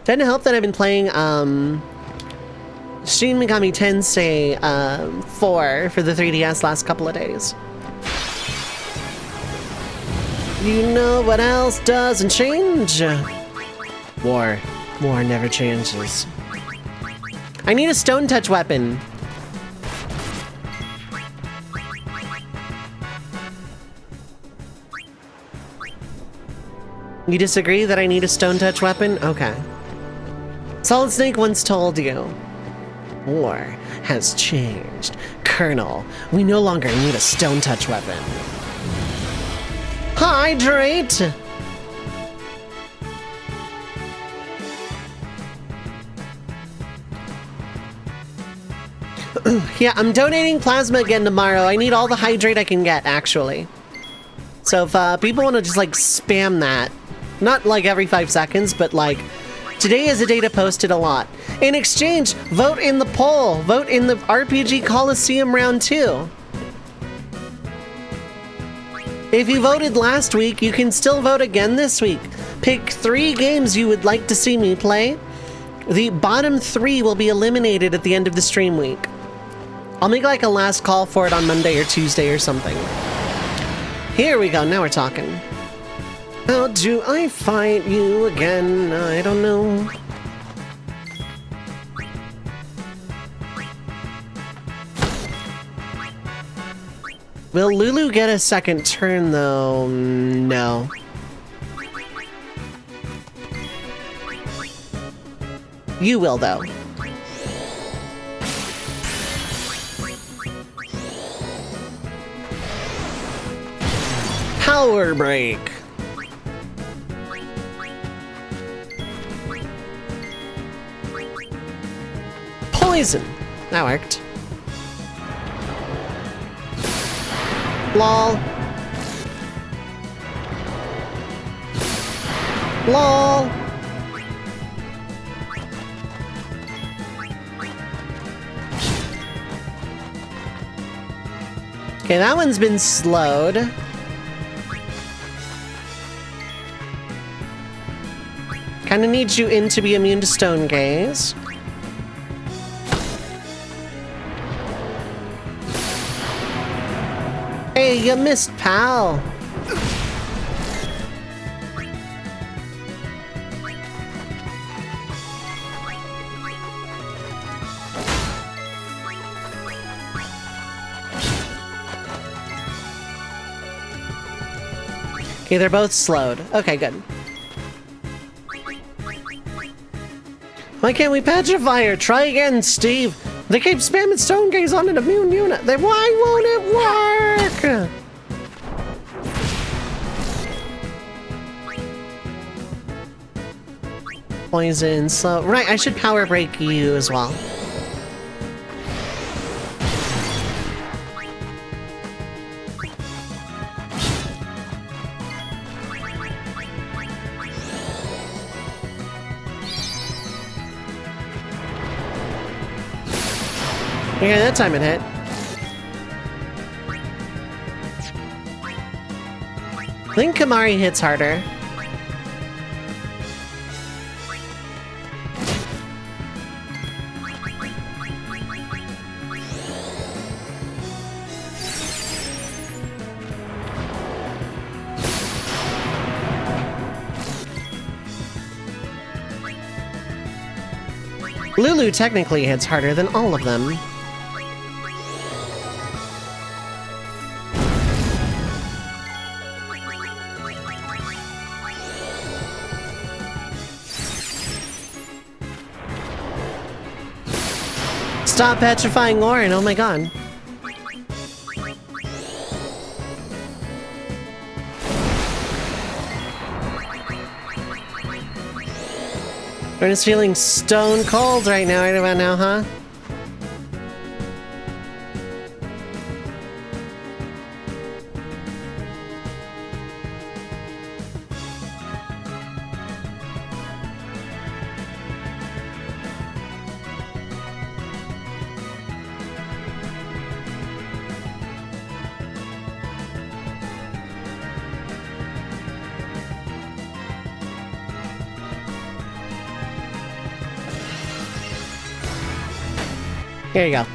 Trying to help that I've been playing Shin Megami Tensei 4 for the 3DS last couple of days. You know what else doesn't change? War. War never changes. I need a stone touch weapon. You disagree that I need a stone touch weapon? Okay. Solid Snake once told you, war has changed. Colonel, we no longer need a stone touch weapon. Hydrate! Yeah, I'm donating plasma again tomorrow. I need all the hydrate I can get, actually. So if people want to just, like, spam that, not, like, every 5 seconds, but, like, today is a day to post it a lot. In exchange, vote in the poll. Vote in the RPG Coliseum Round 2. If you voted last week, you can still vote again this week. Pick 3 games you would like to see me play. The bottom 3 will be eliminated at the end of the stream week. I'll make like a last call for it on Monday or Tuesday or something. Here we go, now we're talking. How do I fight you again? I don't know. Will Lulu get a second turn though? No. You will though. Power break. Poison. That worked. Lol. Lol. Okay, that one's been slowed. Kinda needs you in to be immune to stone gaze. Hey, you missed, pal. Okay, they're both slowed. Okay, good. Why can't we petrify her? Try again, Steve. They keep spamming stone gaze on an immune unit. Why won't it work? Poison, so right, I should power break you as well. Yeah, that time it hit. I think Kamari hits harder. Lulu technically hits harder than all of them. Stop petrifying Lauren, oh my god. We're just feeling stone cold right now, right about now, huh? Here you go.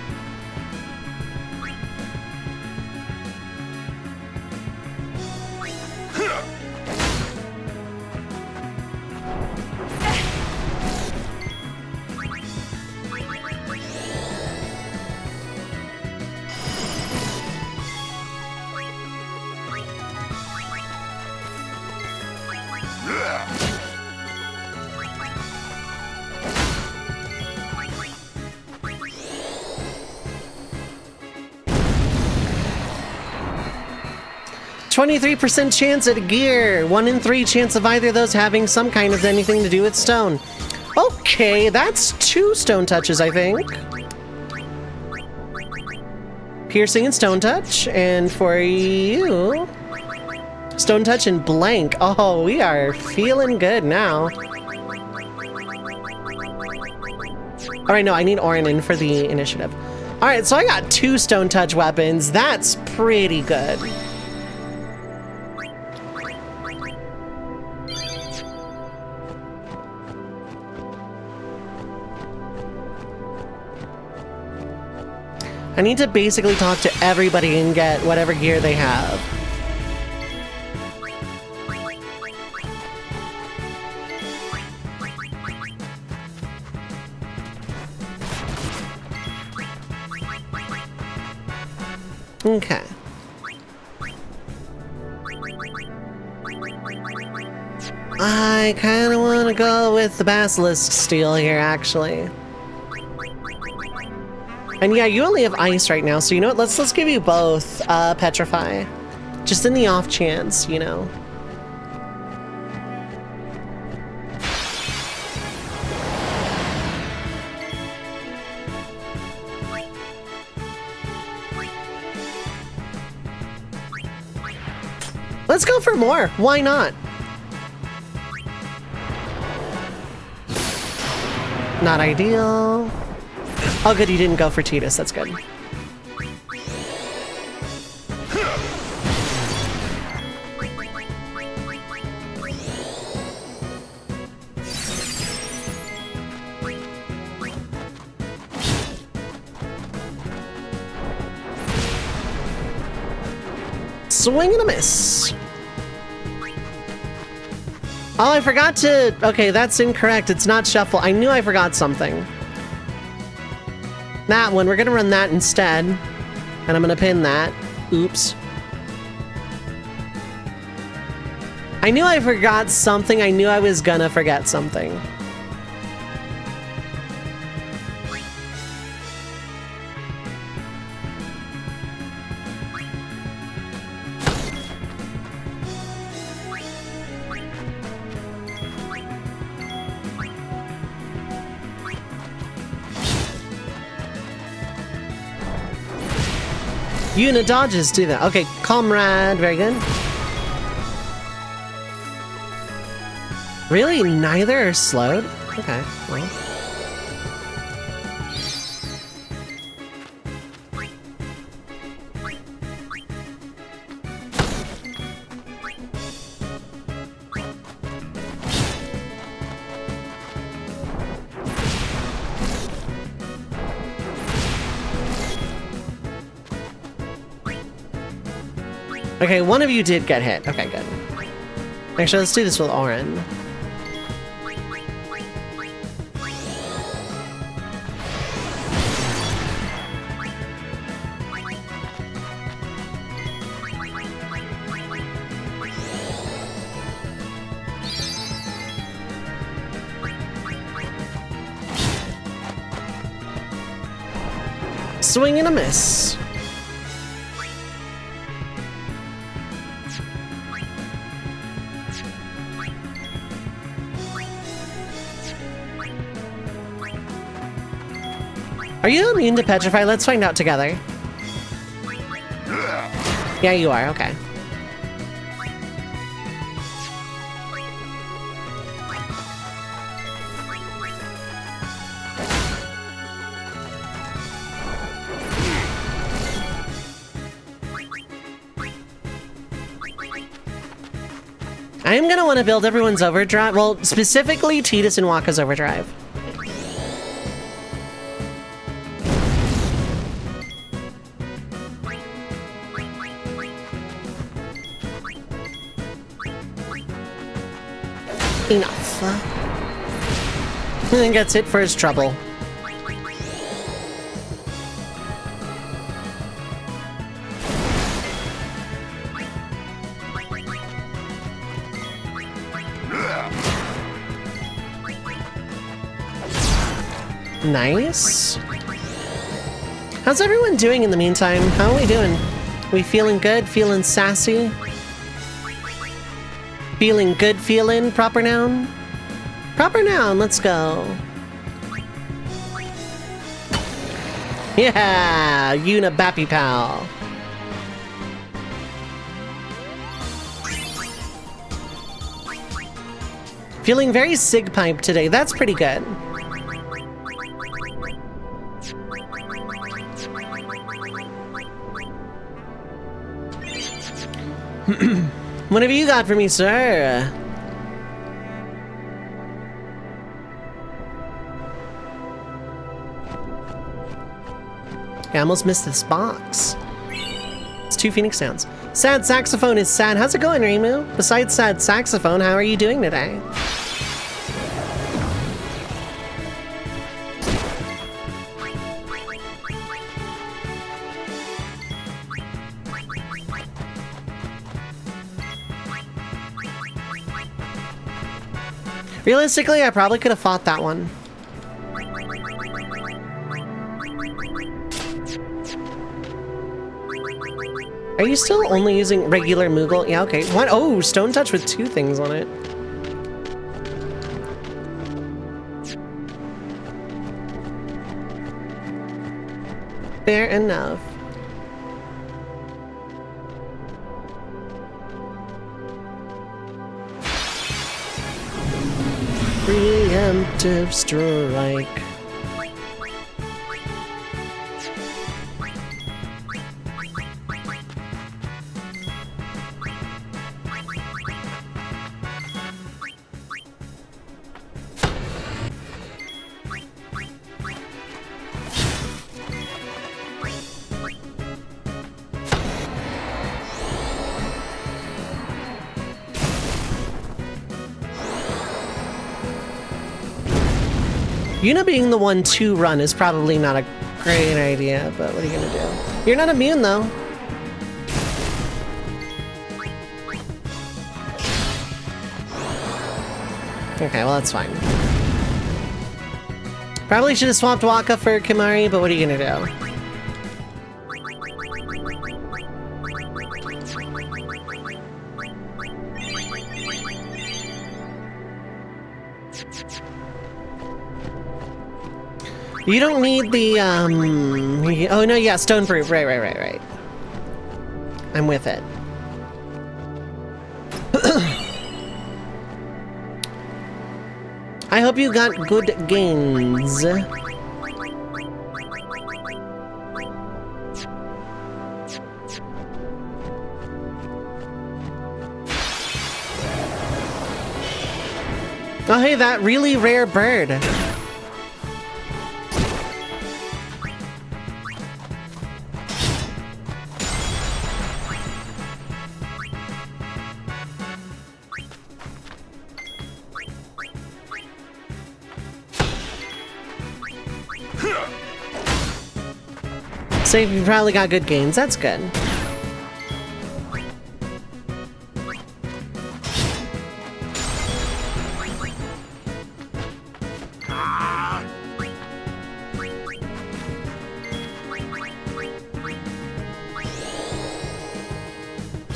%23 chance at gear. 1 in 3 chance of either of those having some kind of anything to do with stone. Okay, that's 2 stone touches, I think. Piercing and stone touch. And for you, stone touch and blank. Oh, we are feeling good now. All right, no, I need Orin in for the initiative. All right, so I got 2 stone touch weapons. That's pretty good. I need to basically talk to everybody and get whatever gear they have. Okay. I kind of want to go with the basilisk steel here, actually. And yeah, you only have ice right now, so you know what? Let's give you both petrify, just in the off chance, you know. Let's go for more. Why not? Not ideal. Oh, good, you didn't go for Titus. That's good. Swing and a miss. Oh, I forgot to... Okay, that's incorrect. It's not shuffle. I knew I forgot something. That one, we're gonna run that instead. And I'm gonna pin that. Oops. I knew I forgot something. I knew I was gonna forget something. Unit dodges do that. Okay, comrade, very good. Really? Neither are slowed? Okay, well. Okay, one of you did get hit. Okay, good. Actually, let's do this with Orin. Swing and a miss. Are you immune to petrify? Let's find out together. Yeah, you are. Okay. I am gonna want to build everyone's overdrive. Well, specifically Titus and Waka's overdrive. Enough. And then gets hit for his trouble. Nice. How's everyone doing in the meantime? How are we doing? We feeling good? Feeling sassy? Feeling good feeling? Proper noun? Proper noun, let's go. Yeah! Unibappy pal. Feeling very sig pipe today. That's pretty good. What have you got for me, sir? I almost missed this box. It's 2 Phoenix sounds. Sad saxophone is sad. How's it going, Reimu? Besides sad saxophone, how are you doing today? Realistically, I probably could have fought that one. Are you still only using regular Moogle? Yeah, okay. What? Oh, Stone Touch with 2 things on it. Fair enough. Preemptive strike. Yuna being the 1-2 run is probably not a great idea, but what are you gonna do? You're not immune, though. Okay, well, that's fine. Probably should have swapped Waka for Kimari, but what are you gonna do? You don't need the, oh no, yeah, stone proof. Right. I'm with it. I hope you got good gains. Oh hey, that really rare bird. So you probably got good gains. That's good.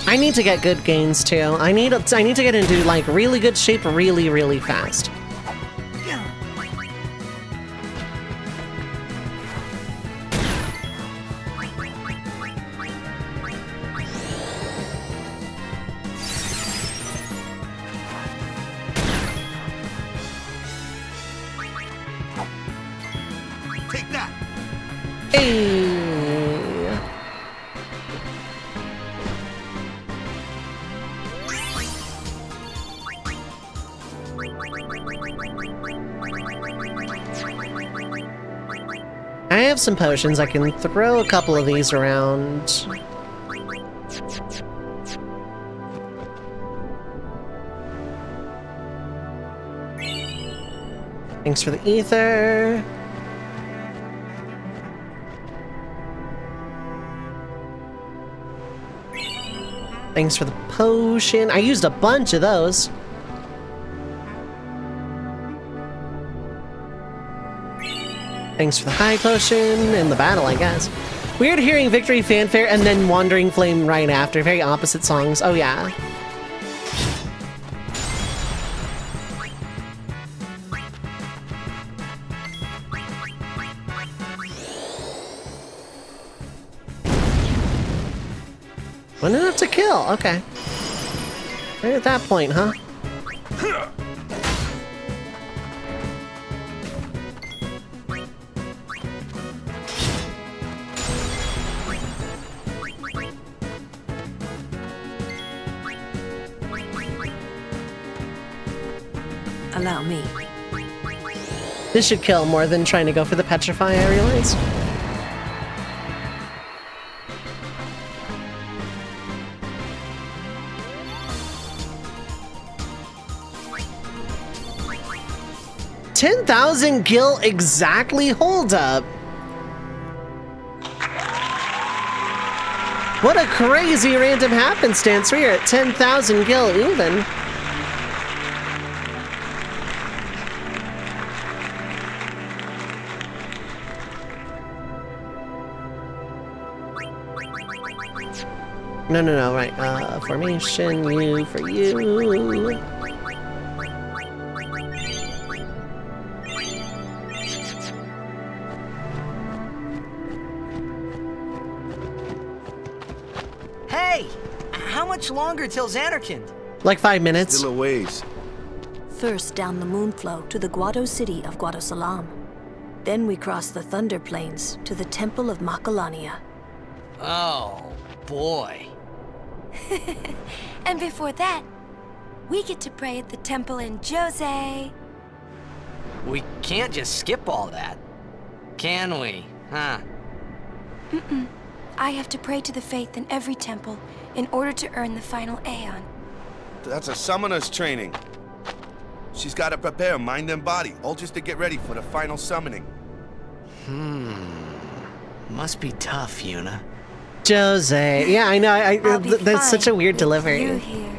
I need to get good gains too. I need to get into like really good shape really fast. Take that. Hey. I have some potions. I can throw a couple of these around. Thanks for the ether. Thanks for the potion. I used a bunch of those. Thanks for the high potion and the battle, I guess. Weird hearing Victory Fanfare and then Wandering Flame right after. Very opposite songs. Oh, yeah. Wasn't enough to kill. Okay. Right at that point, huh? Allow me. This should kill more than trying to go for the Petrify, I realize. $10,000 gil exactly, hold up. What a crazy random happenstance. We are at 10,000 gil even. No, right. Formation, you for you. Hey! How much longer till Xanarkand? Like 5 minutes. Still a ways. First down the Moonflow to the Guado city of Guadosalam. Then we cross the Thunder Plains to the Temple of Makalania. Oh, boy. And before that, we get to pray at the temple in Jose. We can't just skip all that, can we? Huh? I have to pray to the faith in every temple in order to earn the final Aeon. That's a summoner's training. She's got to prepare mind and body, all just to get ready for the final summoning. Must be tough, Yuna. Jose. Yeah, I know. I'll be That's such a fine weird with delivery. You here.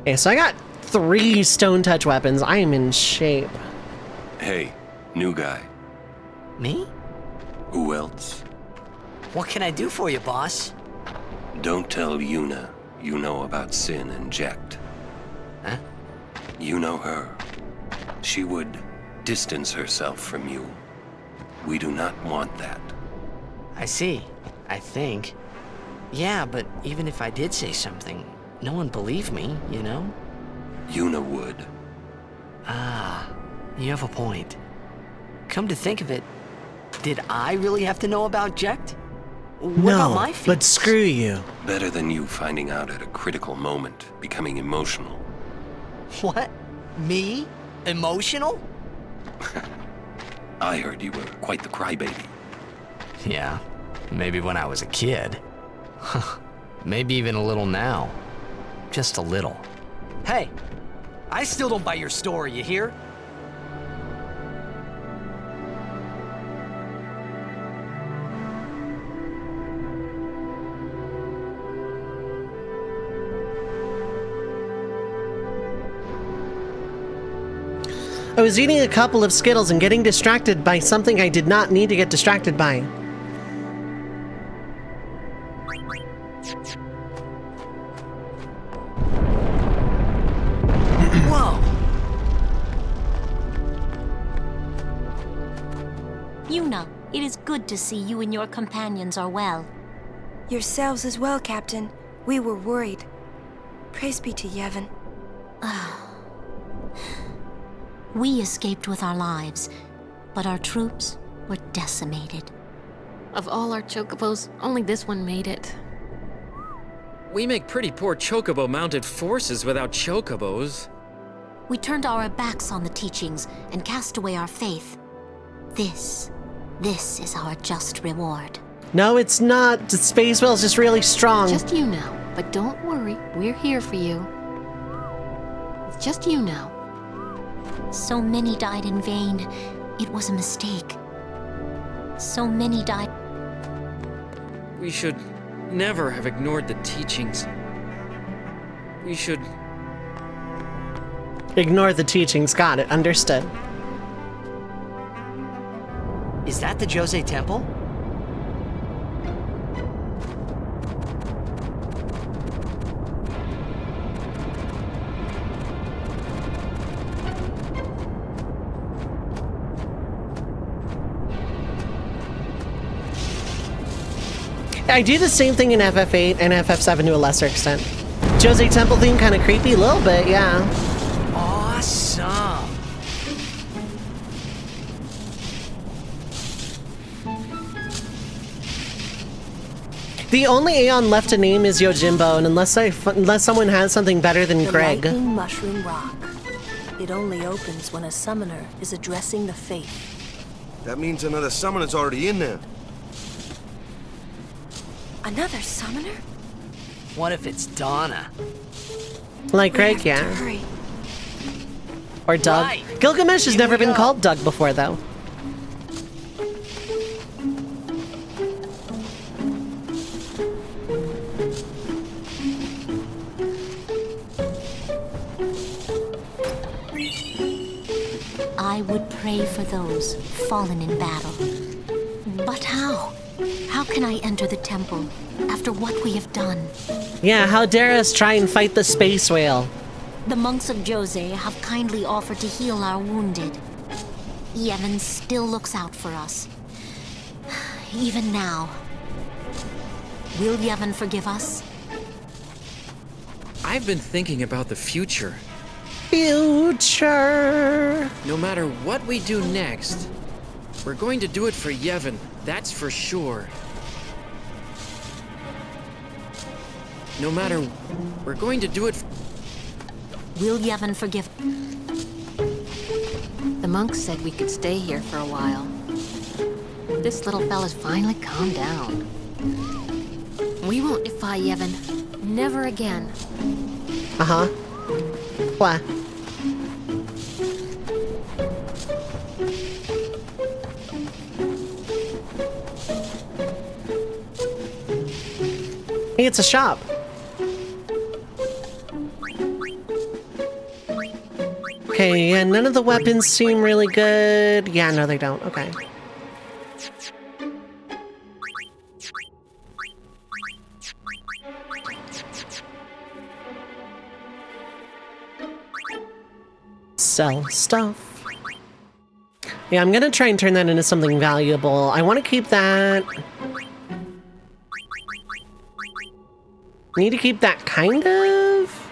Okay, so I got 3 stone touch weapons. I am in shape. Hey, new guy. Me? Who else? What can I do for you, boss? Don't tell Yuna you know about Sin and Jekt. Huh? You know her. She would distance herself from you. We do not want that. I see. I think. Yeah, but even if I did say something, no one believed me, you know? Yuna would. Ah, you have a point. Come to think of it, did I really have to know about Jekt? What about my feet? but screw you. Better than you finding out at a critical moment, becoming emotional. What? Me? Emotional? I heard you were quite the crybaby. Yeah, maybe when I was a kid. Maybe even a little now. Just a little. Hey, I still don't buy your story, you hear? I was eating a couple of Skittles and getting distracted by something I did not need to get distracted by. Whoa! Yuna, it is good to see you and your companions are well. Yourselves as well, Captain. We were worried. Praise be to Yevon. We escaped with our lives, but our troops were decimated. Of all our chocobos, only this one made it. We make pretty poor chocobo-mounted forces without chocobos. We turned our backs on the teachings and cast away our faith. This is our just reward. No, it's not. The Space Whale's just really strong. Just you know, But don't worry, we're here for you. It's just you now. So many died in vain. It was a mistake. So many died. We should never have ignored the teachings. We should... Ignore the teachings. Got it. Understood. Is that the Jose Temple? I do the same thing in FF8 and FF7 to a lesser extent. Jose Temple theme kind of creepy, a little bit, yeah. Awesome. The only Aeon left to name is Yojimbo, and unless someone has something better than The Greg. Lightning Mushroom Rock. It only opens when a summoner is addressing the faith. That means another summoner's already in there. Another summoner? What if it's Donna? Like We Greg, have to yeah. hurry. Or Doug. Right. Gilgamesh has Here never we been go. called Doug before, though. I would pray for those fallen in battle. But how? How can I enter the temple after what we have done? Yeah, how dare us try and fight the space whale? The monks of Jose have kindly offered to heal our wounded. Yevon still looks out for us. Even now. Will Yevon forgive us? I've been thinking about the future. Future. No matter what we do next, we're going to do it for Yevon, that's for sure. No matter... We're going to do it... Will Yevon forgive? The monks said we could stay here for a while. This little fella's finally calmed down. We won't defy Yevon. Never again. Uh-huh. What? Hey, it's a shop. Okay, yeah, none of the weapons seem really good. Yeah, no, they don't. Okay. Sell stuff. Yeah, I'm gonna try and turn that into something valuable. I want to keep that. Need to keep that kind of.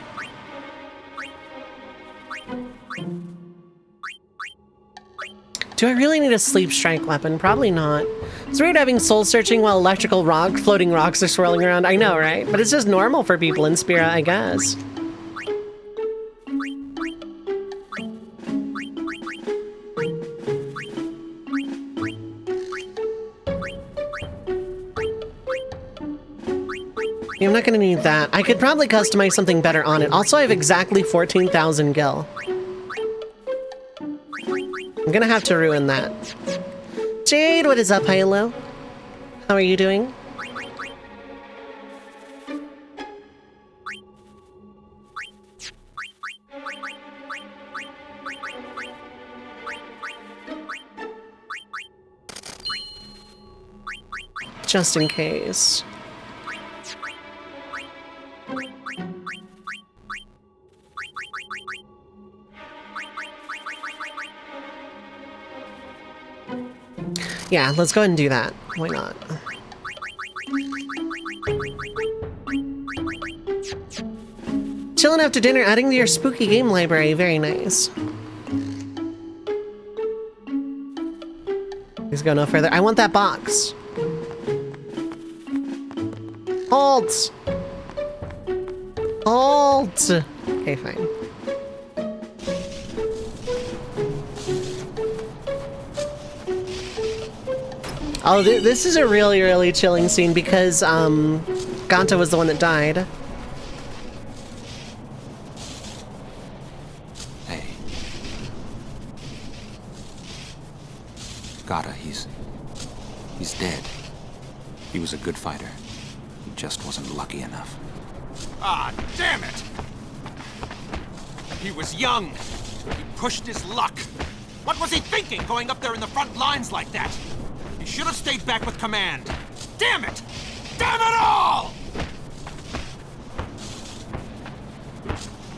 Do I really need a sleep strike weapon? Probably not. It's weird having soul searching while electrical floating rocks are swirling around. I know, right? But it's just normal for people in Spira, I guess. Yeah, I'm not gonna need that. I could probably customize something better on it. Also, I have exactly 14,000 gil. I'm gonna have to ruin that. Jade, what is up, Hilo? How are you doing? Just in case. Yeah, let's go ahead and do that. Why not? Chilling after dinner, adding to your spooky game library. Very nice. Please go no further. I want that box. Halt! Halt! Okay, fine. Oh, this is a really, really chilling scene because, Ganta was the one that died. He's dead. He was a good fighter. He just wasn't lucky enough. Ah, damn it! He was young. He pushed his luck. What was he thinking, going up there in the front lines like that? He should have stayed back with command. Damn it! Damn it all!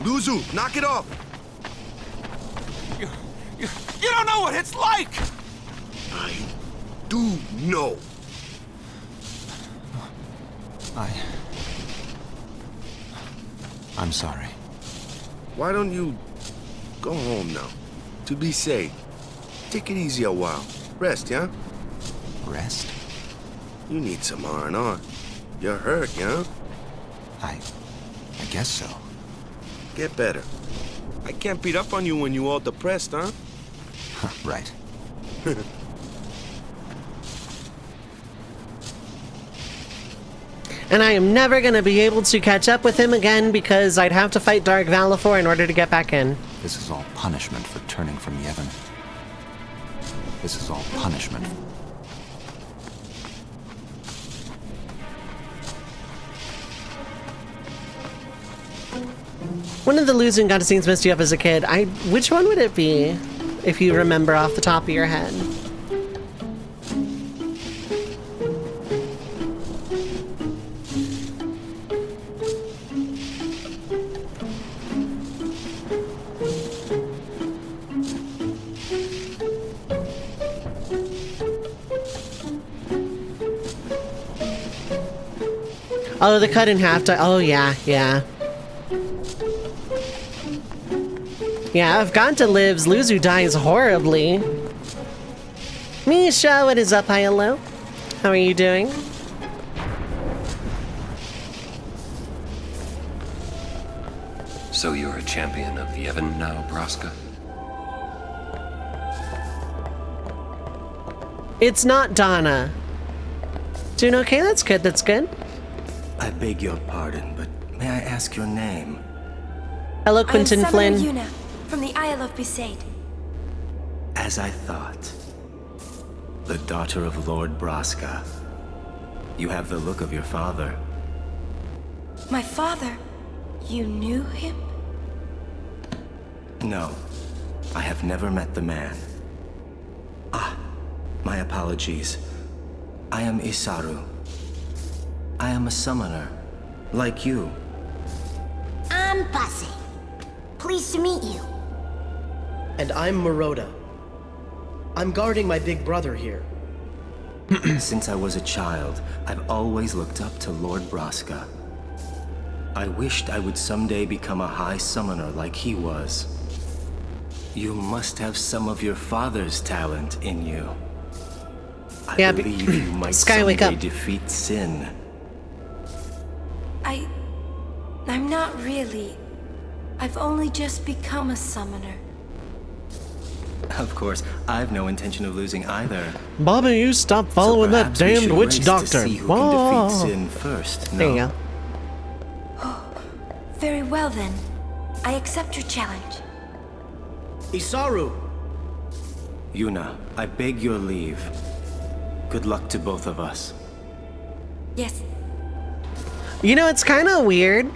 Luzu, knock it off! You don't know what it's like! I do know. I'm sorry. Why don't you go home now? To be safe. Take it easy a while. Rest, yeah? Rest? You need some R&R. You're hurt, yeah? I guess so. Get better. I can't beat up on you when you all depressed, huh? Right. And I am never going to be able to catch up with him again because I'd have to fight Dark Valifor in order to get back in. This is all punishment for turning from Yevon. This is all punishment. One of the losing cutscenes messed you up as a kid. Which one would it be, if you remember off the top of your head? Oh, the cut in half. Oh, yeah, yeah. Yeah, if Ganta lives, Luzu dies horribly. Misha, what is up? Hi, hello. How are you doing? So you're a champion of Yevon now, Braska? It's not Donna. Doing okay? That's good, that's good. I beg your pardon, but may I ask your name? Hello, Quentin Flynn. I'm Summoner Yuna, from the Isle of Besaid. As I thought. The daughter of Lord Braska. You have the look of your father. My father? You knew him? No, I have never met the man. Ah, my apologies. I am Isaru. I am a summoner, like you. I'm Bussy. Pleased to meet you. And I'm Maroda. I'm guarding my big brother here. Since I was a child, I've always looked up to Lord Braska. I wished I would someday become a high summoner like he was. You must have some of your father's talent in you. I believe you might someday defeat sin. I'm not really. I've only just become a summoner. Of course, I've no intention of losing either. Bobby, you stop following that damned witch doctor. See who can defeat sin first. No? There you go. Oh, very well then. I accept your challenge. Isaru! Yuna, I beg your leave. Good luck to both of us. Yes. You know, it's kind of weird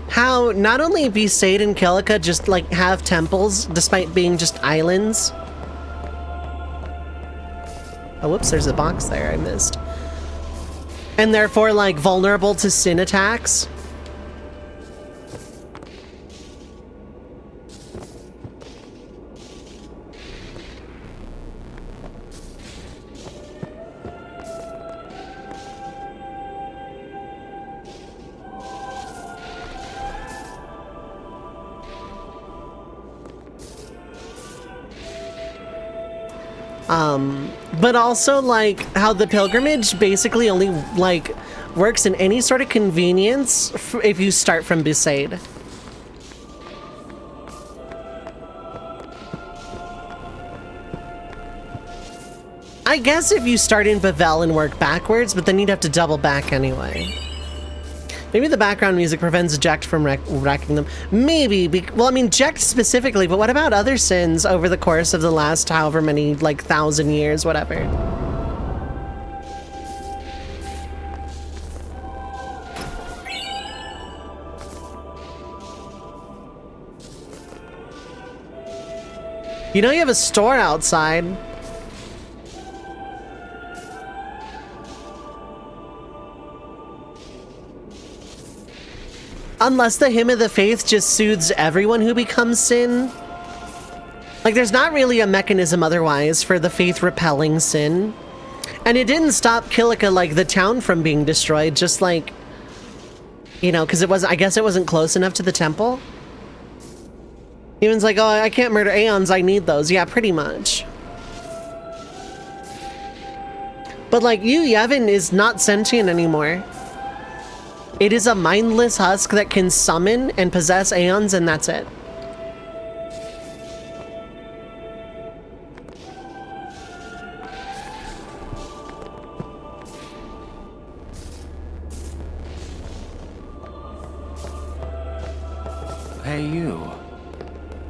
how not only Besaid and Kilika just, like, have temples despite being just islands. Oh, whoops, there's a box there I missed. And therefore, like, vulnerable to sin attacks. But also, like, how the pilgrimage basically only, like, works in any sort of convenience if you start from Besaid. I guess if you start in Bavel and work backwards, but then you'd have to double back anyway. Maybe the background music prevents Jecht from wrecking them. Maybe. Well, I mean, Jecht specifically, but what about other sins over the course of the last however many, like, 1,000 years, whatever? You know you have a store outside. Unless the Hymn of the Faith just soothes everyone who becomes sin. Like, there's not really a mechanism otherwise for the faith repelling sin. And it didn't stop Kilika, like, the town from being destroyed, just like, you know, because it wasn't, I guess it wasn't close enough to the temple. Even's like, oh, I can't murder Aeons, I need those. Yeah, pretty much. But, like, Yevon is not sentient anymore. It is a mindless husk that can summon and possess Aeons, and that's it. Hey, you.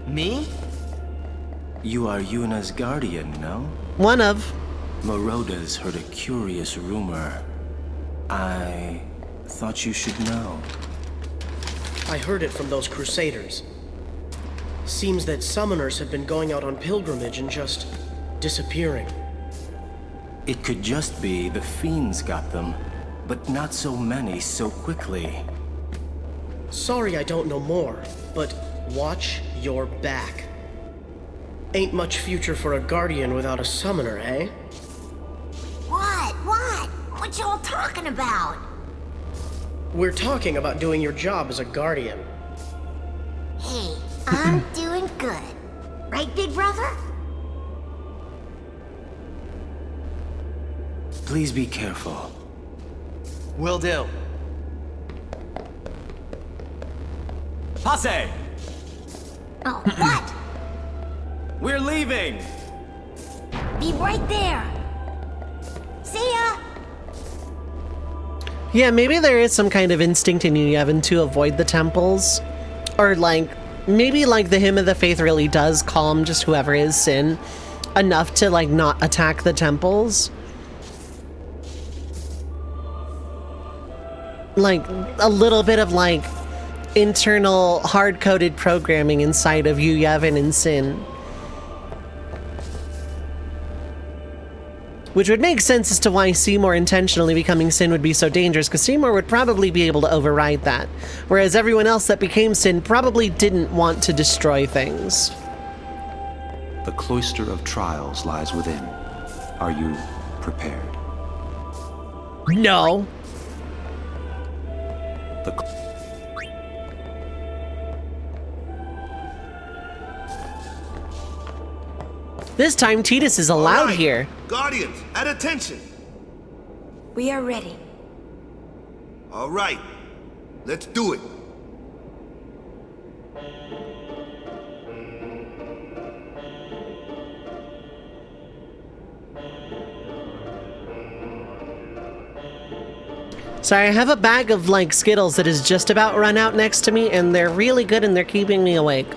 Me? You are Yuna's guardian, no? One of. Meroda's heard a curious rumor. I thought you should know. I heard it from those crusaders. Seems that summoners have been going out on pilgrimage and just disappearing. It could just be the fiends got them, but not so many so quickly. Sorry I don't know more, but watch your back. Ain't much future for a guardian without a summoner, eh? What? What y'all talking about? We're talking about doing your job as a guardian. Hey, I'm doing good. Right, big brother? Please be careful. Will do. Passe! Oh, what? We're leaving! Be right there. See ya! Yeah, maybe there is some kind of instinct in Yevon to avoid the temples. Or, like, maybe, like, the Hymn of the Faith really does calm just whoever is sin enough to, like, not attack the temples. Like, a little bit of, like, internal hard-coded programming inside of Yevon and Sin. Which would make sense as to why Seymour intentionally becoming Sin would be so dangerous, because Seymour would probably be able to override that. Whereas everyone else that became Sin probably didn't want to destroy things. The cloister of trials lies within. Are you prepared? No. This time Tidus is allowed here. Guardians, at attention. We are ready. All right, let's do it. Sorry, I have a bag of, like, Skittles that is just about run out next to me, and they're really good and they're keeping me awake.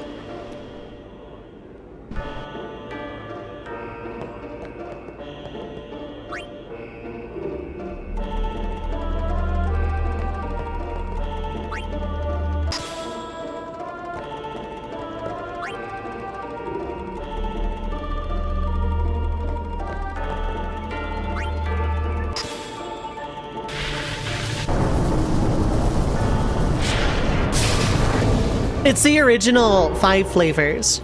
It's the original 5 flavors.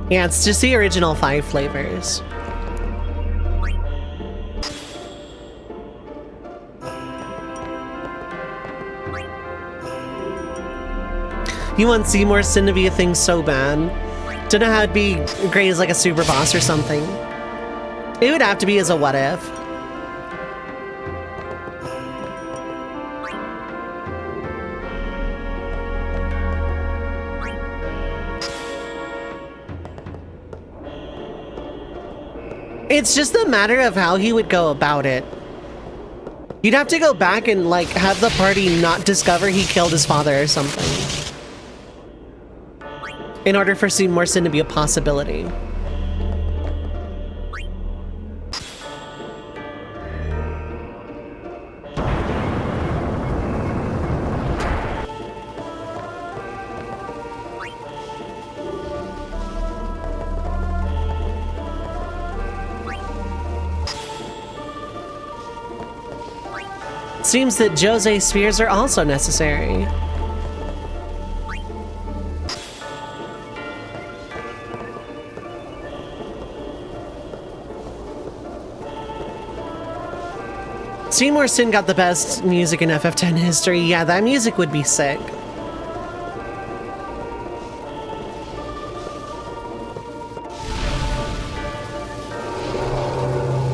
Yeah, it's just the original 5 flavors. You want Seymour Sin to be a thing so bad. Don't know how it'd be great as like a super boss or something. It would have to be as a what if. It's just a matter of how he would go about it. You'd have to go back and, like, have the party not discover he killed his father or something, in order for Seymour Sin to be a possibility. Seems that Jose spheres are also necessary. Seymour Sin got the best music in FF10 history. Yeah, that music would be sick.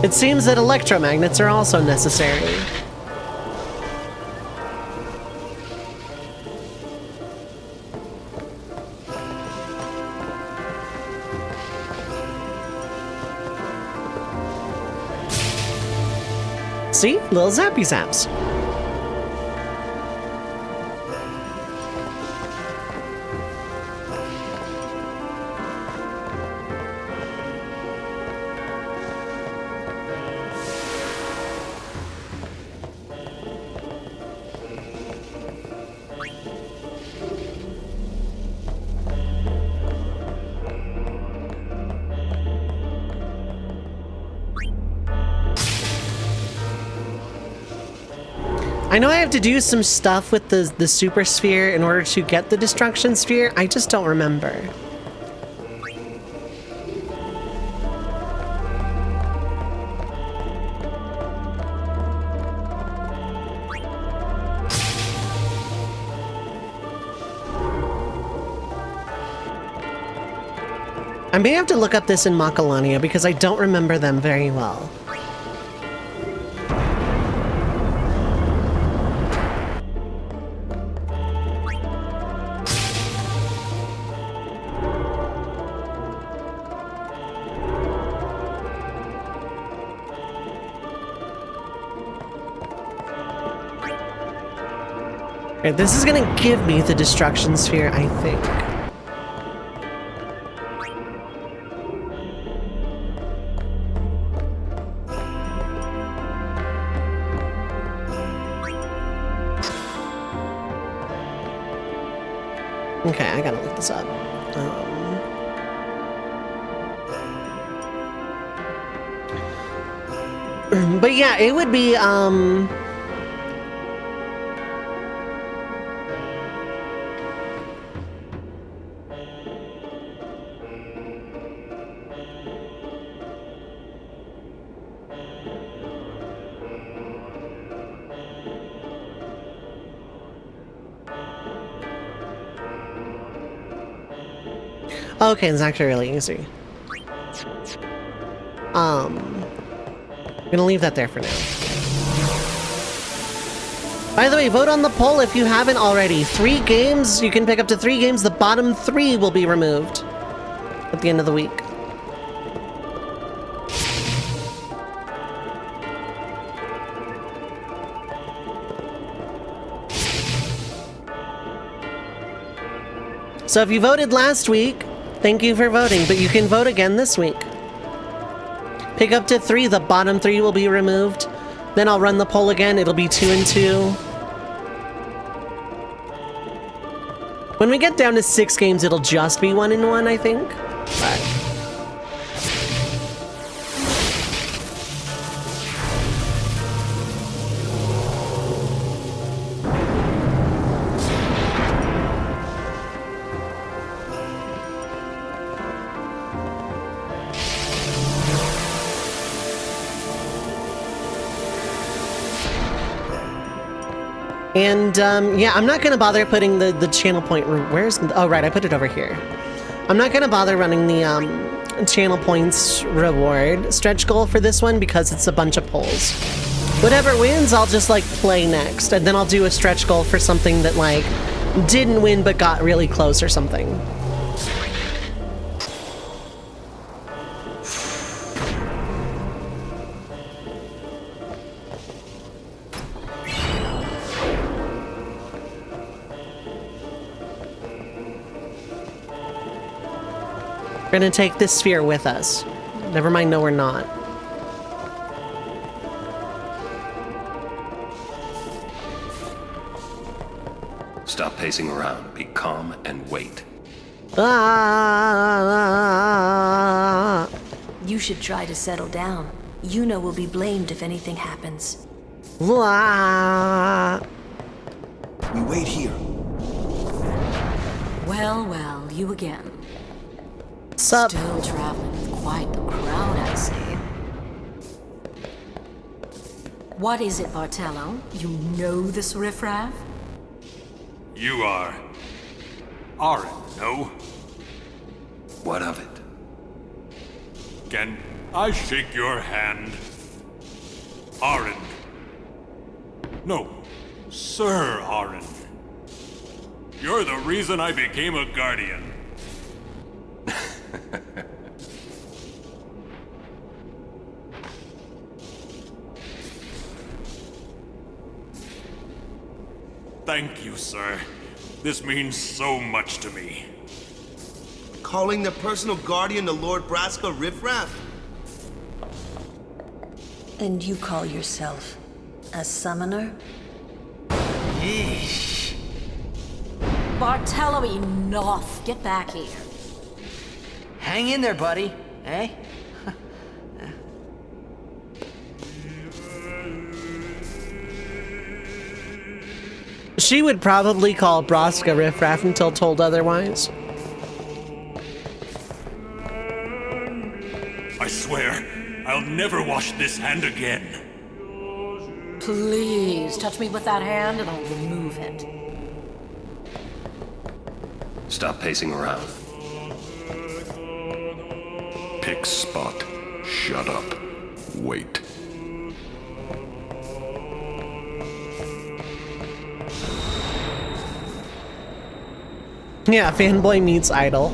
It seems that electromagnets are also necessary. See? Little zappy zaps. I know I have to do some stuff with the super sphere in order to get the destruction sphere. I just don't remember. I may have to look up this in Macalania because I don't remember them very well. Okay, this is gonna give me the destruction sphere, I think. Okay, I gotta look this up. But yeah, it would be, okay, it's actually really easy. I'm gonna leave that there for now. By the way, vote on the poll if you haven't already. 3 games, you can pick up to 3 games. The bottom 3 will be removed at the end of the week. So if you voted last week, thank you for voting, but you can vote again this week. Pick up to 3, the bottom 3 will be removed. Then I'll run the poll again, it'll be 2 and 2. When we get down to 6 games, it'll just be 1 and 1, I think. But and, yeah, I'm not gonna bother putting the channel point, where's, oh right, I put it over here. I'm not gonna bother running the, channel points reward stretch goal for this one because it's a bunch of polls. Whatever wins, I'll just, like, play next, and then I'll do a stretch goal for something that, like, didn't win but got really close or something. gonna take this sphere with us. Never mind, no, we're not. Stop pacing around. Be calm and wait. Ah! You should try to settle down. Yuna will be blamed if anything happens. Ah! We wait here. Well, well, you again. Sup? Still traveling with quite the crowd, I say. What is it, Bartello? You know this riffraff? You are... Aren, no? What of it? Can I shake your hand? Aren. No, Sir Aren. You're the reason I became a Guardian. Thank you, sir. This means so much to me. Calling the personal guardian the Lord Braska riffraff? And you call yourself a summoner? Yeesh. Bartello, enough! Get back here. Hang in there, buddy. Eh? She would probably call Braska riffraff until told otherwise. I swear, I'll never wash this hand again. Please, touch me with that hand and I'll remove it. Stop pacing around. Pick spot. Shut up. Wait. Yeah, fanboy meets idol.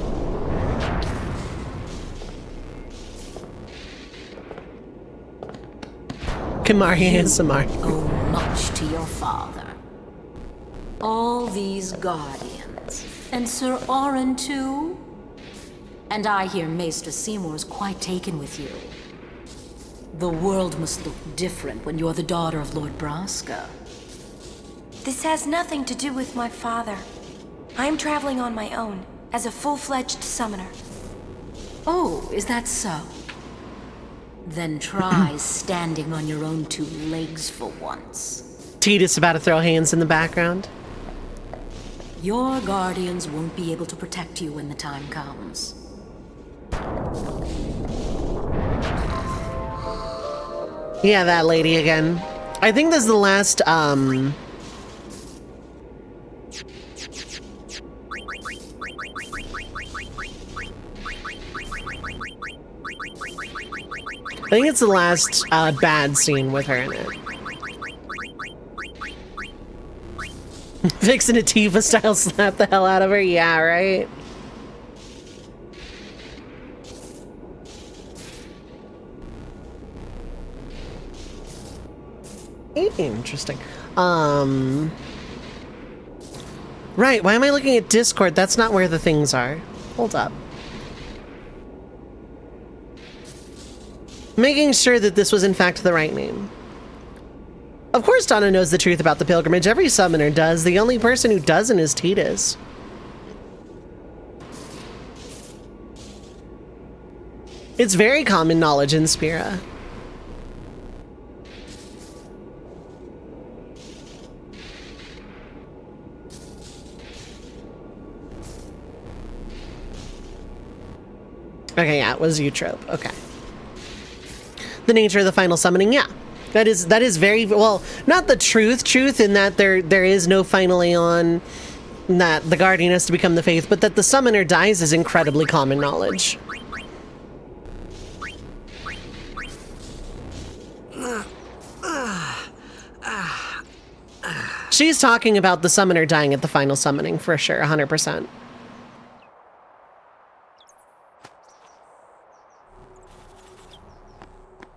Kamari ASMR. Owe much to your father. All these guardians. And Sir Oren too? And I hear Maester Seymour's quite taken with you. The world must look different when you're the daughter of Lord Braska. This has nothing to do with my father. I'm traveling on my own, as a full-fledged summoner. Oh, is that so? Then try standing on your own two legs for once. Tidus about to throw hands in the background. Your guardians won't be able to protect you when the time comes. Yeah, that lady again. I think this is the last, I think it's the last bad scene with her in it. Vixen a Tifa style slap the hell out of her? Yeah, right? Interesting. Right, why am I looking at Discord? That's not where the things are. Hold up. Making sure that this was in fact the right name. Of course Donna knows the truth about the pilgrimage. Every summoner does. The only person who doesn't is Tidus. It's very common knowledge in Spira. Okay, yeah, it was Eutrope. Okay. The nature of the final summoning, yeah. That is very, well, not the truth in that there is no final Aeon, that the Guardian has to become the Faith, but that the summoner dies is incredibly common knowledge. She's talking about the summoner dying at the final summoning, for sure, 100%.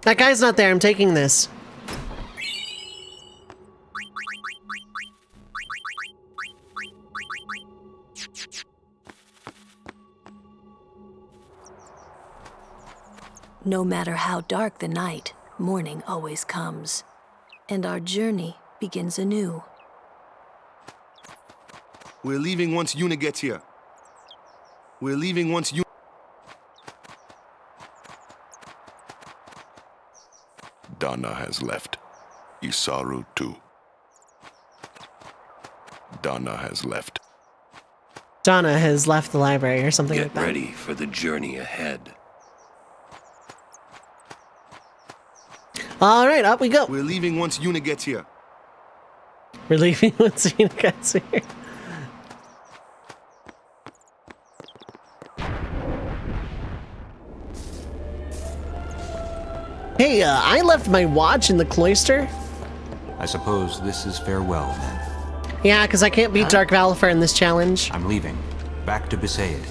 That guy's not there, I'm taking this. No matter how dark the night, morning always comes. And our journey begins anew. We're leaving once Yuna gets here. We're leaving once Yuna... Donna has left. Isaru too. Donna has left. Donna has left the library or something like Get that. ready for the journey ahead. All right, up we go. We're leaving once Yuna gets here. We're leaving once Yuna gets here. Hey, I left my watch in the cloister. I suppose this is farewell, then. Yeah, because I can't beat Dark Valifer in this challenge. I'm leaving. Back to Besaid.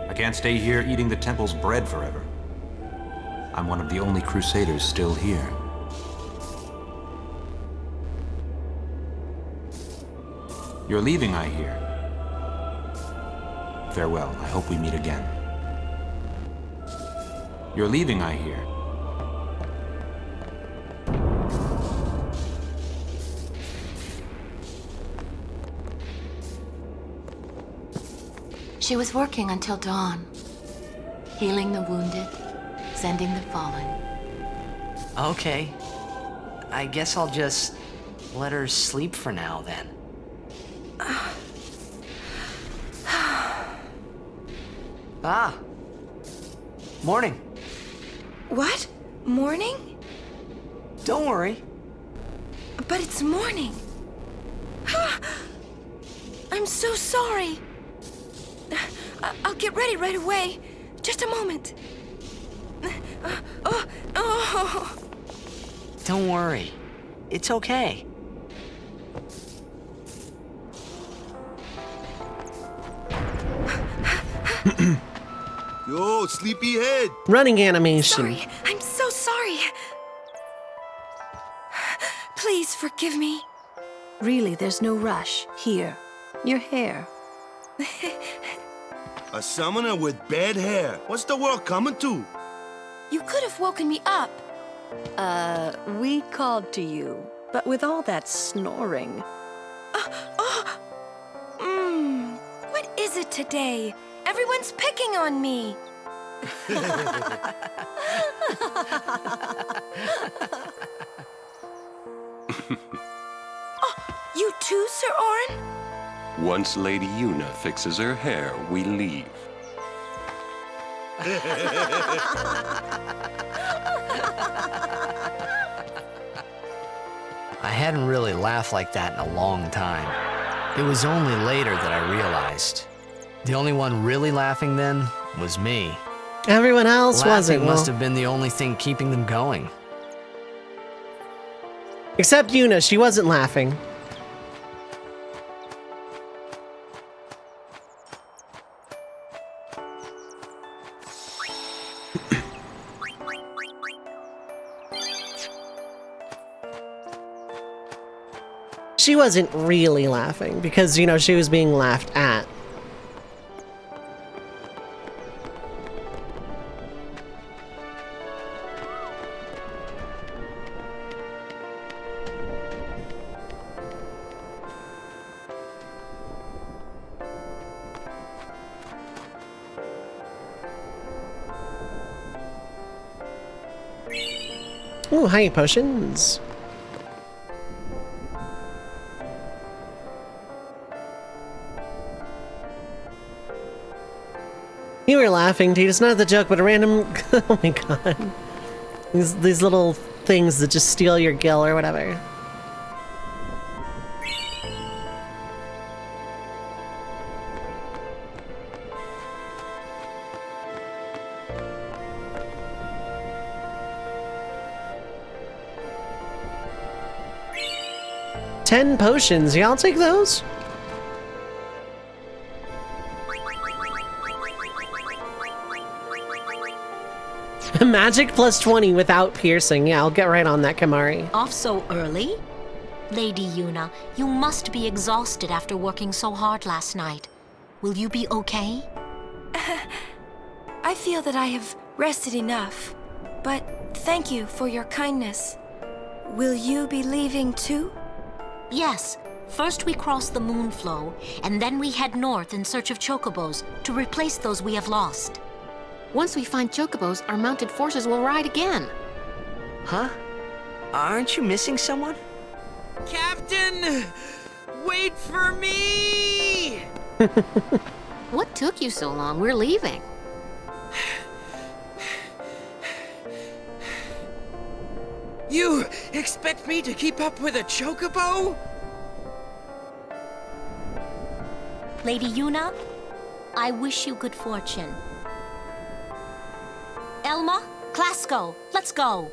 I can't stay here eating the temple's bread forever. I'm one of the only crusaders still here. You're leaving, I hear. Farewell. I hope we meet again. You're leaving, I hear. She was working until dawn, healing the wounded, sending the fallen. Okay. I guess I'll just let her sleep for now, then. Ah. Morning. What? Morning? Don't worry. But it's morning. I'm so sorry. I'll get ready right away. Just a moment. Don't worry. It's okay. Yo, sleepyhead. Running animation. Sorry. I'm so sorry. Please forgive me. Really, there's no rush. Here, your hair. A summoner with bad hair. What's the world coming to? You could have woken me up. We called to you, but with all that snoring. What is it today? Everyone's picking on me. You too, Sir Orin? Once Lady Yuna fixes her hair, we leave. I hadn't really laughed like that in a long time. It was only later that I realized. The only one really laughing then was me. Everyone else Laughing wasn't. must have been the only thing keeping them going. Except Yuna, she wasn't laughing. She wasn't really laughing because, you know, she was being laughed at. Ooh, hi, potions. You were laughing, dude. It's not the joke, but a random... Oh my god. These little things that just steal your gil or whatever. $10 potions. Yeah, I'll take those. Magic plus 20 without piercing. Yeah, I'll get right on that, Kamari. Off so early? Lady Yuna, you must be exhausted after working so hard last night. Will you be okay? I feel that I have rested enough. But thank you for your kindness. Will you be leaving too? Yes. First we cross the Moonflow, and then we head north in search of chocobos to replace those we have lost. Once we find chocobos, our mounted forces will ride again. Huh? Aren't you missing someone? Captain! Wait for me! What took you so long? We're leaving. You expect me to keep up with a chocobo? Lady Yuna, I wish you good fortune. Elma, Clasco, let's go.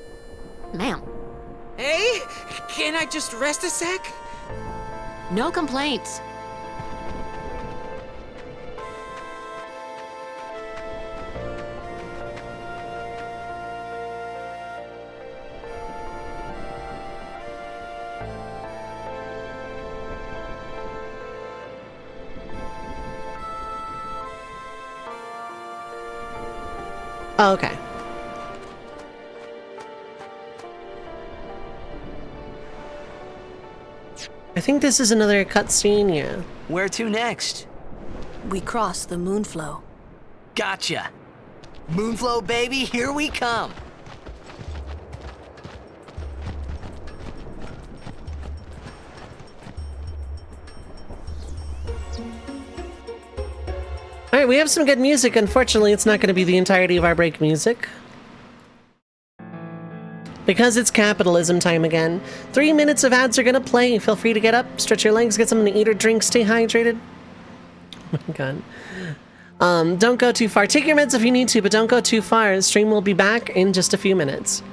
Ma'am. Hey, can I just rest a sec? No complaints. Okay. I think this is another cutscene, yeah. Where to next? We cross the Moonflow. Gotcha. Moonflow, baby, here we come. Alright, we have some good music. Unfortunately, it's not going to be the entirety of our break music. Because it's capitalism time again. 3 minutes of ads are going to play. Feel free to get up, stretch your legs, get something to eat or drink, stay hydrated. Oh my god. Don't go too far. Take your meds if you need to, but don't go too far. The stream will be back in just a few minutes.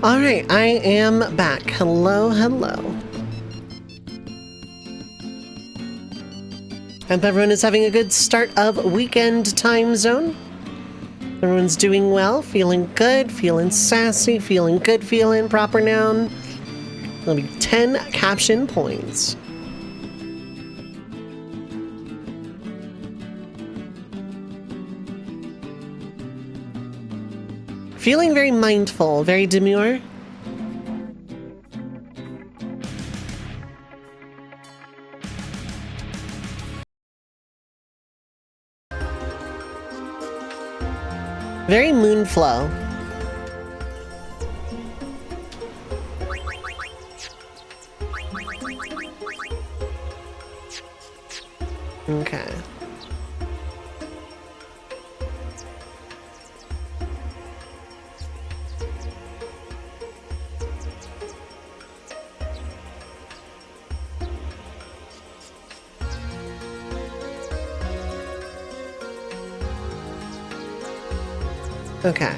All right, I am back. Hello, hello. Hope everyone is having a good start of weekend time zone. Everyone's doing well, feeling good, feeling sassy, feeling good, feeling proper noun. There'll be 10 caption points. Feeling very mindful, very demure. Very Moonflow. Okay. Okay.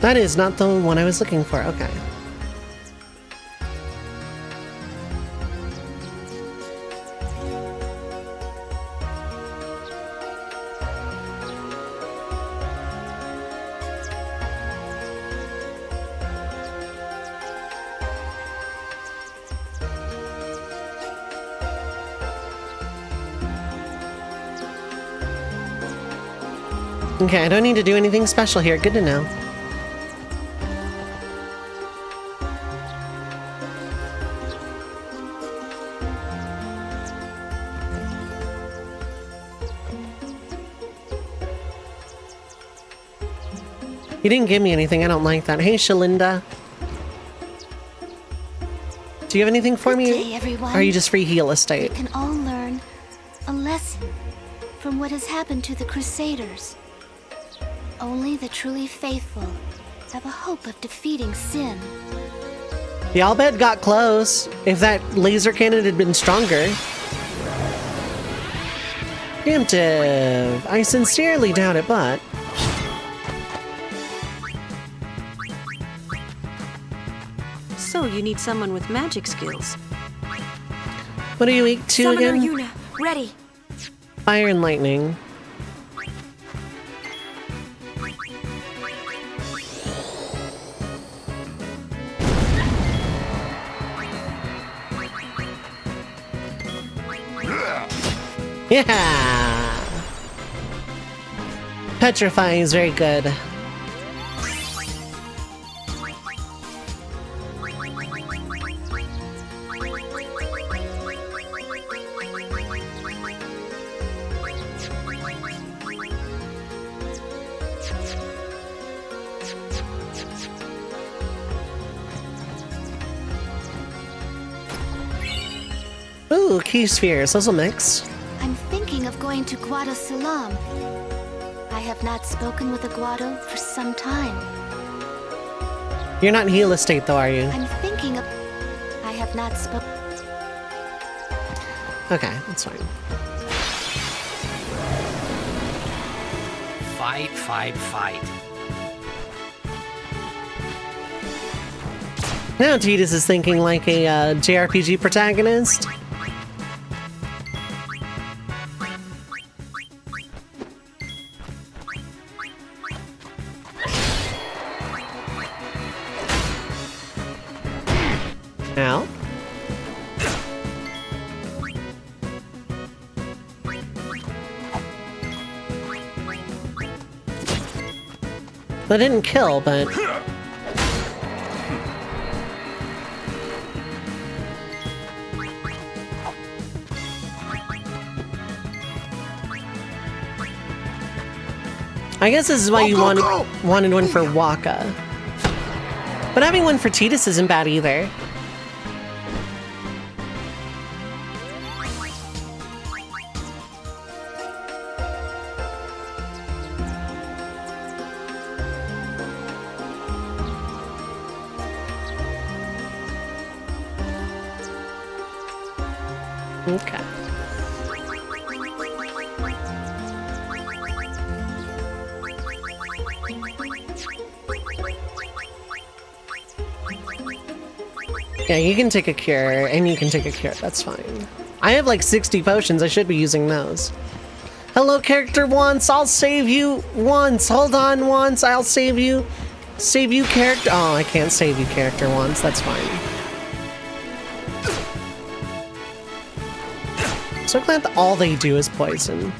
That is not the one I was looking for. Okay. Okay, I don't need to do anything special here. Good to know. You didn't give me anything. I don't like that. Hey, Shalinda. Do you have anything for me? Good day, everyone. Or are you just free heal estate? We can all learn a lesson from what has happened to the Crusaders. Only the truly faithful have a hope of defeating sin. The Albed got close. If that laser cannon had been stronger. Preemptive. I sincerely doubt it, but... So you need someone with magic skills. What are you weak to Summoner again? Yuna, ready. Fire and lightning. Yeah! Petrify is very good. Ooh, key spheres. Those will mix. I'm thinking of going to Guado Salam. I have not spoken with a Guado for some time. You're not in heal estate though, are you? I'm thinking of... I have not spoken... Okay, that's fine. Fight, fight, fight. Now Tidus is thinking like a JRPG protagonist. Now. That didn't kill, but... I guess this is why you wanted one for Waka. But having one for Tidus isn't bad either. Okay. Yeah, you can take a cure, and you can take a cure. That's fine. I have like 60 potions. I should be using those. Hello, character once. I'll save you once. Hold on once. I'll save you. Save you, character. Oh, I can't save you, character once. That's fine. So glad that all they do is poison.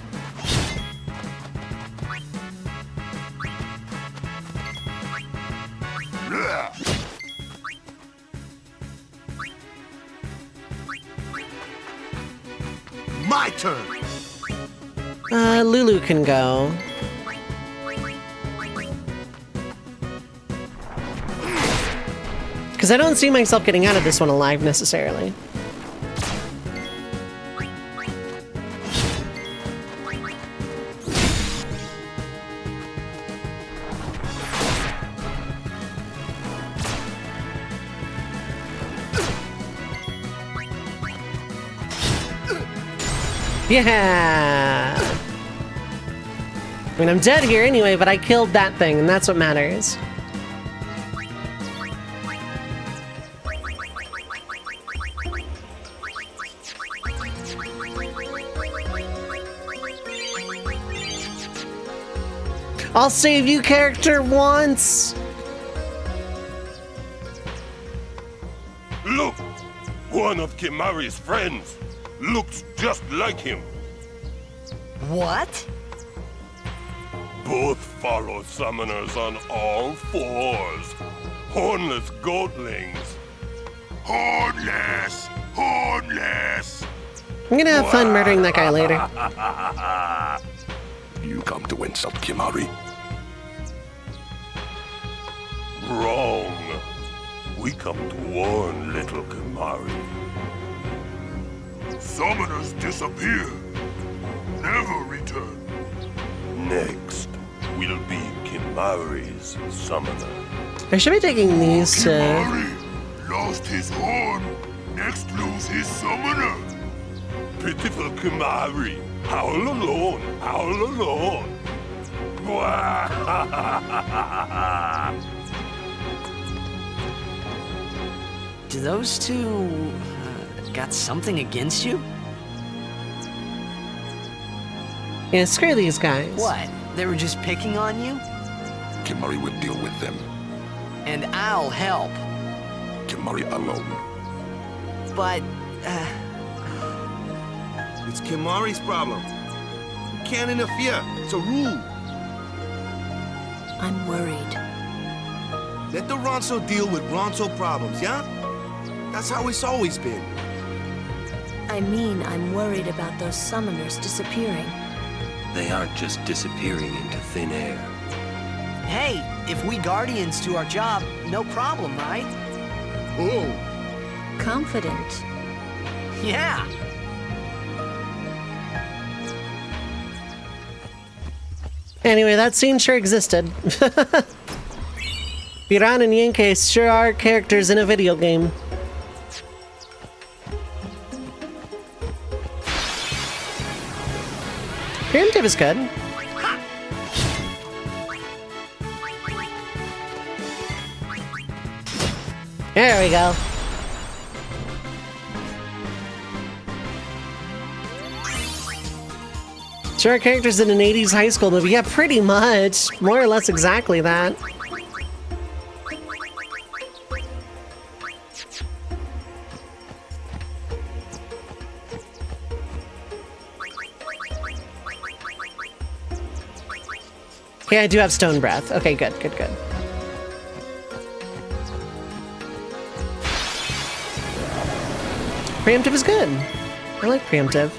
My turn. Lulu can go. Because I don't see myself getting out of this one alive necessarily. Yeah! I mean, I'm dead here anyway, but I killed that thing, and that's what matters. I'll save you, character, once! Look! One of Kimari's friends looks just like him. What? Both follow summoners on all fours. Hornless goatlings. Hornless! Hornless! I'm gonna have fun murdering that guy later. You come to insult Kimari. Wrong. We come to warn little Kimari. Summoners disappear. Never return. Next will be Kimari's summoner. I should be taking these to... Kimari lost his horn. Next lose his summoner. Pitiful Kimari. Howl alone. Howl alone. Do those two got something against you? Yeah, screw these guys. What? They were just picking on you? Kimari will deal with them. And I'll help. Kimari alone. But, It's Kimari's problem. You can't interfere. It's a rule. I'm worried. Let the Ronso deal with Ronso problems, yeah? That's how it's always been. I mean, I'm worried about those summoners disappearing. They aren't just disappearing into thin air. hey, if we Guardians do our job, no problem, right? Oh. Confident. Yeah. Anyway, that scene sure existed. Biran and Yenke sure are characters in a video game. Preemptive is good. There we go. Sure, characters in an 80s high school movie. Yeah, pretty much. More or less exactly that. Okay, I do have stone breath. Okay, good, good, good. Preemptive is good. I like preemptive.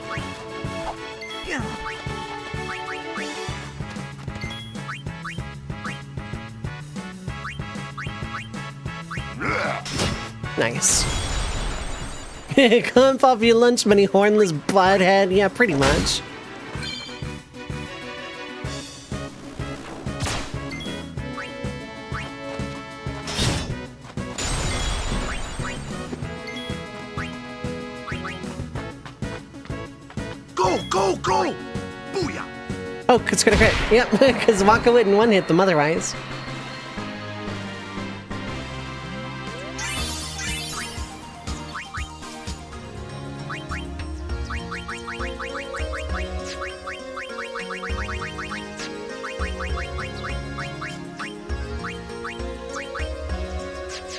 Nice. Come off your lunch money, hornless butthead. Yeah, pretty much. Go, go! Booyah! Oh, it's gonna crit. Yep, because Waka wouldn't one hit them otherwise.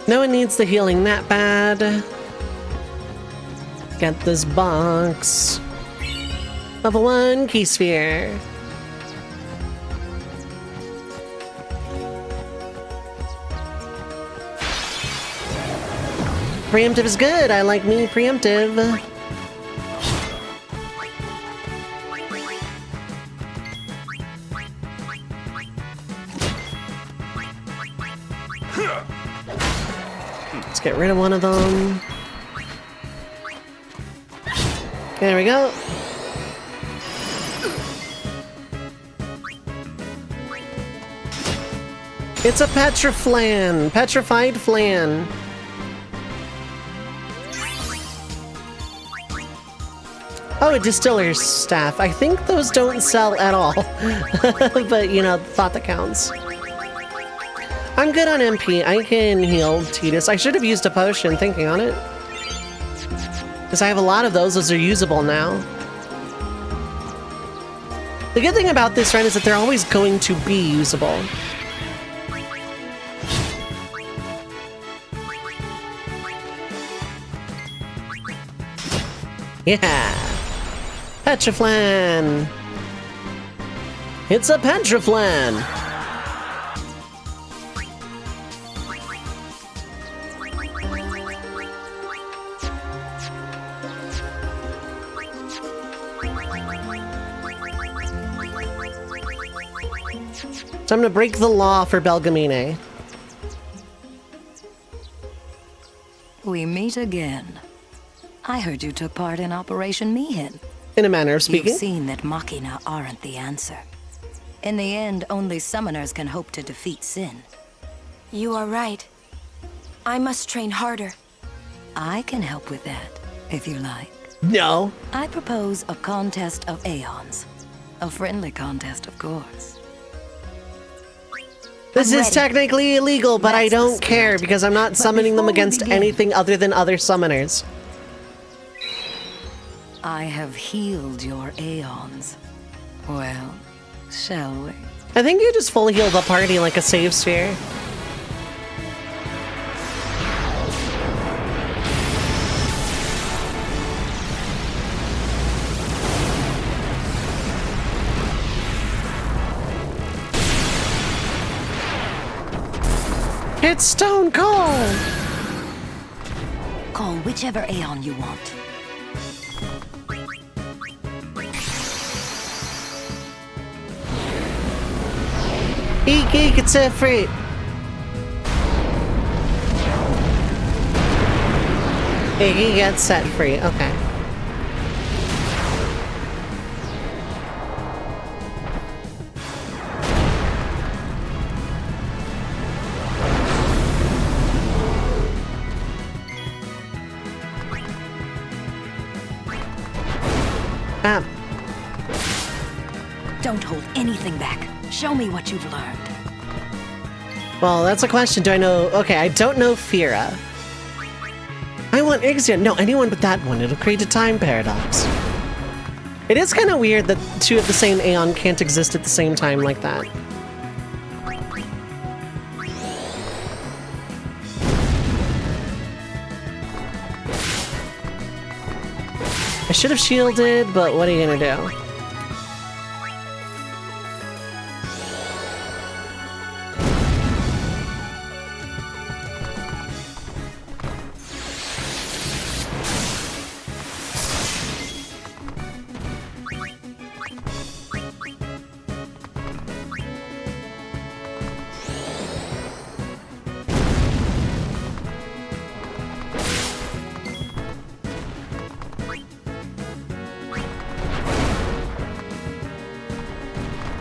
No one needs the healing that bad. Get this box. Level 1 key sphere. Preemptive is good. I like me preemptive. Let's get rid of one of them. There we go. It's a petriflan. Petrified flan. Oh, a distiller's staff. I think those don't sell at all. But, you know, thought that counts. I'm good on MP. I can heal Titus. I should have used a potion, thinking on it. Because I have a lot of those. Those are usable now. The good thing about this run is that they're always going to be usable. Yeah! Petriflan! It's a Petriflan! Time to break the law for Belgamine. We meet again. I heard you took part in Operation Mihin. In a manner of speaking. You've seen that Machina aren't the answer. In the end, only summoners can hope to defeat sin. You are right. I must train harder. I can help with that, if you like. No. I propose a contest of aeons. A friendly contest, of course. This is technically illegal, but I don't care because I'm not summoning them against anything other than other summoners. I have healed your aeons. Well, shall we? I think you just full heal the party like a save sphere. It's Stone Cold! Call whichever aeon you want. Eek, eek, it's set free. He gets set free, okay. Don't hold anything back. Show me what you've learned. Well, that's a question. Do I know? Okay, I don't know Fira. I want Ixion. No, anyone but that one. It'll create a time paradox. It is kind of weird that two of the same Aeon can't exist at the same time like that. I should have shielded, but what are you gonna do?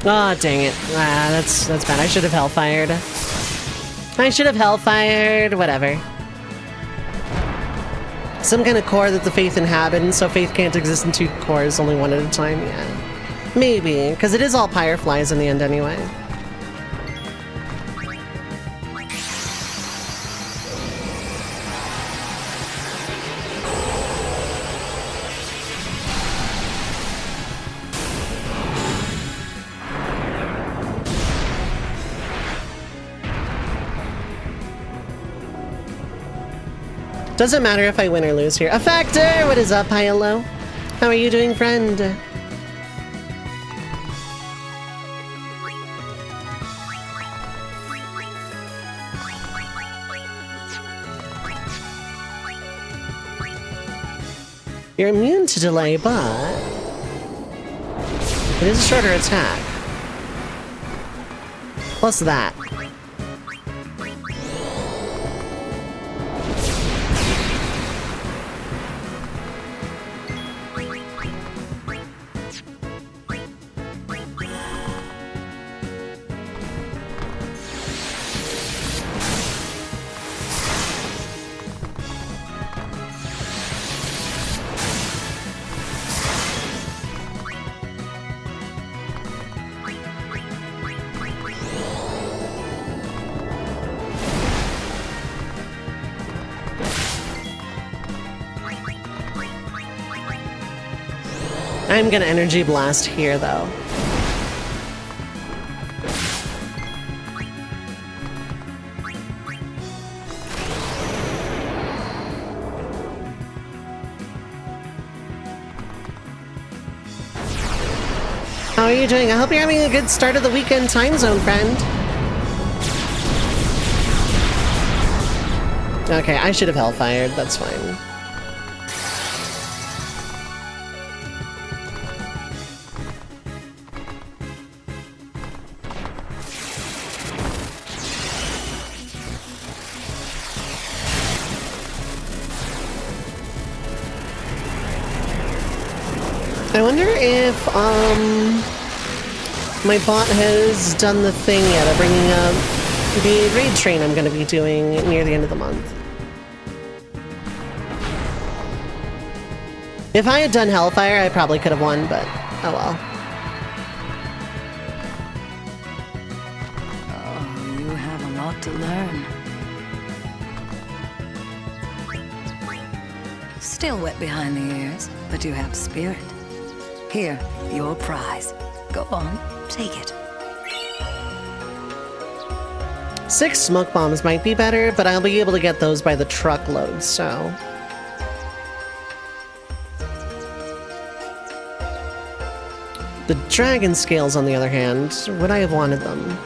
Oh, dang it. Ah, that's bad. I should have hellfired. I should have hellfired. Whatever. Some kind of core that the Faith inhabits, so Faith can't exist in two cores, only one at a time, yeah. Maybe, because it is all Fireflies in the end anyway. Doesn't matter if I win or lose here. A Factor! What is up, hi, hello? How are you doing, friend? You're immune to delay, but it is a shorter attack. Plus that. I'm gonna Energy Blast here, though. How are you doing? I hope you're having a good start of the weekend time zone, friend. Okay, I should have Hellfired, that's fine. I wonder if, my bot has done the thing yet of bringing up the raid train I'm going to be doing near the end of the month. If I had done Hellfire, I probably could have won, but oh well. Oh, you have a lot to learn. Still wet behind the ears, but you have spirit. Here, your prize. Go on, take it. 6 smoke bombs might be better, but I'll be able to get those by the truckload, so... The dragon scales, on the other hand, would I have wanted them?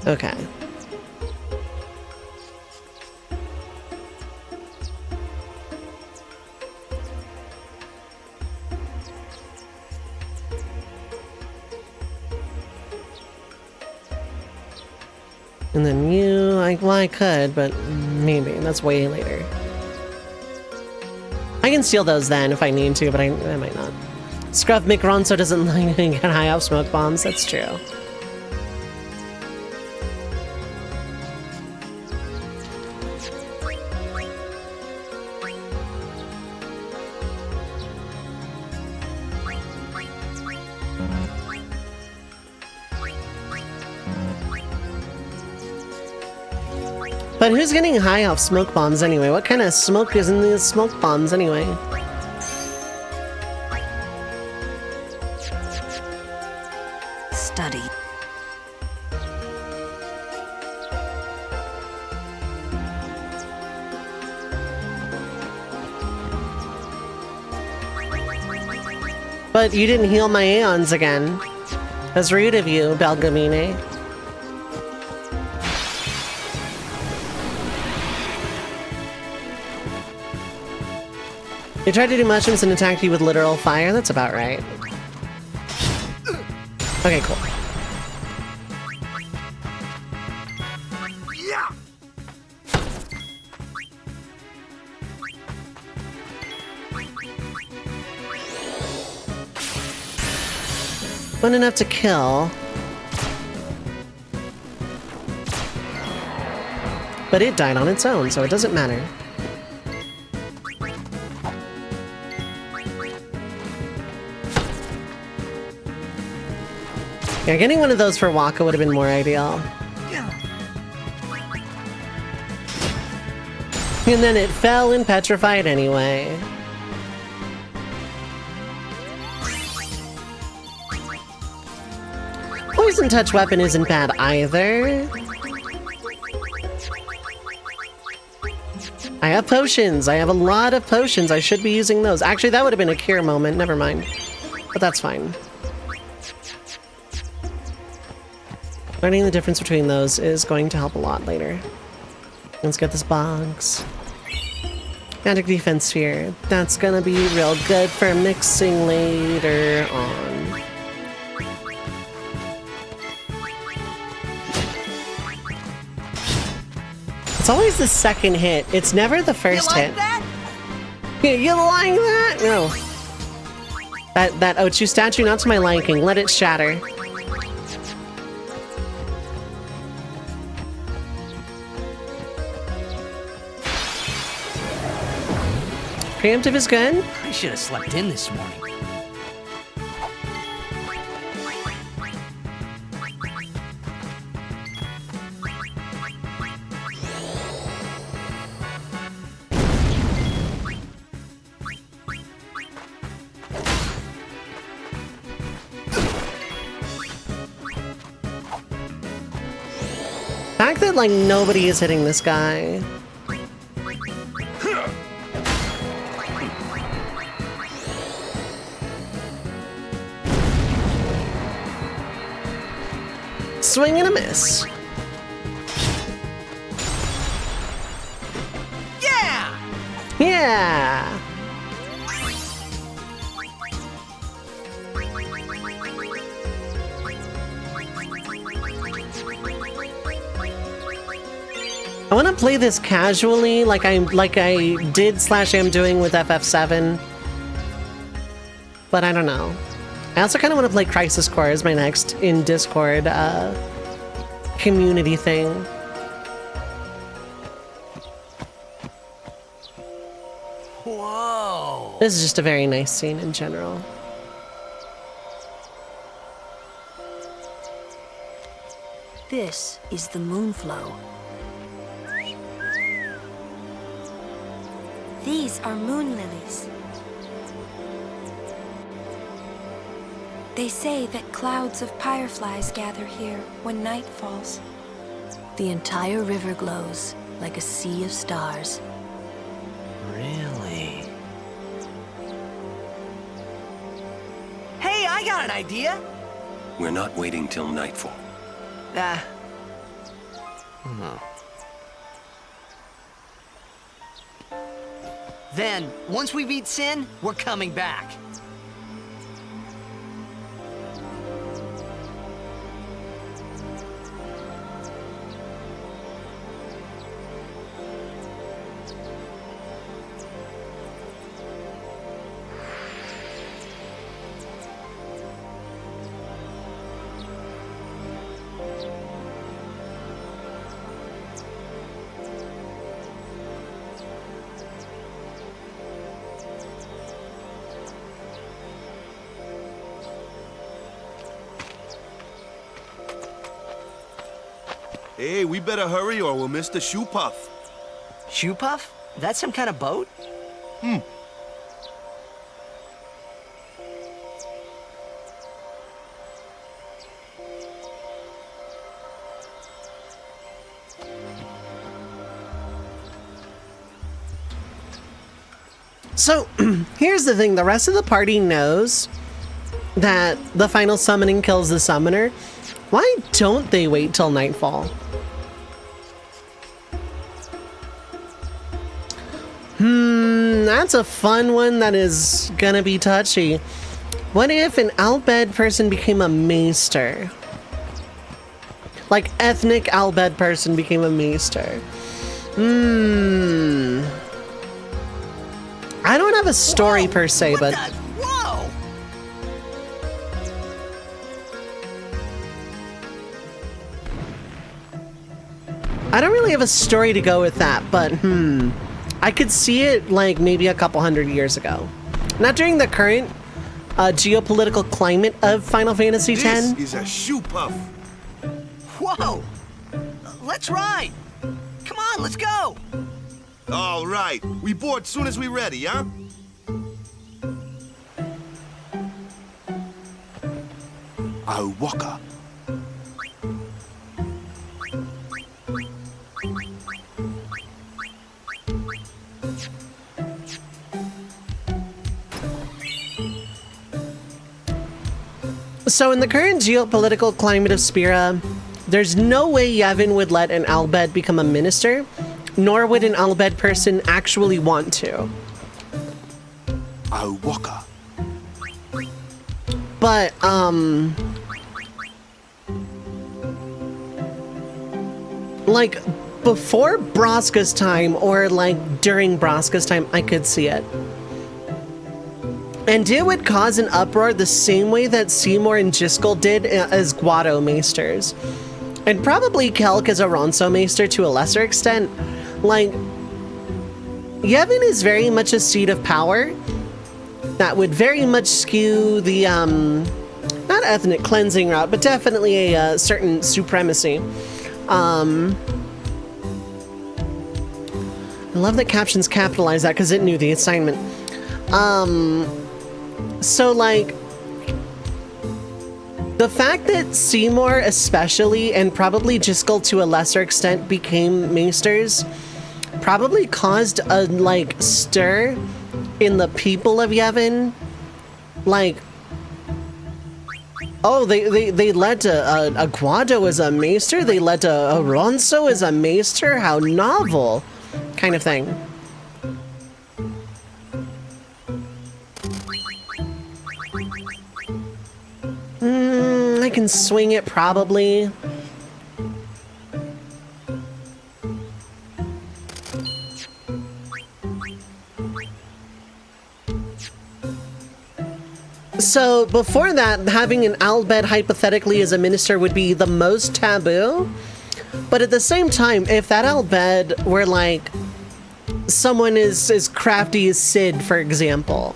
Okay. And then you, well, I could, but maybe. That's way later. I can steal those then if I need to, but I might not. Scruff McRonso doesn't like get high off smoke bombs, that's true. But who's getting high off smoke bombs anyway? What kind of smoke is in these smoke bombs anyway? Study. But you didn't heal my Aeons again. That's rude of you, Belgamine. They tried to do mushrooms and attacked you with literal fire? That's about right. Okay, cool. Wasn't enough to kill. But it died on its own, so it doesn't matter. Yeah, getting one of those for Waka would have been more ideal. And then it fell and petrified anyway. Poison touch weapon isn't bad either. I have potions. I have a lot of potions. I should be using those. Actually, that would have been a cure moment. Never mind. But that's fine. Learning the difference between those is going to help a lot later. Let's get this box. Magic defense sphere. That's gonna be real good for mixing later on. It's always the second hit. It's never the first hit. That? You like that? No. That Ochu statue, not to my liking. Let it shatter. Preemptive is good. I should have slept in this morning. The fact that, like, nobody is hitting this guy. Swing and a miss. Yeah! Yeah! I want to play this casually, like I did / am doing with FF7, but I don't know. I also kind of want to play Crisis Core as my next in Discord community thing. Whoa! This is just a very nice scene in general. This is the Moonflow. These are moon lilies. They say that clouds of fireflies gather here when night falls. The entire river glows like a sea of stars. Really? Hey, I got an idea! We're not waiting till nightfall. Then, once we beat Sin, we're coming back. Hey, we better hurry or we'll miss the shoe puff. Shoe puff? That's some kind of boat? So, here's the thing. The rest of the party knows that the final summoning kills the summoner. Why don't they wait till nightfall? That's a fun one that is gonna be touchy. What if an Albed person became a maester? Like, ethnic Albed person became a maester. I don't have a story per se, but... Whoa! I don't really have a story to go with that, but I could see it like maybe a couple hundred years ago. Not during the current geopolitical climate of Final Fantasy X. This is a shoe puff. Whoa! Let's ride! Come on, let's go! All right. We board soon as we ready, huh? Awaka. So in the current geopolitical climate of Spira, there's no way Yevon would let an Albed become a minister, nor would an Albed person actually want to. Awaka. But, like, before Braska's time, or like during Braska's time, I could see it. And it would cause an uproar the same way that Seymour and Jiskel did as Guado Maesters. And probably Kelk as a Ronso Maester to a lesser extent. Like, Yevon is very much a seat of power that would very much skew the, not ethnic cleansing route, but definitely a certain supremacy. I love that captions capitalize that because it knew the assignment. So, like, the fact that Seymour especially, and probably Jiskel to a lesser extent, became Maesters probably caused a, like, stir in the people of Yevon. Like, oh, they led to a Guado as a Maester? They led to a Ronso as a Maester? How novel, kind of thing. I can swing it probably. So before that, having an Albed hypothetically as a minister would be the most taboo. But at the same time, if that Albed were like someone as crafty as Sid, for example,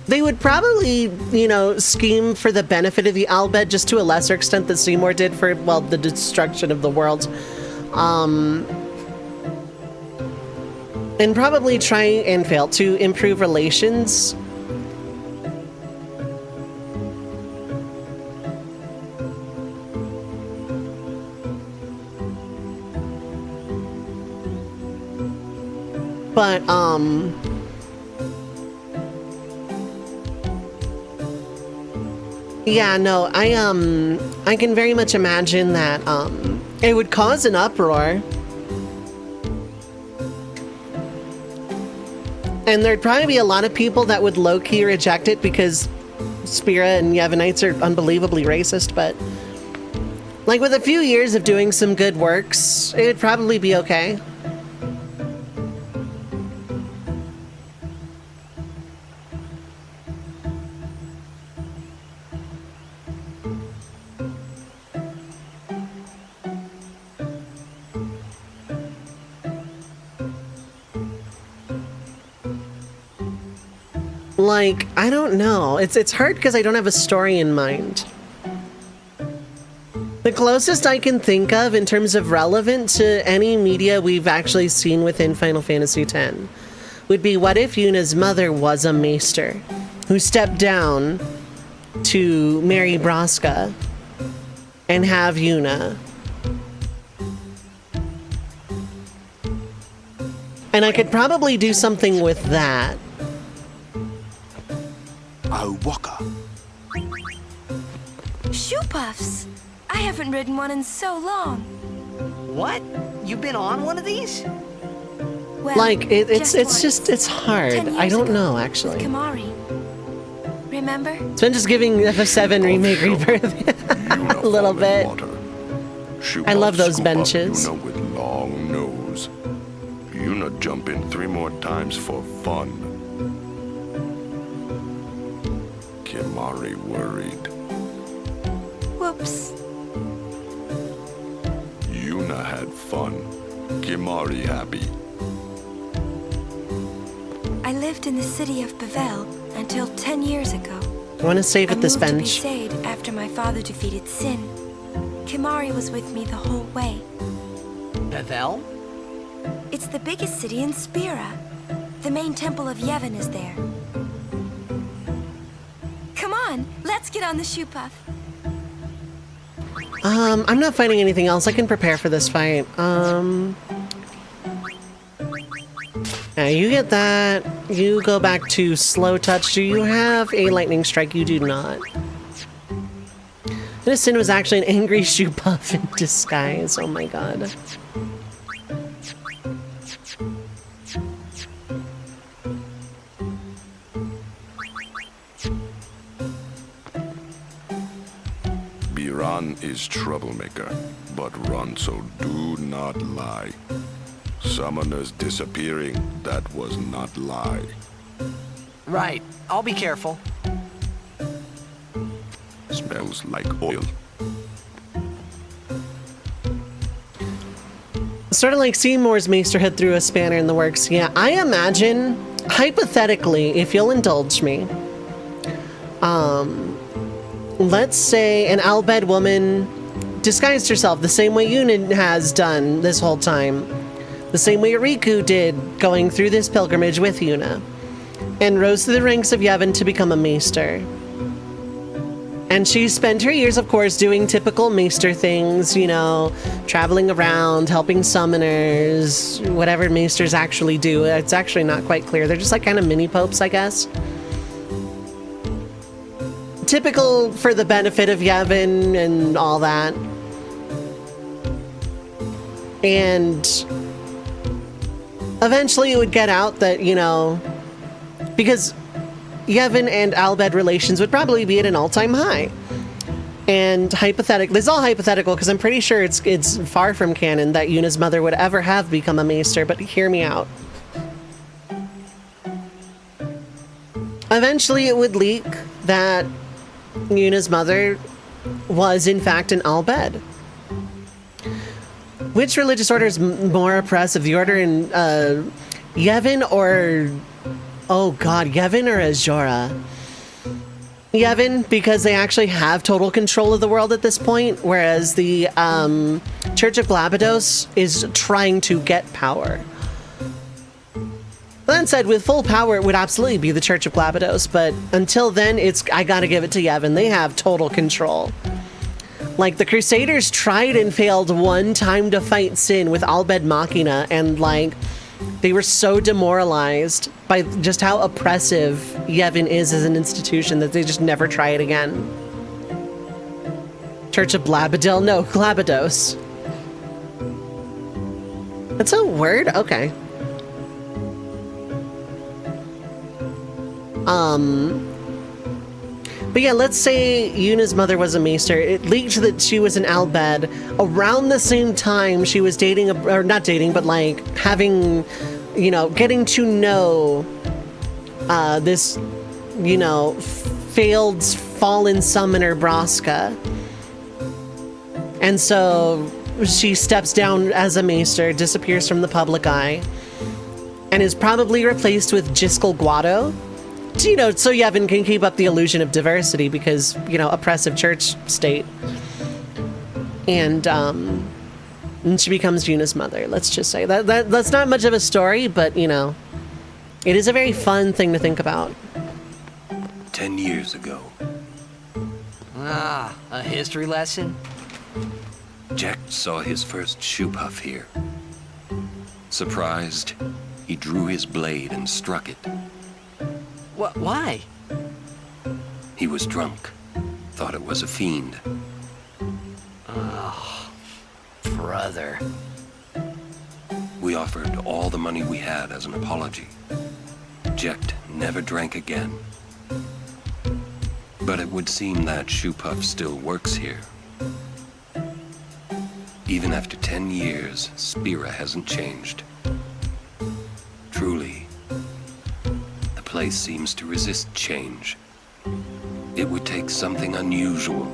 they would probably, you know, scheme for the benefit of the Albed just to a lesser extent that Seymour did for, well, the destruction of the world. And probably try and fail to improve relations. But, yeah, no, I can very much imagine that, it would cause an uproar. And there'd probably be a lot of people that would low-key reject it because Spira and Yevonites are unbelievably racist, but like with a few years of doing some good works, it'd probably be okay. Like, I don't know. It's hard because I don't have a story in mind. The closest I can think of in terms of relevant to any media we've actually seen within Final Fantasy X would be what if Yuna's mother was a Maester who stepped down to marry Braska and have Yuna. And I could probably do something with that. Awaka. Shoe puffs! I haven't ridden one in so long. What? You've been on one of these? Well, like, it's once. just hard. 10 years I don't ago, know, actually. with Kamari. Remember? It's been just giving FF7 Remake Rebirth a little bit. I love those benches. Yuna with long nose. Yuna jump in 3 more times for fun. Kimari worried. Oops. Yuna had fun. Kimari happy. I lived in the city of Bevel until 10 years ago. I want to save at this I moved bench. to Besaid after my father defeated Sin. Kimari was with me the whole way. Bevel? It's the biggest city in Spira. The main temple of Yevon is there. Come on, let's get on the shoe puff. I'm not fighting anything else. I can prepare for this fight. Yeah, you get that. You go back to slow touch. Do you have a lightning strike? You do not. This Sin was actually an angry shoe puff in disguise. Oh my god. Biran is troublemaker, but run, so do not lie. Summoners disappearing, that was not lie. Right. I'll be careful. Smells like oil. Sort of like Seymour's Maesterhood threw a spanner in the works. Yeah, I imagine, hypothetically, if you'll indulge me, let's say an Albed woman disguised herself the same way Yuna has done this whole time. The same way Riku did going through this pilgrimage with Yuna. And rose through the ranks of Yevon to become a maester. And she spent her years, of course, doing typical maester things, you know, traveling around, helping summoners, whatever maesters actually do. It's actually not quite clear. They're just like kind of mini popes, I guess. Typical for the benefit of Yevon and all that. And eventually it would get out that, you know, because Yevon and Albed relations would probably be at an all-time high. And hypothetical, this is all hypothetical because I'm pretty sure it's far from canon that Yuna's mother would ever have become a maester, but hear me out. Eventually it would leak that Yuna's mother was in fact an Albed. Which religious order is more oppressive? The order in Yevon or... Oh god, Yevon or Azora? Yevon, because they actually have total control of the world at this point, whereas the Church of Glabados is trying to get power. That said, with full power, it would absolutely be the Church of Glabados, but until then, I gotta give it to Yevon. They have total control. Like, the Crusaders tried and failed one time to fight Sin with Albed Machina, and, like, they were so demoralized by just how oppressive Yevon is as an institution that they just never try it again. Church of Blabadil? No, Glabados. That's a word? Okay. But yeah, let's say Yuna's mother was a maester. It leaked that she was an Albed. Around the same time, she was dating, or not dating, but like having, you know, getting to know this, you know, failed fallen summoner Braska. And so she steps down as a maester, disappears from the public eye, and is probably replaced with Jiskel Guado. You know, so Yevon can keep up the illusion of diversity because, you know, oppressive church state. And she becomes Yuna's mother. Let's just say that's not much of a story, but, you know, it is a very fun thing to think about. 10 years ago. Ah, a history lesson? Jack saw his first shoe puff here. Surprised, he drew his blade and struck it. Why? He was drunk. Thought it was a fiend. Oh, brother. We offered all the money we had as an apology. Jecht never drank again. But it would seem that shoe puff still works here. Even after 10 years, Spira hasn't changed. Truly, the place seems to resist change. It would take something unusual,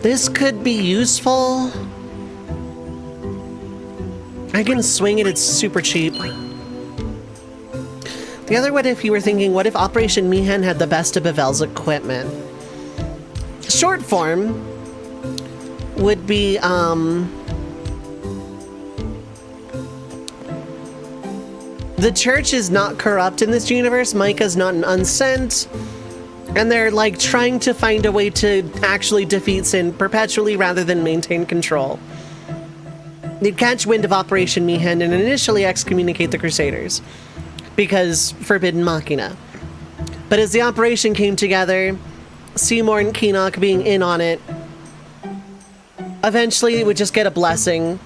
This could be useful. I can swing it, it's super cheap. The other what if you were thinking, what if Operation Mihan had the best of Bavel's equipment? Short form would be, the church is not corrupt in this universe, Micah's not an unsent, and they're like trying to find a way to actually defeat sin perpetually rather than maintain control. They'd catch wind of Operation Mihan and initially excommunicate the Crusaders, because Forbidden Machina. But as the operation came together, Seymour and Keenock being in on it, eventually it would just get a blessing,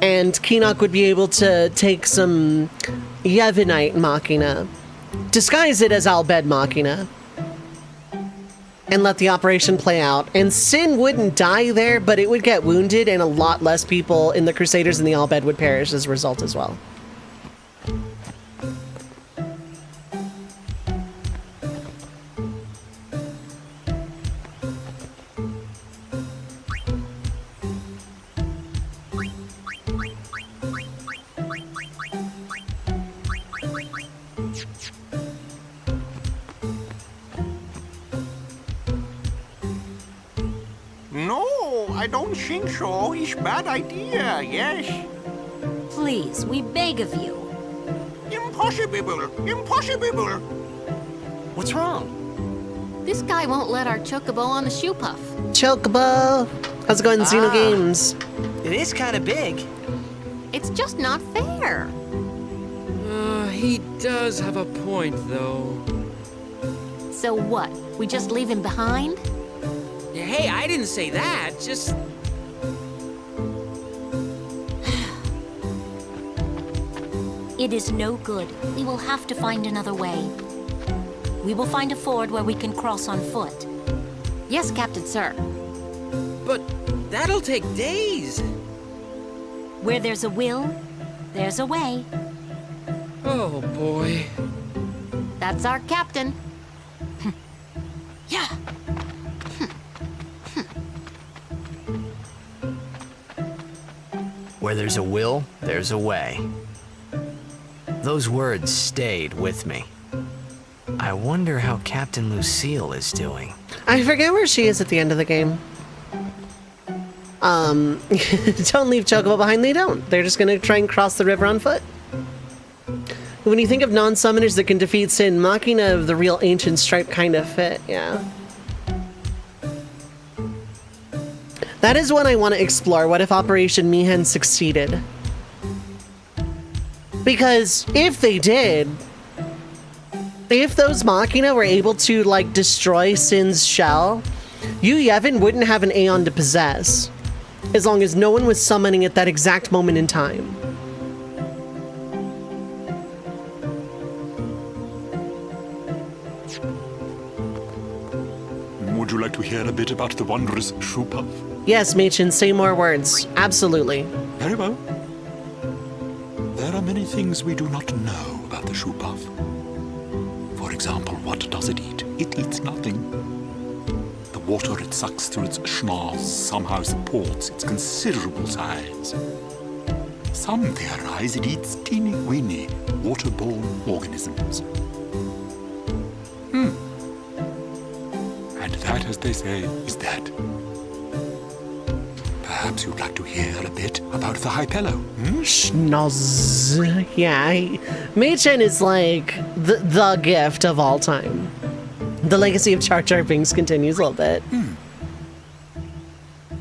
and Keenock would be able to take some Yevonite Machina, disguise it as Albed Machina, and let the operation play out. And Sin wouldn't die there, but it would get wounded, and a lot less people in the Crusaders and the Albed would perish as a result as well. No, I don't think so. It's bad idea, yes. Please, we beg of you. Impossible! Impossible! What's wrong? This guy won't let our chocobo on the shoe puff. Chocobo! How's it going, Xeno Games? It is kind of big. It's just not fair. He does have a point, though. So what? We just leave him behind? Hey, I didn't say that. Just... It is no good. We will have to find another way. We will find a ford where we can cross on foot. Yes, Captain Sir. But that'll take days. Where there's a will, there's a way. Oh, boy. That's our captain. Yeah. Where there's a will, there's a way. Those words stayed with me. I wonder how Captain Lucille is doing. I forget where she is at the end of the game. Don't leave Chocobo behind, they don't. They're just gonna try and cross the river on foot. When you think of non-summoners that can defeat Sin, Machina of the real ancient stripe kind of fit, yeah. That is one I want to explore. What if Operation Mihan succeeded? Because if they did, if those Machina were able to, like, destroy Sin's shell, you, Yevon, wouldn't have an Aeon to possess, as long as no one was summoning at that exact moment in time. Would you like to hear a bit about the wondrous shoe puff? Yes, Machin, say more words. Absolutely. Very well. There are many things we do not know about the shoe puff. For example, what does it eat? It eats nothing. The water it sucks through its schnoz somehow supports its considerable size. Some theorize it eats teeny-weeny waterborne organisms. And that, as they say, is that. Perhaps you'd like to hear a bit about the Hypello, Schnoz. Yeah, Machin is like the gift of all time. The legacy of Char Char Binks continues a little bit.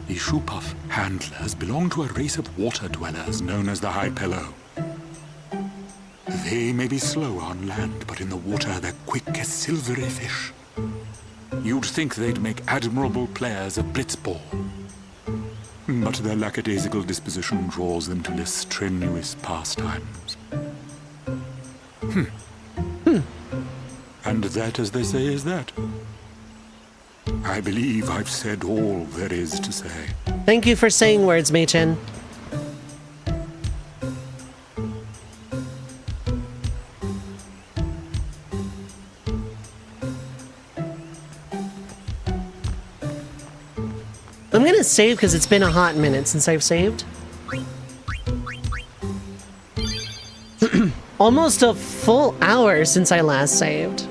The shoe puff handlers belong to a race of water dwellers known as the Hypello. They may be slow on land, but in the water they're quick as silvery fish. You'd think they'd make admirable players of Blitzball. But their lackadaisical disposition draws them to less strenuous pastimes. And that, as they say, is that. I believe I've said all there is to say. Thank you for saying words, Machin. I'm gonna save because it's been a hot minute since I've saved. Almost a full hour since I last saved.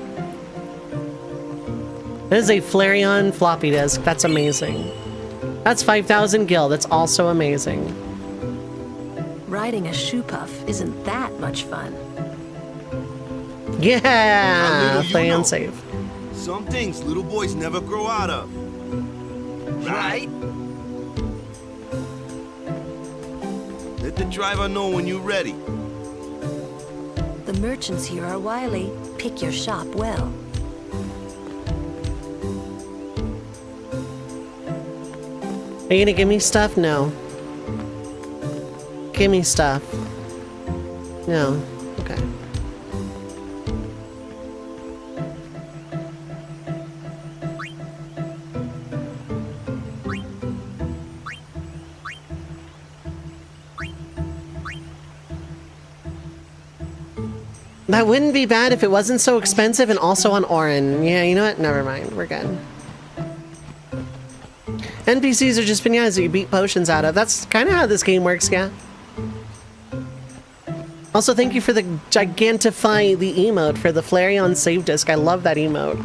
That is a Flareon floppy disk. That's amazing. That's 5,000 gil. That's also amazing. Riding a shoe puff isn't that much fun. Yeah, Flareon save. Some things little boys never grow out of. Right? Let the driver know when you're ready. The merchants here are wily. Pick your shop well. Are you gonna give me stuff? No. Give me stuff. No. Okay. That wouldn't be bad if it wasn't so expensive and also on Orin. Yeah, you know what? Never mind. We're good. NPCs are just bananas that you beat potions out of. That's kind of how this game works, yeah. Also, thank you for the Gigantify the emote for the Flareon save disc. I love that emote.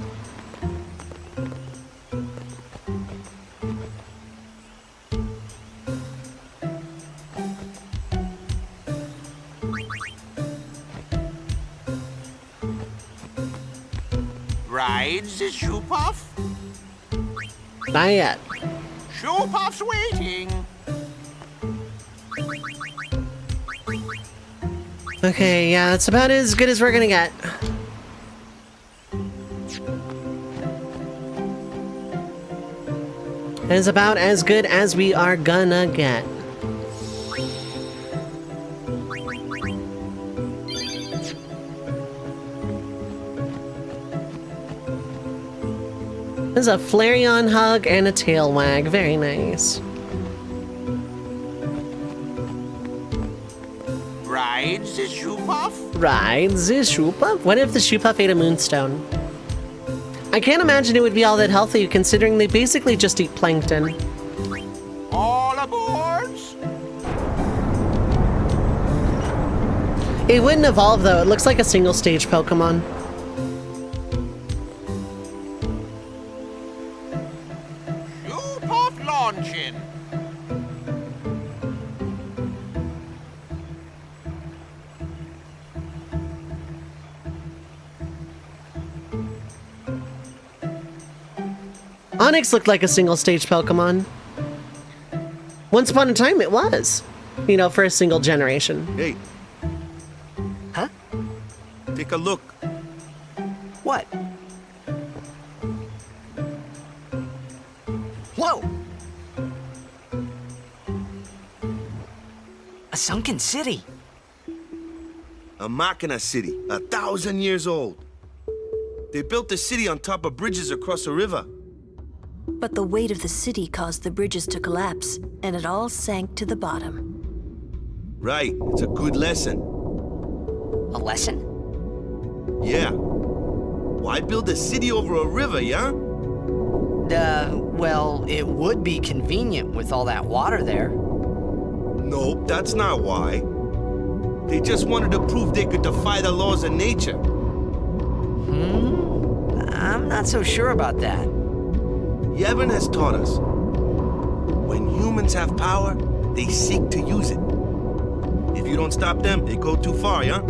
Rides the shoe puff? Not yet. Shoe puff's waiting. Okay, yeah, that's about as good as we're gonna get. It is about as good as we are gonna get. There's a Flareon hug and a tail wag. Very nice. Rides the shoe puff? Rides the shoe puff? What if the shoe puff ate a moonstone? I can't imagine it would be all that healthy considering they basically just eat plankton. All aboards? It wouldn't evolve though. It looks like a single stage Pokemon. Shoe puff launching. Onyx looked like a single stage Pokemon. Once upon a time it was. You know, for a single generation. Hey. Huh? Take a look. What? Whoa! A sunken city. A Machina city, 1,000 years old. They built the city on top of bridges across a river. But the weight of the city caused the bridges to collapse, and it all sank to the bottom. Right, it's a good lesson. A lesson? Yeah. Why build a city over a river, yeah? Well, it would be convenient with all that water there. Nope, that's not why. They just wanted to prove they could defy the laws of nature. I'm not so sure about that. Yevon has taught us. When humans have power, they seek to use it. If you don't stop them, they go too far, yeah?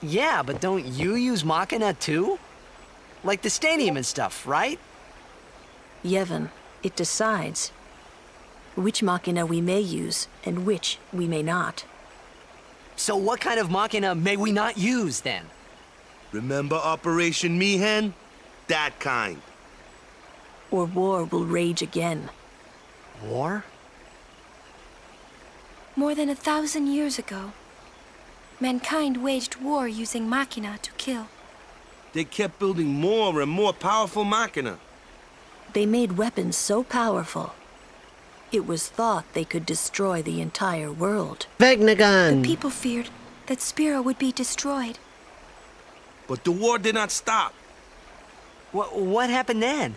Yeah, but don't you use Machina too? Like the stadium and stuff, right? Yevon, it decides which Machina we may use and which we may not. So what kind of Machina may we not use then? Remember Operation Mi'ihen? That kind. Or war will rage again. War? More than 1,000 years ago, mankind waged war using Machina to kill. They kept building more and more powerful Machina. They made weapons so powerful, it was thought they could destroy the entire world. Vegnagun! The people feared that Spira would be destroyed. But the war did not stop. What happened then?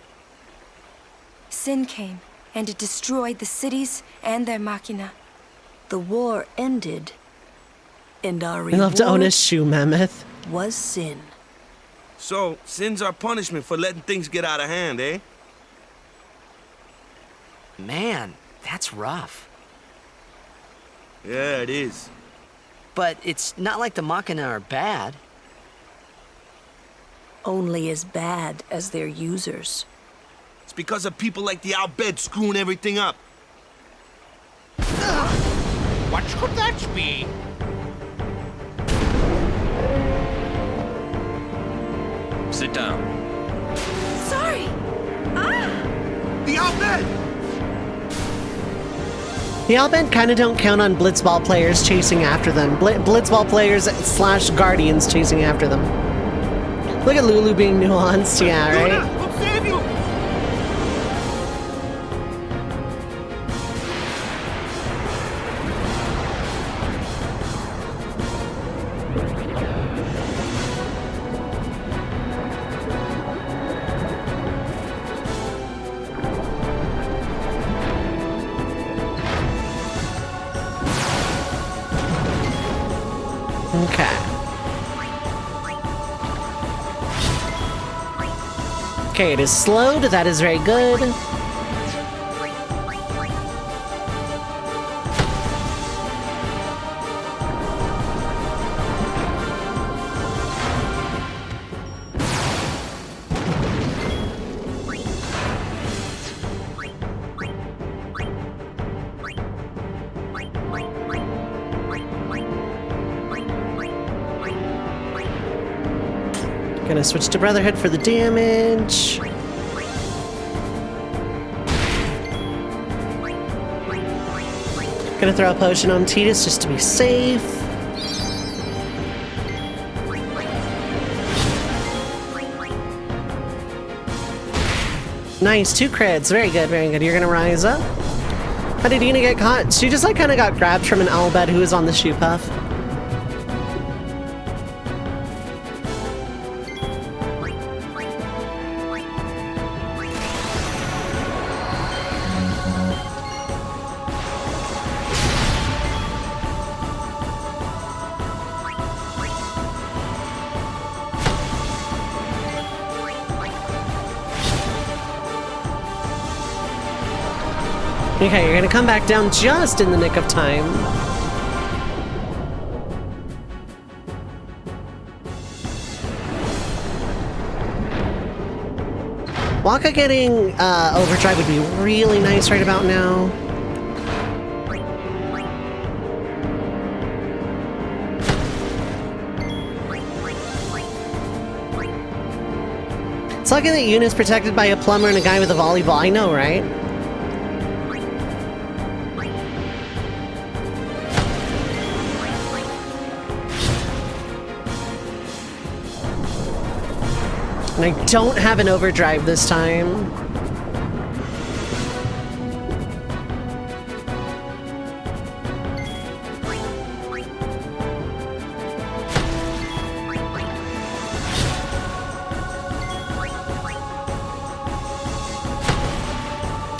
Sin came, and it destroyed the cities and their machina. The war ended, and our I reward love to own a shoe mammoth. was sin. So, sin's our punishment for letting things get out of hand, eh? Man, that's rough. Yeah, it is. But it's not like the Machina are bad. Only as bad as their users. It's because of people like the Al-Bed screwing everything up. What could that be? Sit down. Sorry! Ah! The Al-Bed! The Al-Bed kind of don't count on Blitzball players chasing after them. Blitzball players / Guardians chasing after them. Look at Lulu being nuanced, yeah, right? We'll save you! Okay. Okay, it is slowed. That is very good. Gonna switch to Brotherhood for the damage. Gonna throw a potion on Titus just to be safe. Nice, 2 crits. Very good, very good. You're gonna rise up. How did Ina get caught? She just like kind of got grabbed from an Al-Bed who was on the shoe puff. Okay, you're gonna come back down just in the nick of time. Waka getting Overdrive would be really nice right about now. It's lucky that Yuna's protected by a plumber and a guy with a volleyball. I know, right? And I don't have an overdrive this time.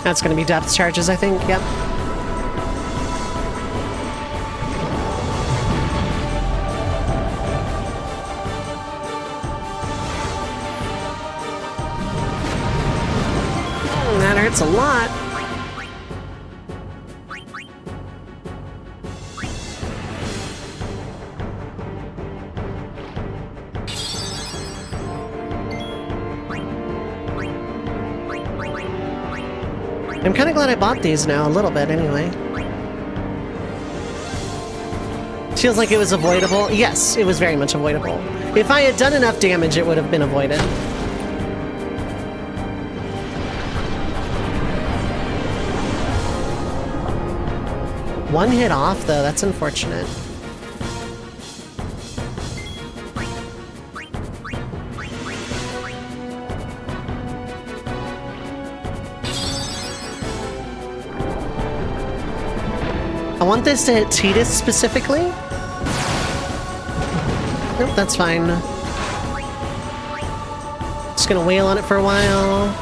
That's going to be depth charges, I think. Yep. That hurts a lot. I'm kind of glad I bought these now, a little bit anyway. Feels like it was avoidable. Yes, it was very much avoidable. If I had done enough damage, it would have been avoided. One hit off, though. That's unfortunate. I want this to hit Titus specifically. Nope, that's fine. Just gonna wail on it for a while.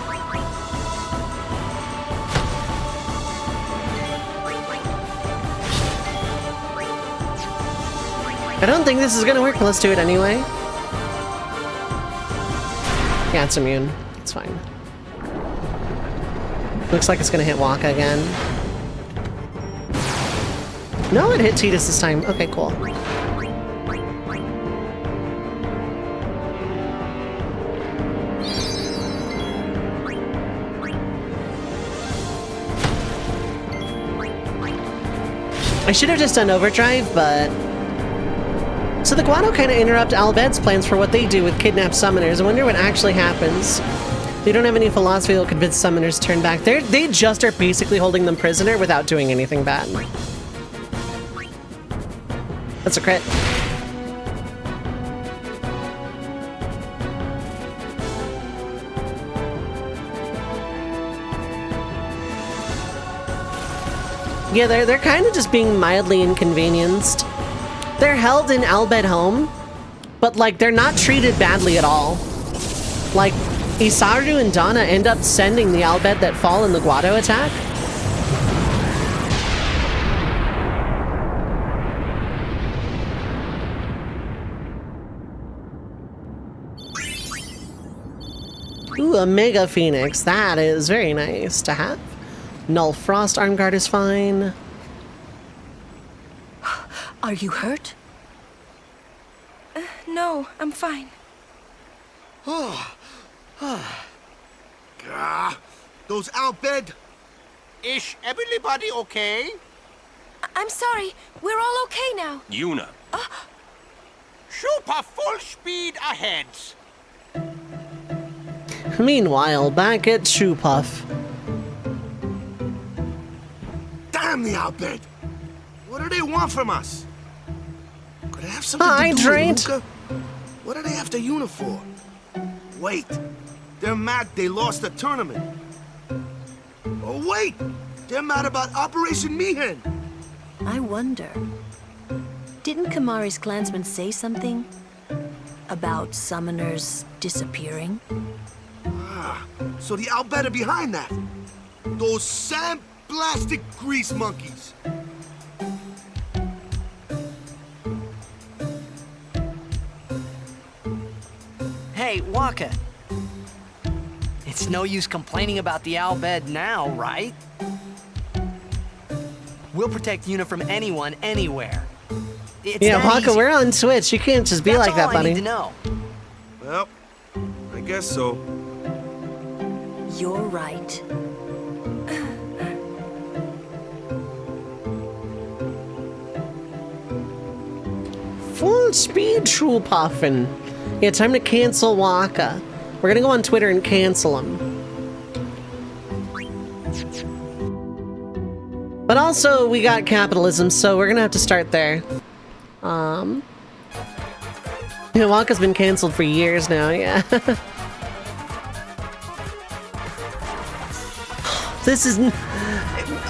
I don't think this is gonna work, but let's do it anyway. Yeah, it's immune. It's fine. Looks like it's gonna hit Waka again. No, it hit Tidus this time. Okay, cool. I should have just done Overdrive, but... So the Guado kind of interrupt Albed's plans for what they do with kidnapped summoners. I wonder what actually happens. They don't have any philosophy that will convince summoners to turn back. They just are basically holding them prisoner without doing anything bad. That's a crit. Yeah, they're kind of just being mildly inconvenienced. They're held in Albed home, but like they're not treated badly at all. Like Isaru and Donna end up sending the Albed that fall in the Guado attack. Ooh, a Mega Phoenix. That is very nice to have. Null Frost Arm Guard is fine. Are you hurt? No, I'm fine. Those Albed. Is everybody okay? I'm sorry. We're all okay now. Yuna. Super full speed ahead. Meanwhile, back at Shoepuff. Damn the Albed! What do they want from us? Could it have something to do Hydrant. with Luca? What are they after Yuna for? Wait, they're mad they lost the tournament. Oh wait, they're mad about Operation Mihen. I wonder. Didn't Kamari's clansmen say something about summoners disappearing? Ah, so the Albed are behind that. Those sand-blasted grease monkeys. Hey, Waka. It's no use complaining about the Albed now, right? We'll protect Yuna from anyone, anywhere. It's Yeah, that Waka, easy. we're on Switch. You can't just be That's like that, all I buddy. need to know. Well, I guess so. You're right. Full speed Shoepuffin'. Yeah, time to cancel Waka. We're gonna go on Twitter and cancel him. But also, we got capitalism, so we're gonna have to start there. Yeah, Waka's been canceled for years now, yeah. This is...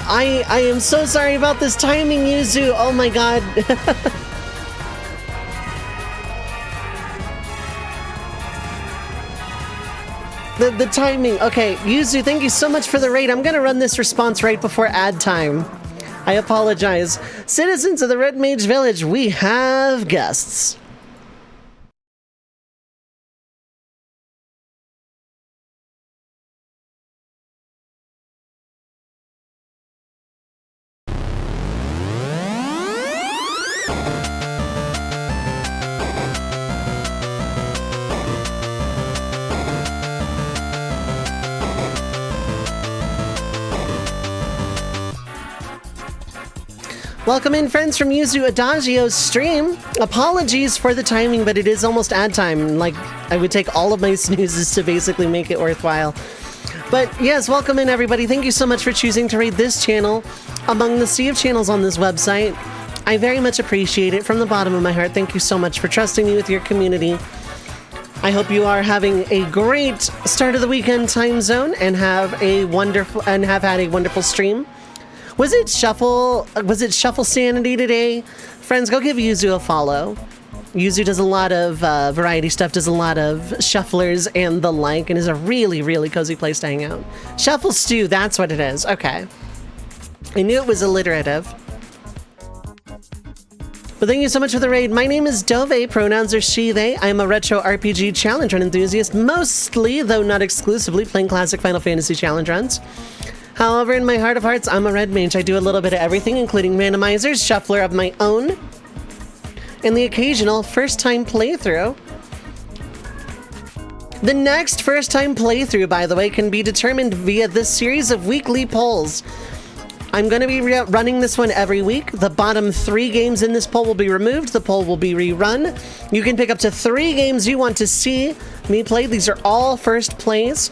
I am so sorry about this timing, Yuzu. Oh my god. The timing. Okay, Yuzu, thank you so much for the raid. I'm gonna run this response right before ad time. I apologize. Citizens of the Red Mage Village, we have guests. Welcome in, friends, from Yuzu Adagio's stream. Apologies for the timing, but it is almost ad time. Like, I would take all of my snoozes to basically make it worthwhile. But yes, welcome in, everybody. Thank you so much for choosing to raid this channel among the sea of channels on this website. I very much appreciate it from the bottom of my heart. Thank you so much for trusting me with your community. I hope you are having a great start of the weekend time zone and have had a wonderful stream. Was it Shuffle Sanity today? Friends, go give Yuzu a follow. Yuzu does a lot of variety stuff, does a lot of shufflers and the like, and is a really, really cozy place to hang out. Shuffle Stew, that's what it is. Okay. I knew it was alliterative. But thank you so much for the raid. My name is Dove, pronouns are she, they. I'm a retro RPG challenge run enthusiast, mostly, though not exclusively, playing classic Final Fantasy challenge runs. However, in my heart of hearts, I'm a red mage. I do a little bit of everything, including randomizers, shuffler of my own, and the occasional first-time playthrough. The next first-time playthrough, by the way, can be determined via this series of weekly polls. I'm going to be running this one every week. The bottom 3 games in this poll will be removed. The poll will be rerun. You can pick up to 3 games you want to see me play. These are all first plays.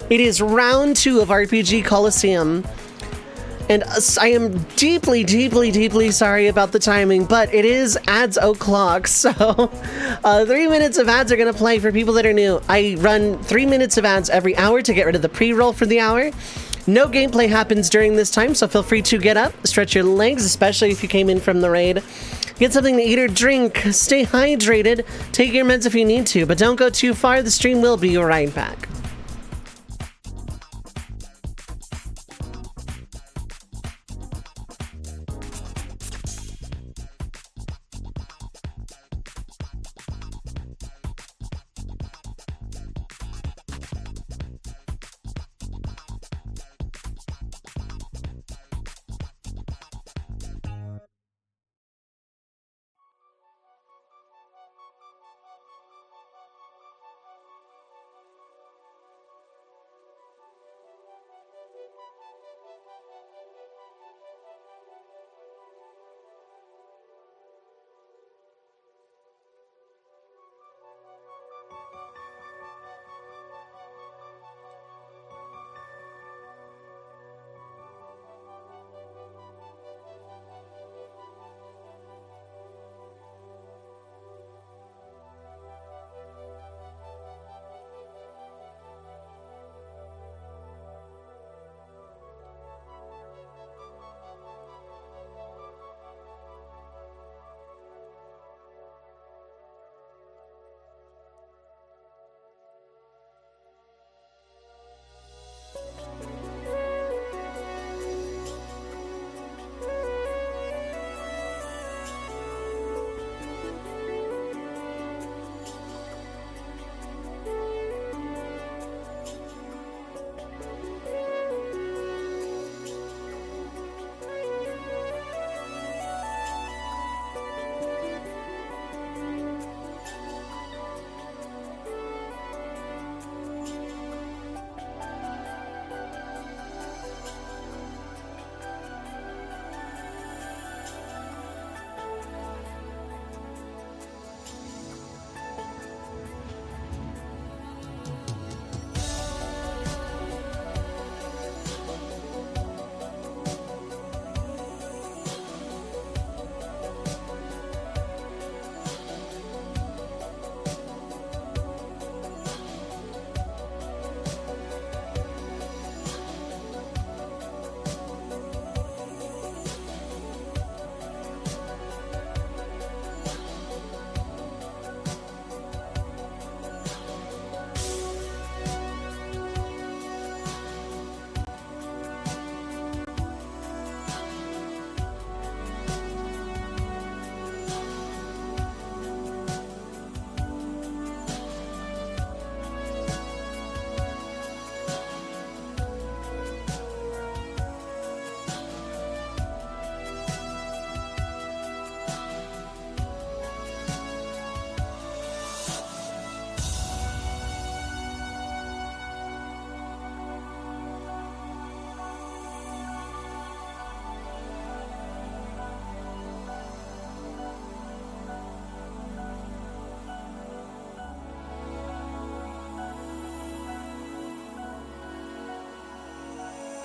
It is round 2 of RPG Coliseum. And I am deeply, deeply, deeply sorry about the timing, but it is ads o'clock, so 3 minutes of ads are going to play for people that are new. I run 3 minutes of ads every hour to get rid of the pre-roll for the hour. No gameplay happens during this time, so feel free to get up, stretch your legs, especially if you came in from the raid. Get something to eat or drink, stay hydrated, take your meds if you need to, but don't go too far, the stream will be right back.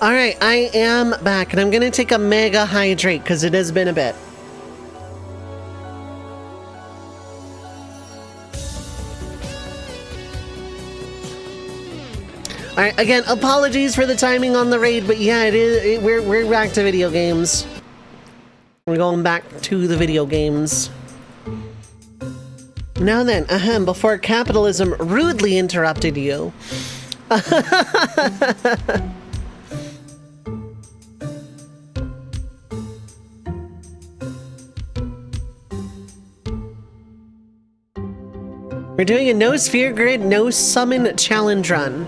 All right, I am back, and I'm going to take a mega hydrate because it has been a bit. All right, again, apologies for the timing on the raid, but yeah, we're back to video games. We're going back to the video games. Now then, before capitalism rudely interrupted you. We're doing a no sphere grid, no summon challenge run.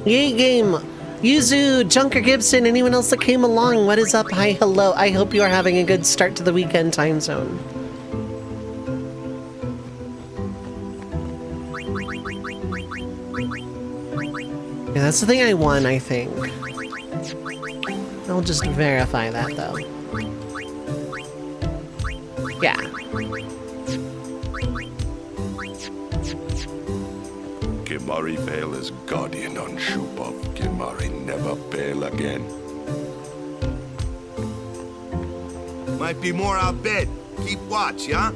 Yay game! Yuzu, Junker Gibson, anyone else that came along, what is up? Hi, hello. I hope you are having a good start to the weekend time zone. Yeah, that's the thing I won, I think. I'll just verify that, though. Yeah. Kimari fail as guardian on Shupov. Kimari never fail again. Might be more out bed. Keep watch, yeah?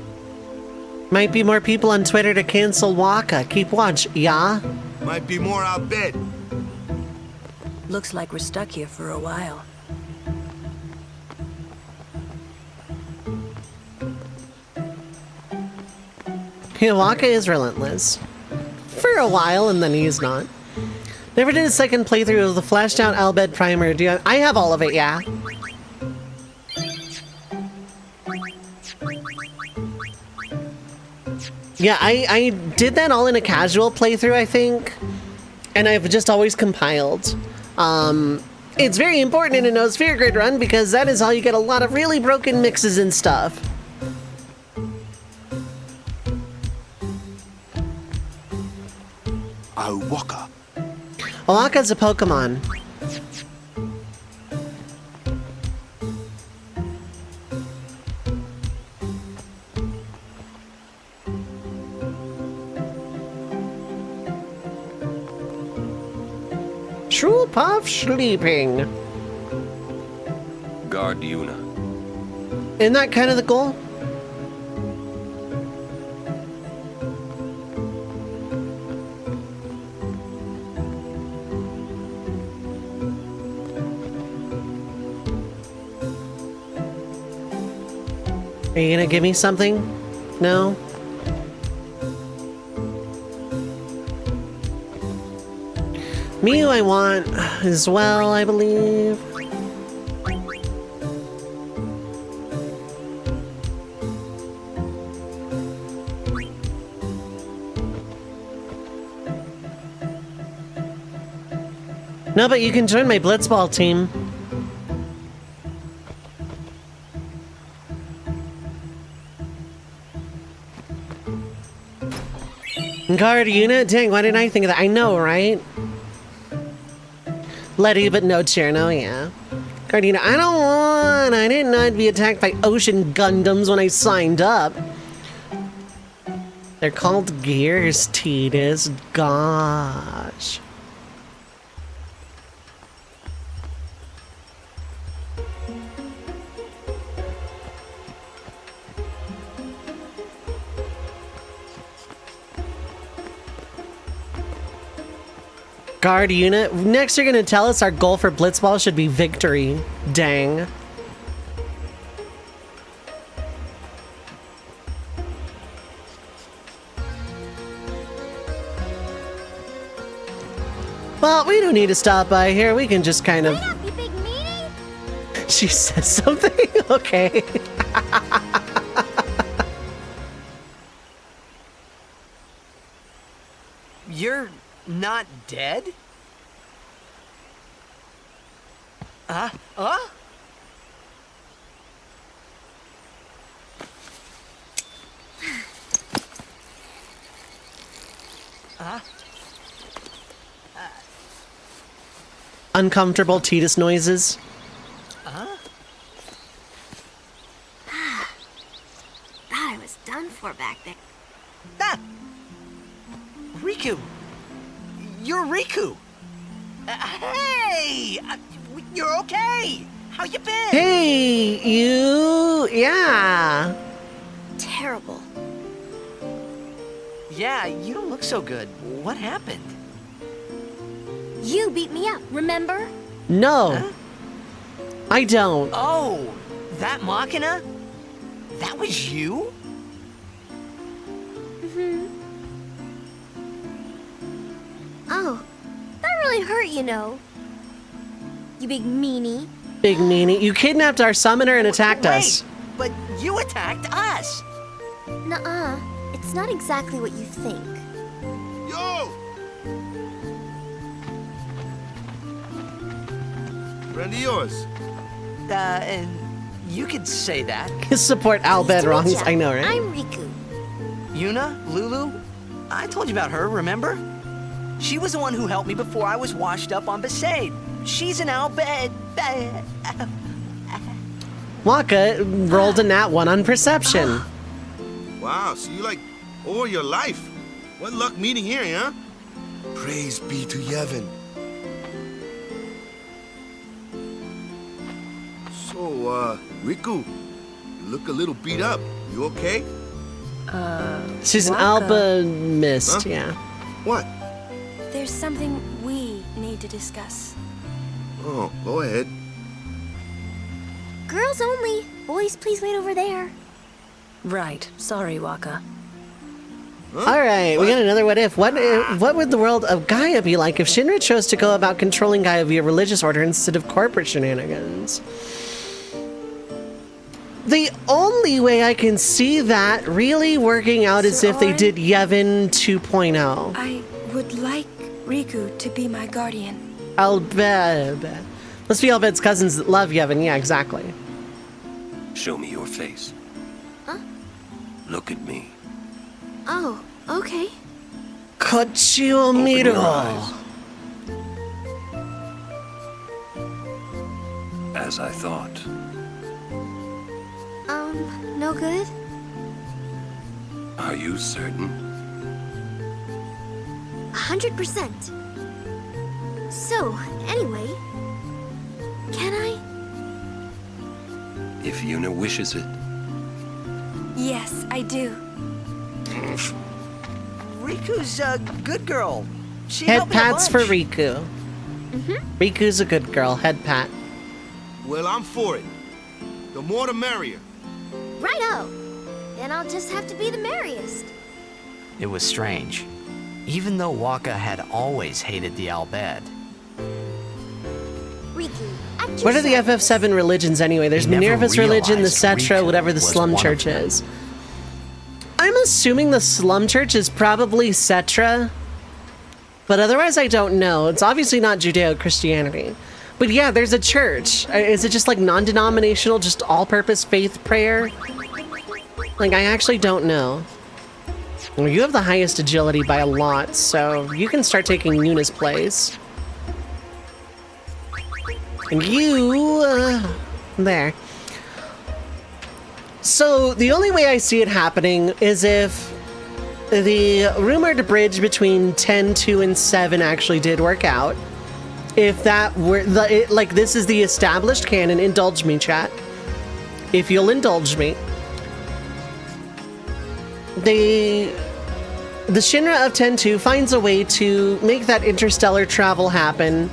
Might be more people on Twitter to cancel Waka. Keep watch, yeah? Might be more out bed. Looks like we're stuck here for a while. Yeah, Waka is relentless. For a while, and then he's not. Never did a second playthrough of the flashed out Albed primer. I have all of it, yeah. Yeah, I did that all in a casual playthrough, I think. And I've just always compiled. It's very important in a no sphere grid run because that is how you get a lot of really broken mixes and stuff. Waka. Waka's a Pokemon. Troop of sleeping. Guard Yuna. Isn't that kind of the goal? Are you gonna give me something? No? Mew I want as well, I believe. No, but you can join my Blitzball team. Guard unit? Dang, why didn't I think of that? I know, right? Letty, but no Cherno, yeah. Guard unit, I didn't know I'd be attacked by ocean Gundams when I signed up. They're called gears, Titus. Gosh. Guard unit. Next, you're gonna tell us our goal for Blitzball should be victory. Dang. Well, we don't need to stop by here. We can just kind of... She says something? Okay. You're not dead? Huh? Uncomfortable Titus noises. Thought I was done for back there. Ah! Riku! You're Riku! Hey! You're okay! How you been? Hey, you... Yeah. Terrible. Yeah, you don't look so good. What happened? You beat me up, remember? No. Huh? I don't. Oh, that Machina? That was you? Oh, that really hurt, you know. You big meanie. Big meanie. You kidnapped our summoner and attacked us. But you attacked us. Nuh-uh. It's not exactly what you think. Yo! Friend of yours. And you could say that. Support Al Bedrongs. I know, right? I'm Riku. Yuna? Lulu? I told you about her, remember? She was the one who helped me before I was washed up on Besaid. She's an Albed. Waka rolled a nat 1 on perception. Wow, so you like all your life. What luck meeting here, huh? Praise be to Yevon. So, Riku, you look a little beat up. You okay? She's an Waka. alchemist, Huh? yeah. What? There's something we need to discuss. Oh, go ahead. Girls only. Boys, please wait over there. Right. Sorry, Waka. All right, we got another what if. What would the world of Gaia be like if Shinra chose to go about controlling Gaia via religious order instead of corporate shenanigans? The only way I can see that really working out is if they did Yevon 2.0. I would like Riku to be my guardian. Albed. Let's be Albed's cousins that love Yevon. Yeah, exactly. Show me your face. Huh? Look at me. Oh, okay. Kochio Miro. As I thought. No good? Are you certain? 100%. So, anyway, can I? If Yuna wishes it. Yes, I do. Riku's a good girl. She Head helped me a pats for bunch. Riku. Riku's a good girl. Head pat. Well, I'm for it. The more the merrier. Righto. Then I'll just have to be the merriest. It was strange. Even though Waka had always hated the Albed, Riku, act What are the yourself. FF7 religions anyway? There's He never Minerva's religion, the realized Cetra, Riku whatever the was slum one of church them. is. I'm assuming the slum church is probably Cetra. But otherwise I don't know. It's obviously not Judeo-Christianity. But yeah, there's a church. Is it just like non-denominational, just all-purpose faith prayer? Like, I actually don't know. Well, you have the highest agility by a lot, so you can start taking Yuna's place. And you... there. So, the only way I see it happening is if the rumored bridge between 10, 2, and 7 actually did work out. If that were... like, this is the established canon. Indulge me, chat. If you'll indulge me. The Shinra of 10-2 finds a way to make that interstellar travel happen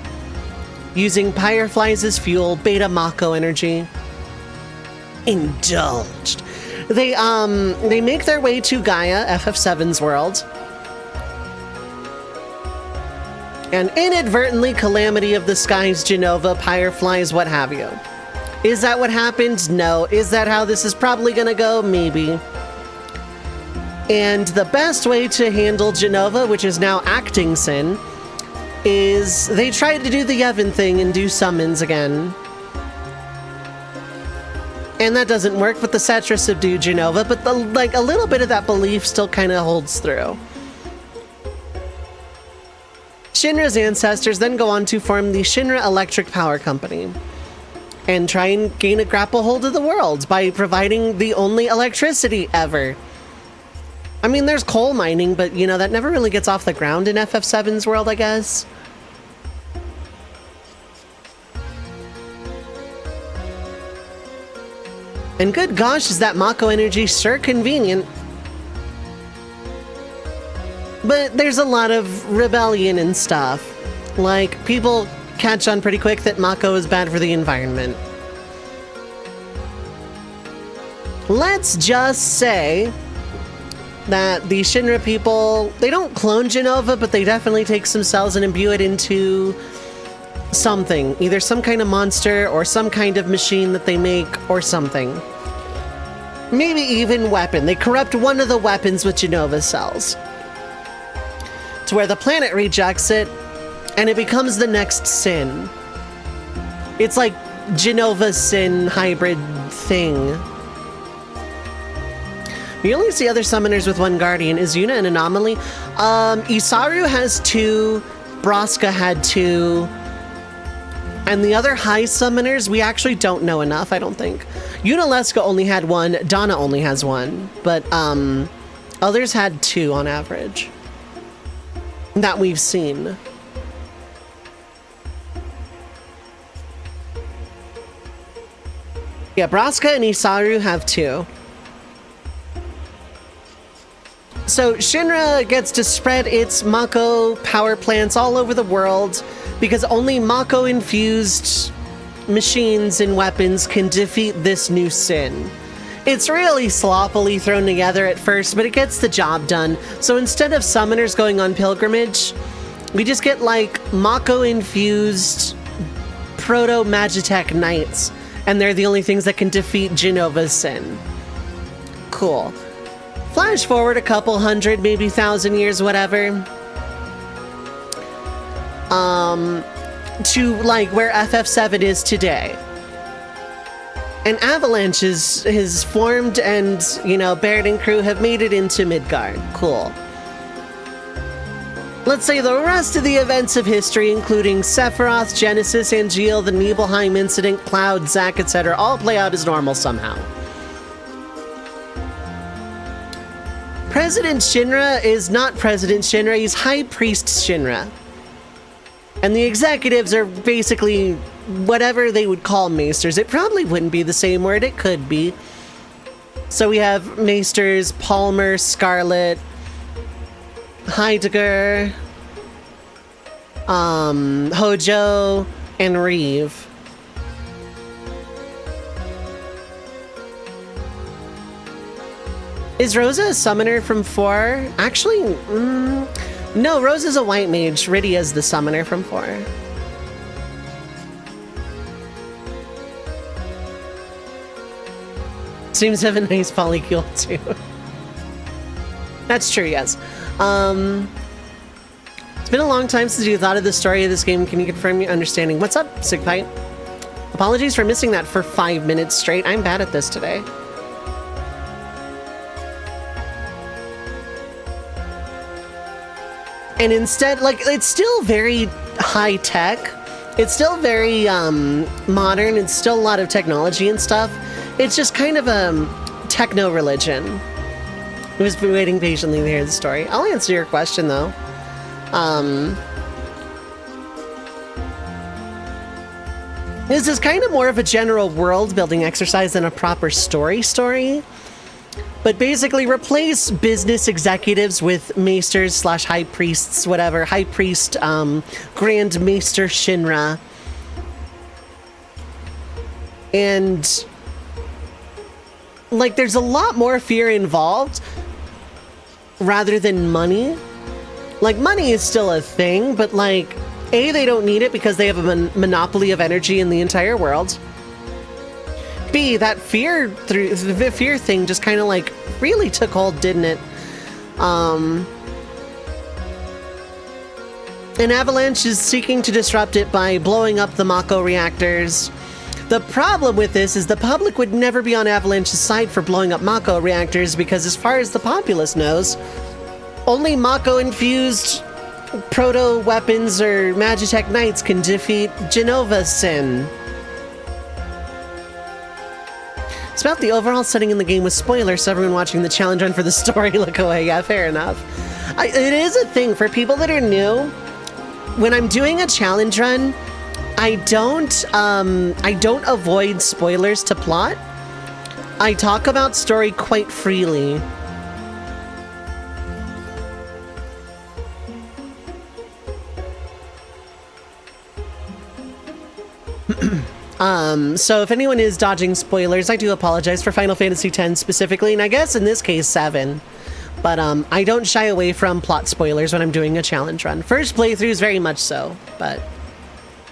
using Fireflies as fuel, Beta Mako energy. Indulged. They make their way to Gaia, FF7's world. And inadvertently, Calamity of the Skies, Genova, Fireflies, what have you. Is that what happened? No. Is that how this is probably gonna go? Maybe. And the best way to handle Genova, which is now acting Sin, is they try to do the Yevon thing and do summons again. And that doesn't work, but the Cetra subdue Genova, but a little bit of that belief still kind of holds through. Shinra's ancestors then go on to form the Shinra Electric Power Company and try and gain a grapple hold of the world by providing the only electricity ever. I mean, there's coal mining, but, you know, that never really gets off the ground in FF7's world, I guess. And good gosh, is that Mako energy sure convenient. But there's a lot of rebellion and stuff. Like, people catch on pretty quick that Mako is bad for the environment. let's just say that the Shinra people, they don't clone Jenova, but they definitely take some cells and imbue it into something. Either some kind of monster or some kind of machine that they make or something. Maybe even weapon. They corrupt one of the weapons with Jenova cells. To where the planet rejects it and it becomes the next sin. It's like Jenova sin hybrid thing. The only see other summoners with one guardian is Yuna and Anomaly. Isaru has 2, Braska had 2, and the other high summoners, we actually don't know enough, I don't think. Yunalesca only had 1, Donna only has 1, but others had 2 on average that we've seen. Yeah, Braska and Isaru have 2. So Shinra gets to spread its Mako power plants all over the world because only Mako-infused machines and weapons can defeat this new sin. It's really sloppily thrown together at first, but it gets the job done. So instead of summoners going on pilgrimage, we just get like Mako-infused proto-Magitech knights, and they're the only things that can defeat Jenova's sin. Cool. Flash forward a couple hundred, maybe 1,000 years, whatever. To like where FF7 is today. An avalanche is formed and, you know, Baird and crew have made it into Midgard. Cool. Let's say the rest of the events of history, including Sephiroth, Genesis, Angeal, the Nibelheim incident, Cloud, Zack, etc., all play out as normal somehow. President Shinra is not President Shinra, he's High Priest Shinra. And the executives are basically whatever they would call maesters. It probably wouldn't be the same word, it could be. So we have maesters, Palmer, Scarlet, Heidegger, Hojo, and Reeve. Is Rosa a summoner from 4? Actually, no, Rosa's a white mage. Rydia's the summoner from 4. Seems to have a nice polycule too. That's true, yes. It's been a long time since you thought of the story of this game. Can you confirm your understanding? What's up, Sigpipe? Apologies for missing that for 5 minutes straight. I'm bad at this today. And instead, like, it's still very high tech. It's still very modern. It's still a lot of technology and stuff. It's just kind of a techno religion. I was waiting patiently to hear the story. I'll answer your question though. This is kind of more of a general world building exercise than a proper story. But basically replace business executives with maesters slash high priests, whatever. High priest, Grand Maester Shinra. And like there's a lot more fear involved rather than money. Like money is still a thing, but like A, they don't need it because they have a monopoly of energy in the entire world. B, that fear the fear thing just kind of like really took hold, didn't it? An Avalanche is seeking to disrupt it by blowing up the Mako reactors. The problem with this is the public would never be on Avalanche's side for blowing up Mako reactors because as far as the populace knows, only Mako-infused proto-weapons or Magitech Knights can defeat Jenova's sin. It's about the overall setting in the game with spoilers, so everyone watching the challenge run for the story look away. Yeah, fair enough. It is a thing for people that are new. When I'm doing a challenge run, I don't avoid spoilers to plot. I talk about story quite freely. So if anyone is dodging spoilers, I do apologize for Final Fantasy X specifically, and I guess in this case 7. But I don't shy away from plot spoilers when I'm doing a challenge run. First playthroughs, very much so, but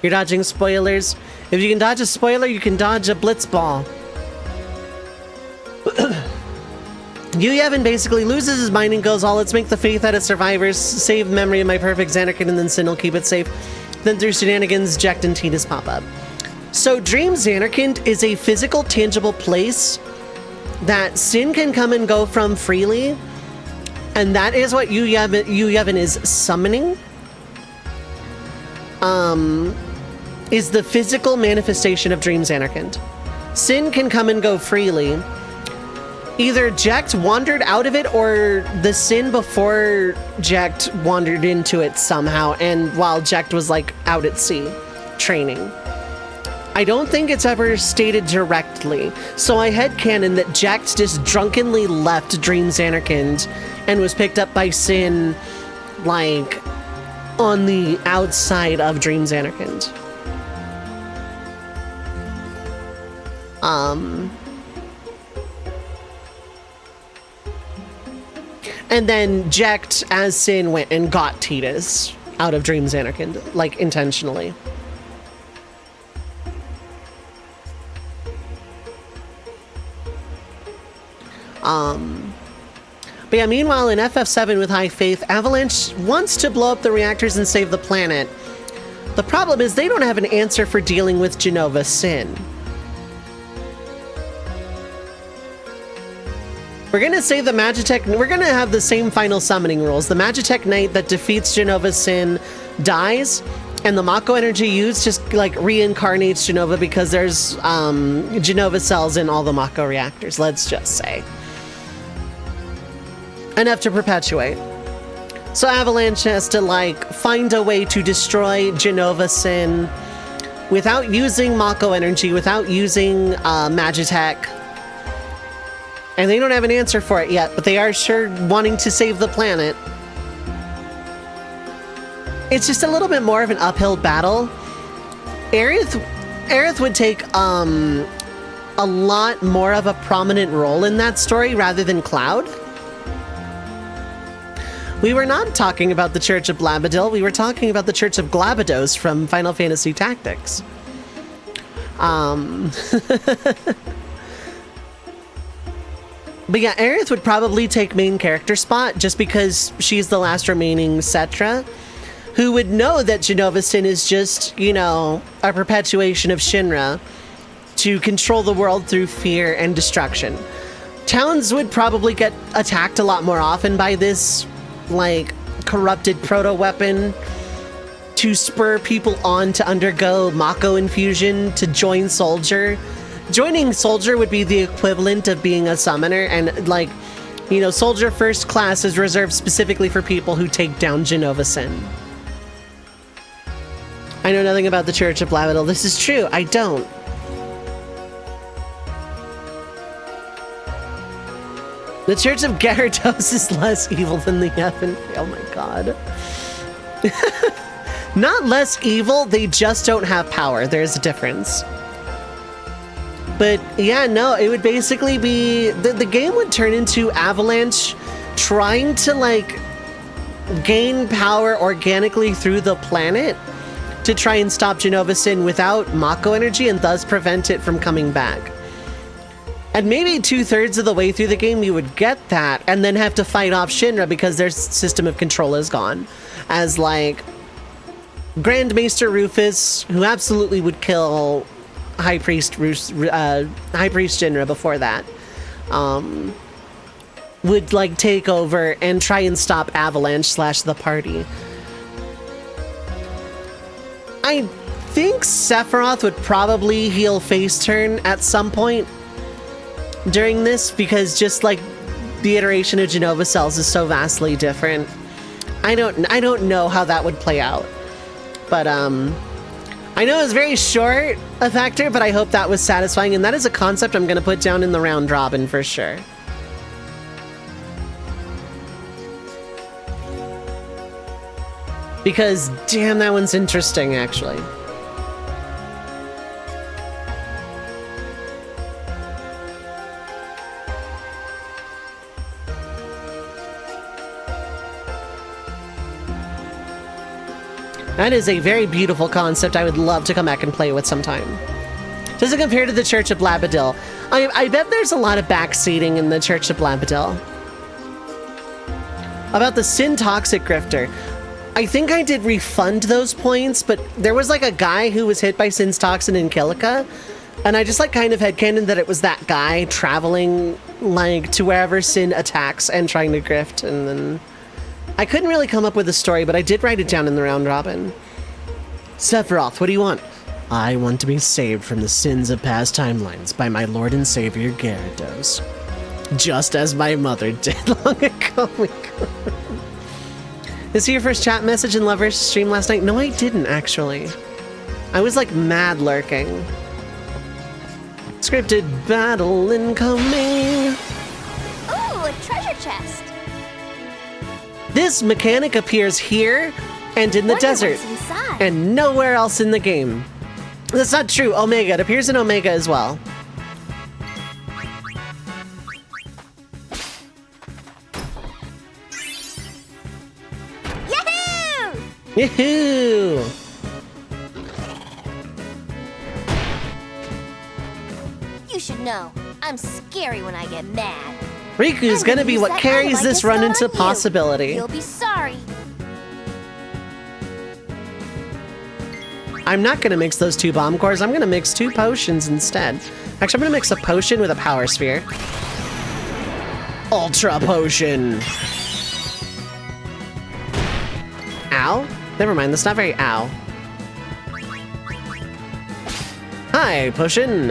you're dodging spoilers. If you can dodge a spoiler, you can dodge a Blitzball. Yevon basically loses his mind and goes, let's make the faith out of survivors, save memory of my perfect Xanarkand, and then Sin will keep it safe. Then through shenanigans, Jecht and Tidus pop up. So Dream Xanarkand is a physical, tangible place that Sin can come and go from freely, and that is what Yevon is summoning. Is the physical manifestation of Dream Xanarkand. Sin can come and go freely. Either Jecht wandered out of it, or the Sin before Jecht wandered into it somehow, and while Jecht was like out at sea, training. I don't think it's ever stated directly, so I headcanon that Jecht just drunkenly left Dream Xanarkand and was picked up by Sin, like, on the outside of Dream Xanarkand. And then Jecht, as Sin, went and got Tidus out of Dream Xanarkand, like, intentionally. But yeah, meanwhile, in FF7 with High Faith, Avalanche wants to blow up the reactors and save the planet. The problem is they don't have an answer for dealing with Jenova Sin. We're gonna say the Magitech, we're gonna have the same final summoning rules. The Magitech Knight that defeats Jenova Sin dies, and the Mako energy used just like reincarnates Jenova because there's Jenova cells in all the Mako reactors, let's just say. Enough to perpetuate. So Avalanche has to like find a way to destroy Jenova Sin without using Mako energy, without using Magitech. And they don't have an answer for it yet, but they are sure wanting to save the planet. It's just a little bit more of an uphill battle. Aerith would take a lot more of a prominent role in that story rather than Cloud. We were not talking about the Church of Blabadil, we were talking about the Church of Glabados from Final Fantasy Tactics. But yeah, Aerith would probably take main character spot just because she's the last remaining Cetra, who would know that Jenova Sin is just, you know, a perpetuation of Shinra to control the world through fear and destruction. Towns would probably get attacked a lot more often by this, like, corrupted proto-weapon to spur people on to undergo Mako infusion to join Soldier. Joining Soldier would be the equivalent of being a summoner, and like, you know, Soldier First Class is reserved specifically for people who take down Jenova Sin. I know nothing about the Church of Blabadil. This is true, I don't. The Church of Gyarados is less evil than the Yevon. Oh my god. Not less evil, they just don't have power. There's a difference. But yeah, no, it would basically be, the game would turn into Avalanche trying to like gain power organically through the planet to try and stop Jenova Sin without Mako energy and thus prevent it from coming back. And maybe 2/3 of the way through the game you would get that and then have to fight off Shinra because their system of control is gone. As like Grand Maester Rufus, who absolutely would kill High Priest Shinra before that, would like take over and try and stop Avalanche / the party. I think Sephiroth would probably heal Face Turn at some point during this because just like the iteration of Jenova cells is so vastly different. I don't know how that would play out, but I know it's very short a factor, but I hope that was satisfying, and that is a concept I'm going to put down in the round robin for sure. Because, damn, that one's interesting, actually. That is a very beautiful concept I would love to come back and play with sometime. Does it compare to the Church of Blabadil? I bet there's a lot of backseating in the Church of Blabadil. About the Sin Toxic Grifter. I think I did refund those points, but there was like a guy who was hit by Sin's Toxin in Kilika, and I just like kind of headcanoned that it was that guy traveling like to wherever Sin attacks and trying to grift, and then I couldn't really come up with a story, but I did write it down in the round robin. Sephiroth, what do you want? I want to be saved from the sins of past timelines by my Lord and Savior Gyarados. Just as my mother did long ago. Is he your first chat message in Lovers stream last night? No, I didn't, actually. I was, like, mad lurking. Scripted battle incoming. Ooh, a treasure chest. This mechanic appears here and in the desert, and nowhere else in the game. That's not true. Omega. It appears in Omega as well. Yahoo! You should know, I'm scary when I get mad. Riku's gonna be what carries this run into possibility. You'll be sorry. I'm not gonna mix those 2 bomb cores. I'm gonna mix 2 potions instead. Actually, I'm gonna mix a potion with a power sphere. Ultra potion. Ow? Never mind, that's not very ow. Hi, potion.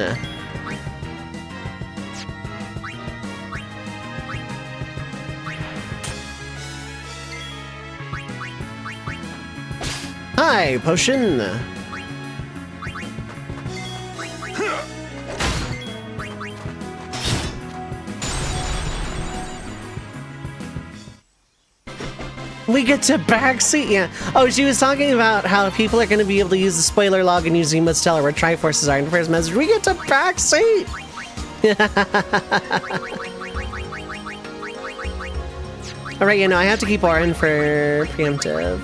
Hi, potion. We get to backseat, yeah. Oh, she was talking about how people are going to be able to use the spoiler log and use emotes to tell her where Triforces are in the first message. We get to backseat! Alright, you know, I have to keep Orin for preemptive.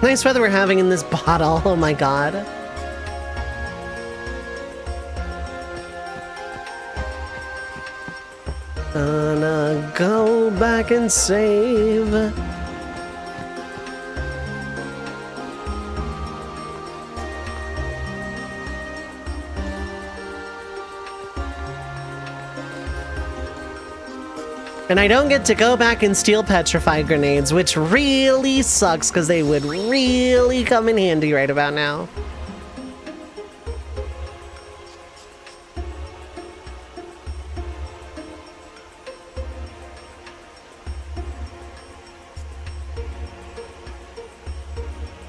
Nice weather we're having in this bottle, oh my god. Gonna go back and save. And I don't get to go back and steal petrified grenades, which really sucks because they would really come in handy right about now.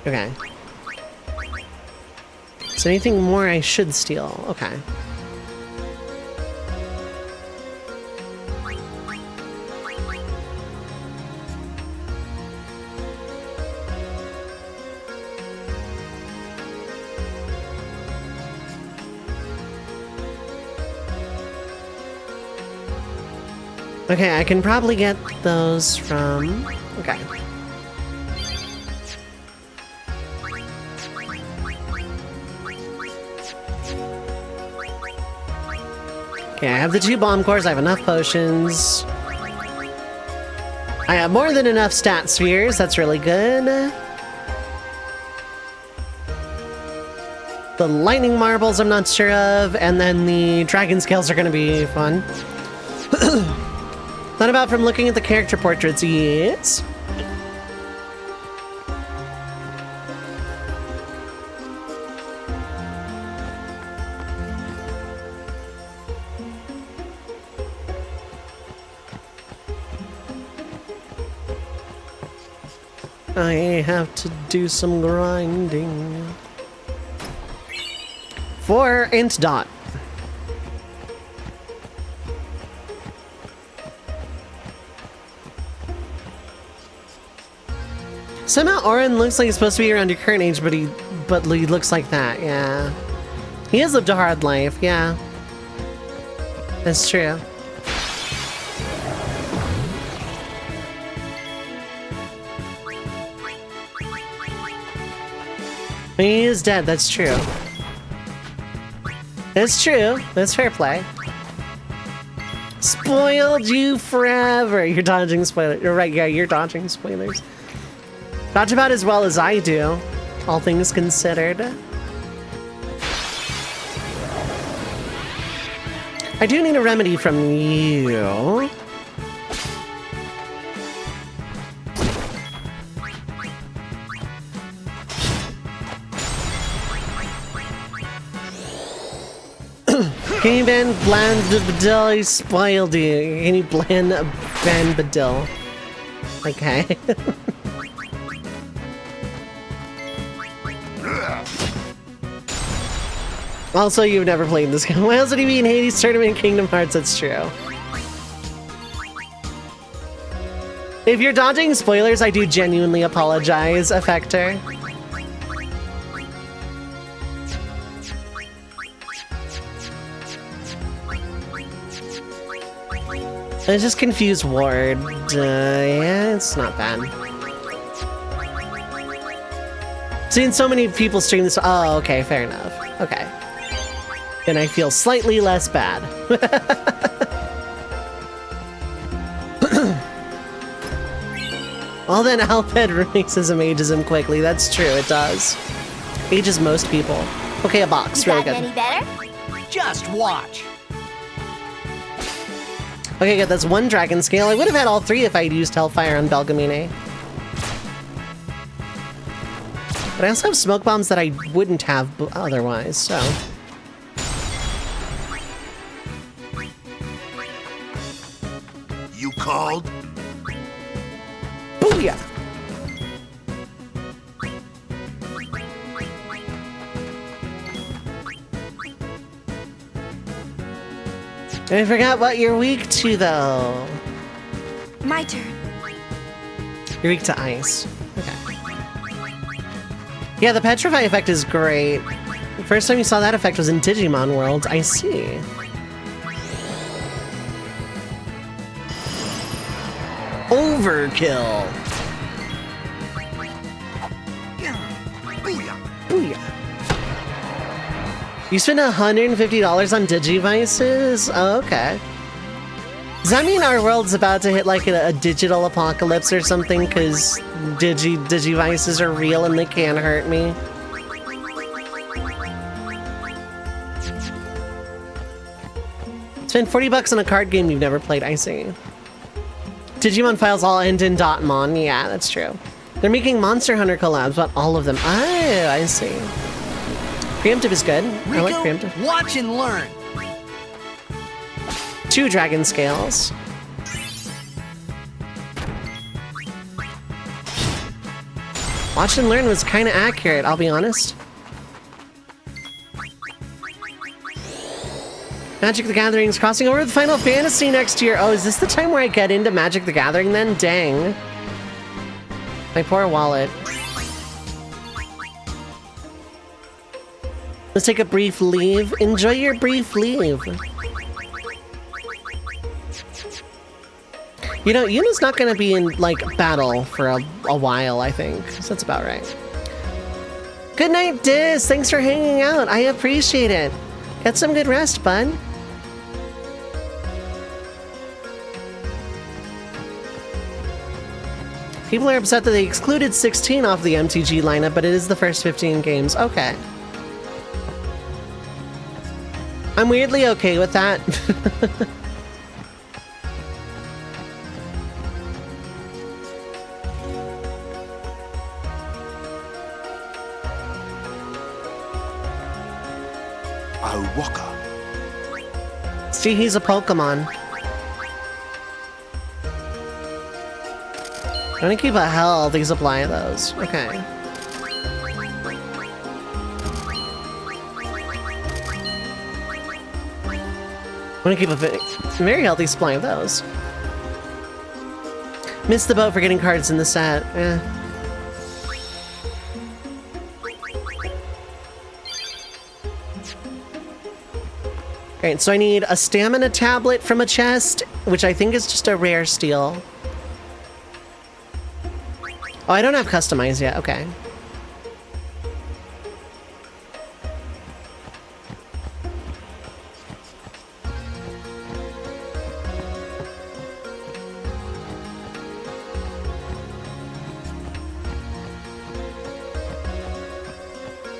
Okay. Is there anything more I should steal? Okay. Okay, I can probably get those from... Okay. Okay, I have the 2 bomb cores, I have enough potions. I have more than enough stat spheres, that's really good. The lightning marbles I'm not sure of, and then the dragon scales are gonna be fun. Not about from looking at the character portraits, yes. I have to do some grinding. For int dot. Somehow Orin looks like he's supposed to be around your current age, but he looks like that, yeah. He has lived a hard life, yeah. That's true. He is dead, that's true. That's true. That's fair play. Spoiled you forever. You're dodging spoilers. You're right, yeah, you're dodging spoilers. Dodge about as well as I do, all things considered. I do need a remedy from you. Can you ban Bland Badil? I spoiled you. Can you ban Badil? Okay. Also, you've never played this game. Why else would he be in Hades Tournament in Kingdom Hearts? That's true. If you're dodging spoilers, I do genuinely apologize, Effector. I just confused Ward. Yeah, it's not bad. Seen so many people stream this. Oh, okay, fair enough. Okay. Then I feel slightly less bad. Well then, Alped racism ages him quickly. That's true, it does. Ages most people. Okay, a box, really good. Any better? Just watch. Okay, good, that's one dragon scale. I would have had all three if I'd used Hellfire on Belgamine. But I also have smoke bombs that I wouldn't have otherwise, so... You called? Booyah! I forgot what you're weak to, though. My turn. You're weak to ice. Okay. Yeah, the Petrify effect is great. The first time you saw that effect was in Digimon World. I see. Overkill. Booyah! Booyah. You spent $150 on Digivices? Oh, okay. Does that mean our world's about to hit like a digital apocalypse or something? Because Digivices are real and they can't hurt me? Spend $40 on a card game you've never played, I see. Digimon files all end in .mon. Yeah, that's true. They're making Monster Hunter collabs, but all of them. Oh, I see. Preemptive is good. I like preemptive. Watch and learn. 2 dragon scales. Watch and learn was kind of accurate, I'll be honest. Magic the Gathering's crossing over with Final Fantasy next year. Oh, is this the time where I get into Magic the Gathering then? Dang. My poor wallet. Let's take a brief leave. Enjoy your brief leave. You know, Yuna's not going to be in, like, battle for a while, I think. So that's about right. Good night, Diz. Thanks for hanging out. I appreciate it. Get some good rest, bud. People are upset that they excluded 16 off the MTG lineup, but it is the first 15 games. Okay. I'm weirdly okay with that. Awaka. See, he's a Pokemon. I'm gonna keep a healthy supply of those. Okay. I'm gonna keep a very healthy supply of those. Missed the boat for getting cards in the set. Eh. Alright, so I need a stamina tablet from a chest, which I think is just a rare steal. Oh, I don't have customize yet. Okay.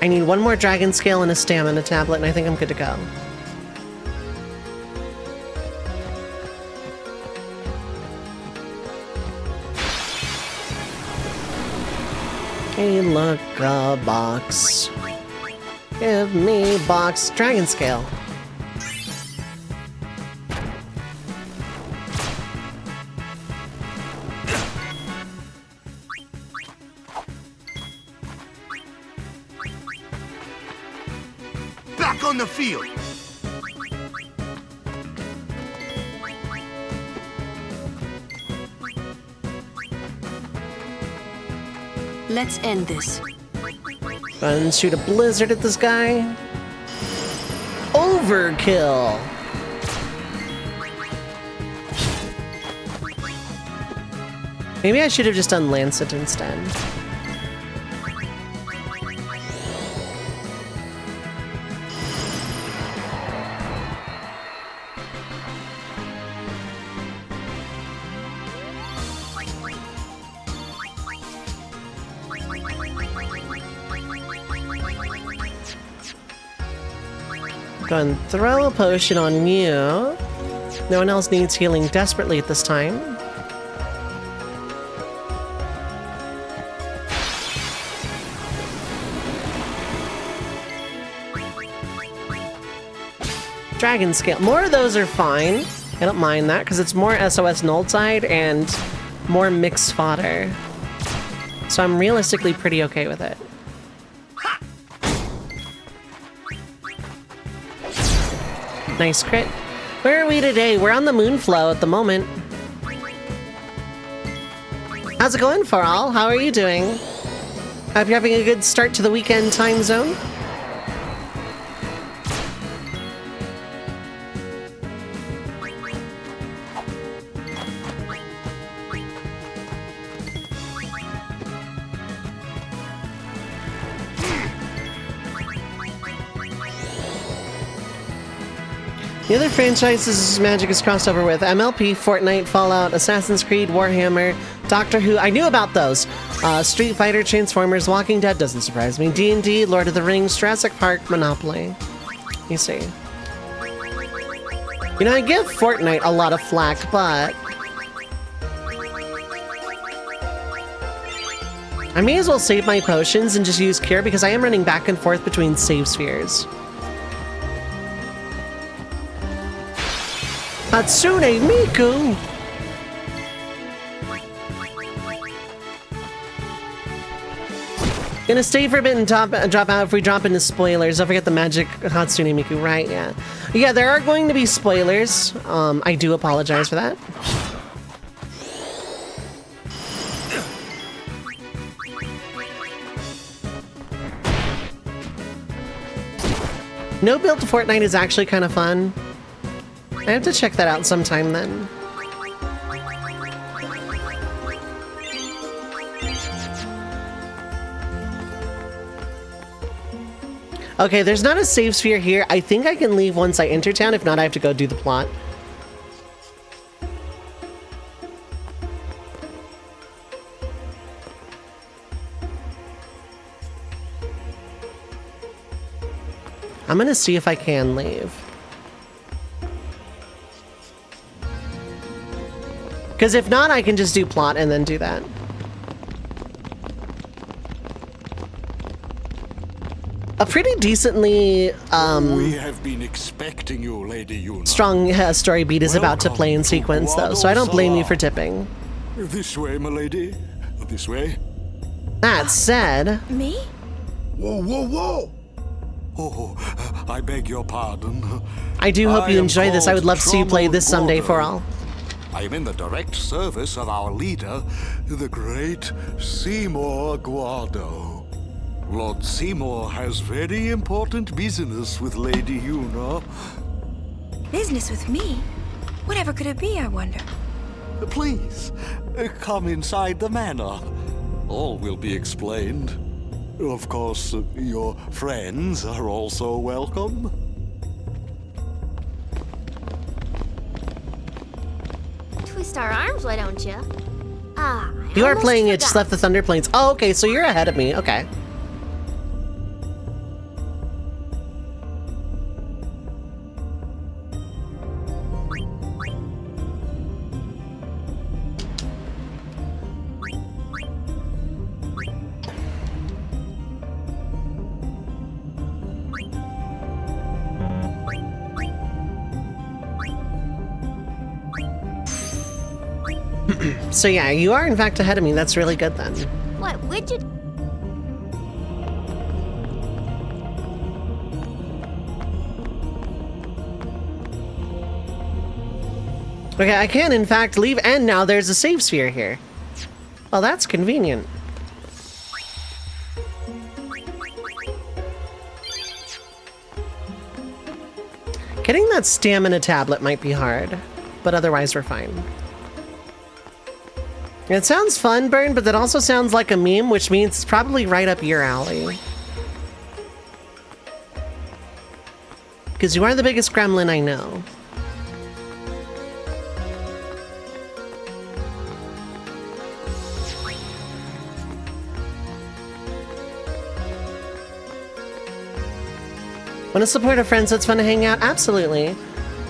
I need one more dragon scale and a stamina tablet, and I think I'm good to go. Hey, look, a box. Give me box dragon scale. Back on the field. Let's end this. And shoot a blizzard at this guy. Overkill. Maybe I should have just done Lancet instead. Go and throw a potion on you. No one else needs healing desperately at this time. Dragon scale. More of those are fine. I don't mind that because it's more SOS null side and more mixed fodder. So I'm realistically pretty okay with it. Nice crit. Where are we today? We're on the Moonflow at the moment. How's it going, Faral? How are you doing? Hope you're having a good start to the weekend time zone. The other franchises Magic is crossed over with: MLP, Fortnite, Fallout, Assassin's Creed, Warhammer, Doctor Who. I knew about those. Street Fighter, Transformers, Walking Dead doesn't surprise me. D&D, Lord of the Rings, Jurassic Park, Monopoly. You see. You know, I give Fortnite a lot of flack, but I may as well save my potions and just use Cure because I am running back and forth between save spheres. Hatsune Miku! Gonna stay for a bit and drop out if we drop into spoilers. Don't forget the magic Hatsune Miku, right? Yeah. Yeah, there are going to be spoilers. I do apologize for that. No build to Fortnite is actually kind of fun. I have to check that out sometime then. Okay, there's not a save sphere here. I think I can leave once I enter town. If not, I have to go do the plot. I'm gonna see if I can leave. Because if not, I can just do plot and then do that. A pretty decently we have been expecting you, Lady Yuna. Strong story beat is about to play in sequence, though, so I don't blame you for tipping. This way, my lady. This way. That said... Me? Whoa, whoa, whoa! Oh, I beg your pardon. I do hope you enjoy this. I would love to see you play this someday for all. I am in the direct service of our leader, the great Seymour Guardo. Lord Seymour has very important business with Lady Yuna. Business with me? Whatever could it be, I wonder? Please, come inside the manor. All will be explained. Of course, your friends are also welcome. Twist our arms, why don't you? Ah, You are playing it, just left the Thunder Plains. Oh, okay, so you're ahead of me. Okay. So yeah, you are in fact ahead of me. That's really good then. What widget? Okay, I can in fact leave, and now there's a save sphere here. Well, that's convenient. Getting that stamina tablet might be hard, but otherwise we're fine. It sounds fun, Burn, but that also sounds like a meme, which means it's probably right up your alley. Because you are the biggest gremlin I know. Want to support a friend so it's fun to hang out? Absolutely.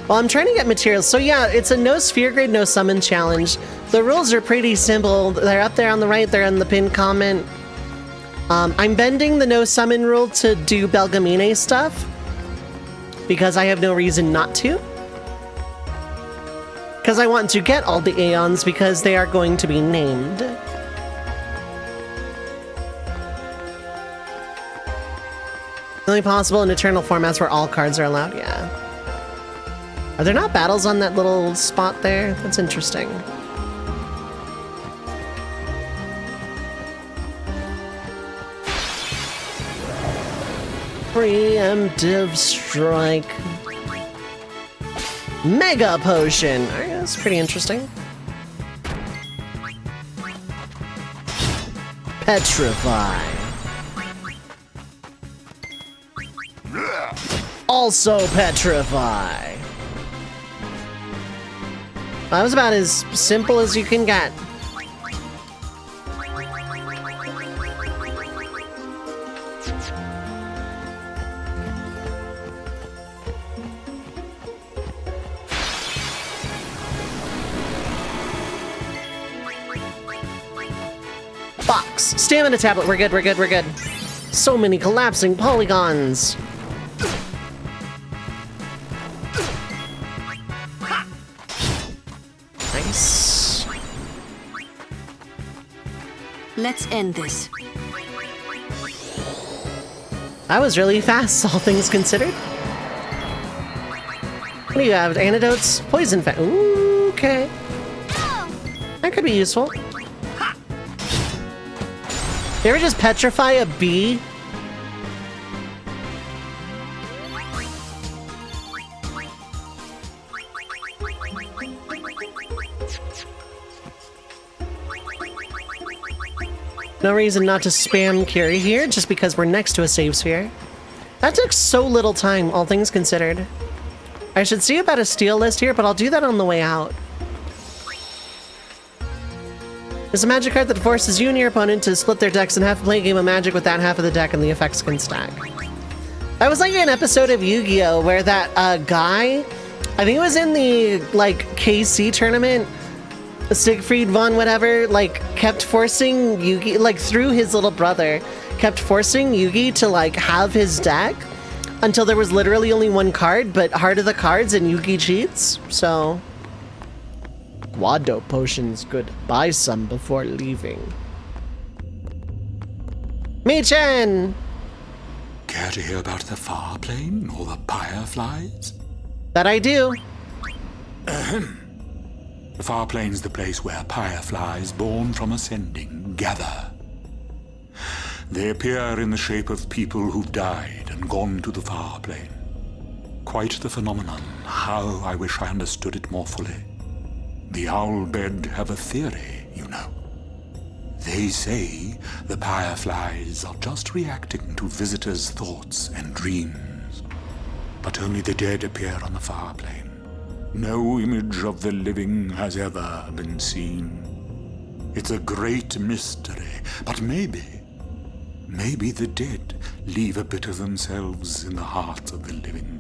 Well, I'm trying to get materials. So yeah, it's a no sphere grade, no summon challenge. The rules are pretty simple. They're up there on the right. They're in the pinned comment. I'm bending the no summon rule to do Belgamine stuff because I have no reason not to. Because I want to get all the Aeons because they are going to be named. Only possible in Eternal formats where all cards are allowed, yeah. Are there not battles on that little spot there? That's interesting. Preemptive strike. Mega potion. Alright, that's pretty interesting. Petrify. Also petrify. That was about as simple as you can get. Box. Stamina tablet. We're good, we're good, we're good. So many collapsing polygons. Nice. Let's end this. That was really fast, all things considered. What do you have? Antidotes? Poison fa- Ooh, okay. That could be useful. You ever just petrify a bee? No reason not to spam Curie here, just because we're next to a save sphere. That took so little time, all things considered. I should see about a steal list here, but I'll do that on the way out. There's a magic card that forces you and your opponent to split their decks and have to play a game of Magic with that half of the deck, and the effects can stack. That was like an episode of Yu-Gi-Oh! Where that guy, I think it was in the like KC tournament, Siegfried von whatever, like kept forcing Yugi, like through his little brother, kept forcing Yugi to like have his deck until there was literally only one card, but Heart of the Cards and Yugi cheats, so... Guado potions good. Buy some before leaving. Mei-chan! Care to hear about the far plane or the fireflies? That I do. The far plane's the place where fireflies born from ascending gather. They appear in the shape of people who've died and gone to the far plane. Quite the phenomenon. How I wish I understood it more fully. The Owlbed have a theory, you know. They say the fireflies are just reacting to visitors' thoughts and dreams. But only the dead appear on the far plane. No image of the living has ever been seen. It's a great mystery, but maybe the dead leave a bit of themselves in the hearts of the living.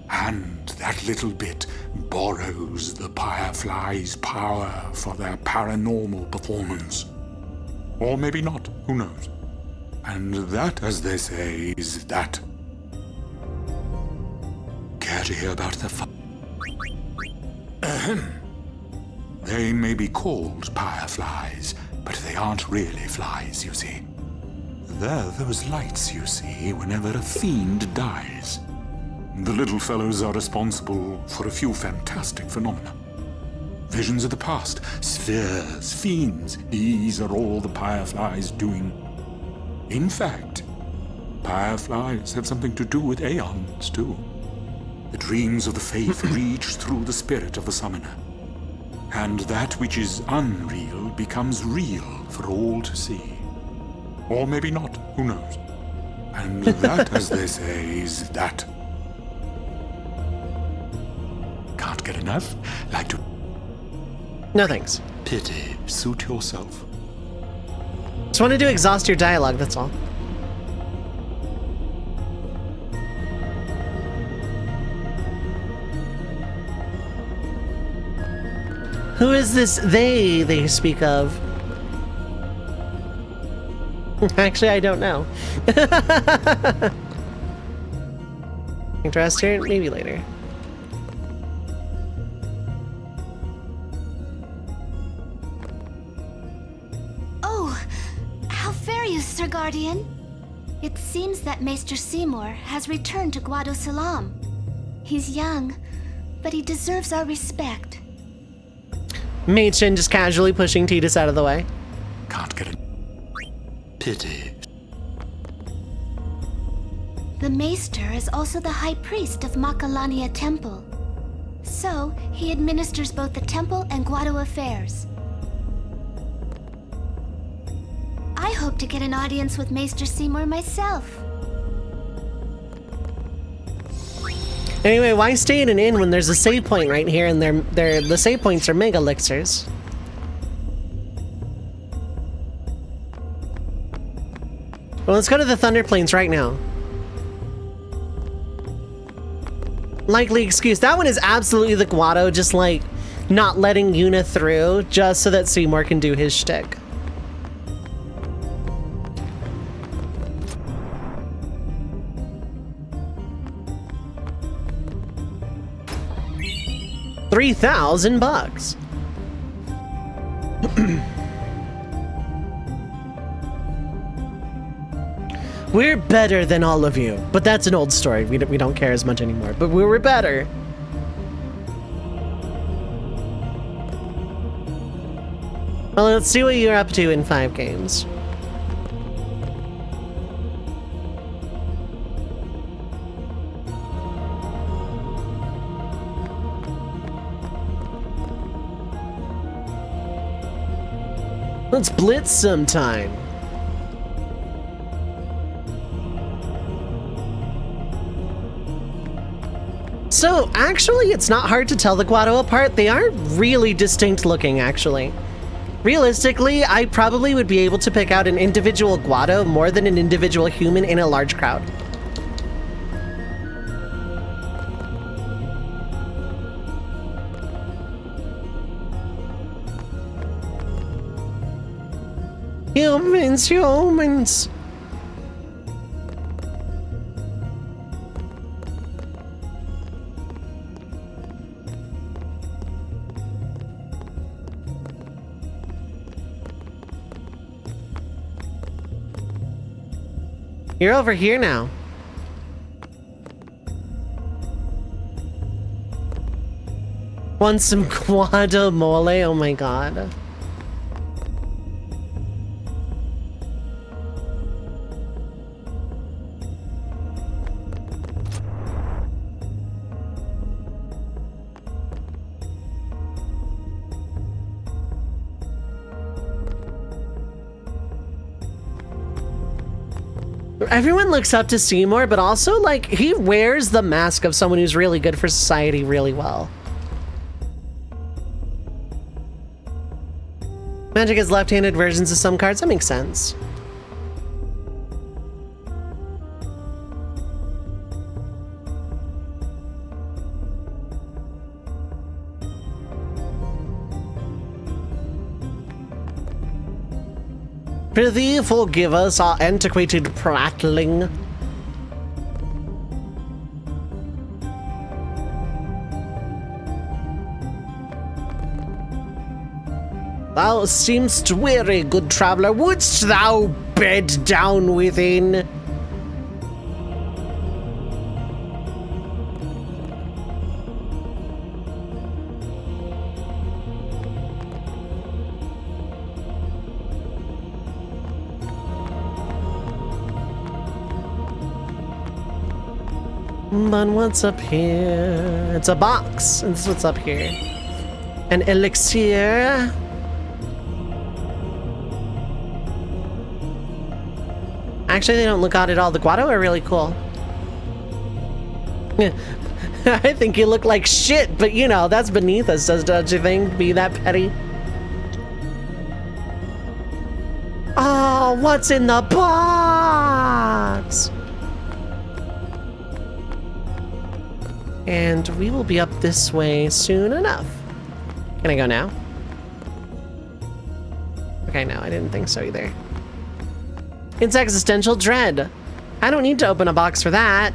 And that little bit borrows the fireflies' power for their paranormal performance. Or maybe not, who knows? And that, as they say, is that. Care to hear about the Ahem. They may be called fireflies, but they aren't really flies, you see. They're those lights you see whenever a fiend dies. The little fellows are responsible for a few fantastic phenomena. Visions of the past, spheres, fiends, these are all the fireflies doing. In fact, fireflies have something to do with aeons, too. The dreams of the faith reach through the spirit of the summoner. And that which is unreal becomes real for all to see. Or maybe not, who knows? And that, as they say, is that. Can't get enough? Like to... No thanks. Pity. Suit yourself. Just wanted to exhaust your dialogue, that's all. Who is this they speak of? Actually, I don't know. Interest here? Maybe later. Oh, how fare you, Sir Guardian? It seems that Maester Seymour has returned to Guado Salam. He's young, but he deserves our respect. Machen just casually pushing Tidus out of the way. Can't get it. Pity. The Maester is also the High Priest of Makalania Temple. So, he administers both the temple and Guado affairs. I hope to get an audience with Maester Seymour myself. Anyway, why stay in an inn when there's a save point right here, and the save points are mega elixirs? Well, let's go to the Thunder Plains right now. Likely excuse. That one is absolutely the Guado, just like not letting Yuna through just so that Seymour can do his shtick. $3,000. We're better than all of you, but that's an old story. We don't care as much anymore, but we were better. Well, let's see what you're up to in 5 games. Let's blitz sometime. So, actually, it's not hard to tell the Guado apart. They are really distinct looking, actually. Realistically, I probably would be able to pick out an individual Guado more than an individual human in a large crowd. Humans. You're over here now. Want some guacamole? Oh my god. Everyone looks up to Seymour, but also, like, he wears the mask of someone who's really good for society really well. Magic has left-handed versions of some cards. That makes sense. Prithee, forgive us our antiquated prattling. Thou seemst weary, good traveler. Wouldst thou bed down within? But what's up here? It's a box. And this is what's up here. An elixir. Actually, they don't look odd at all. The Guado are really cool. I think you look like shit, but you know, that's beneath us, don't you think? Be that petty. Oh, what's in the box? And we will be up this way soon enough. Can I go now? Okay, no, I didn't think so either. It's existential dread. I don't need to open a box for that.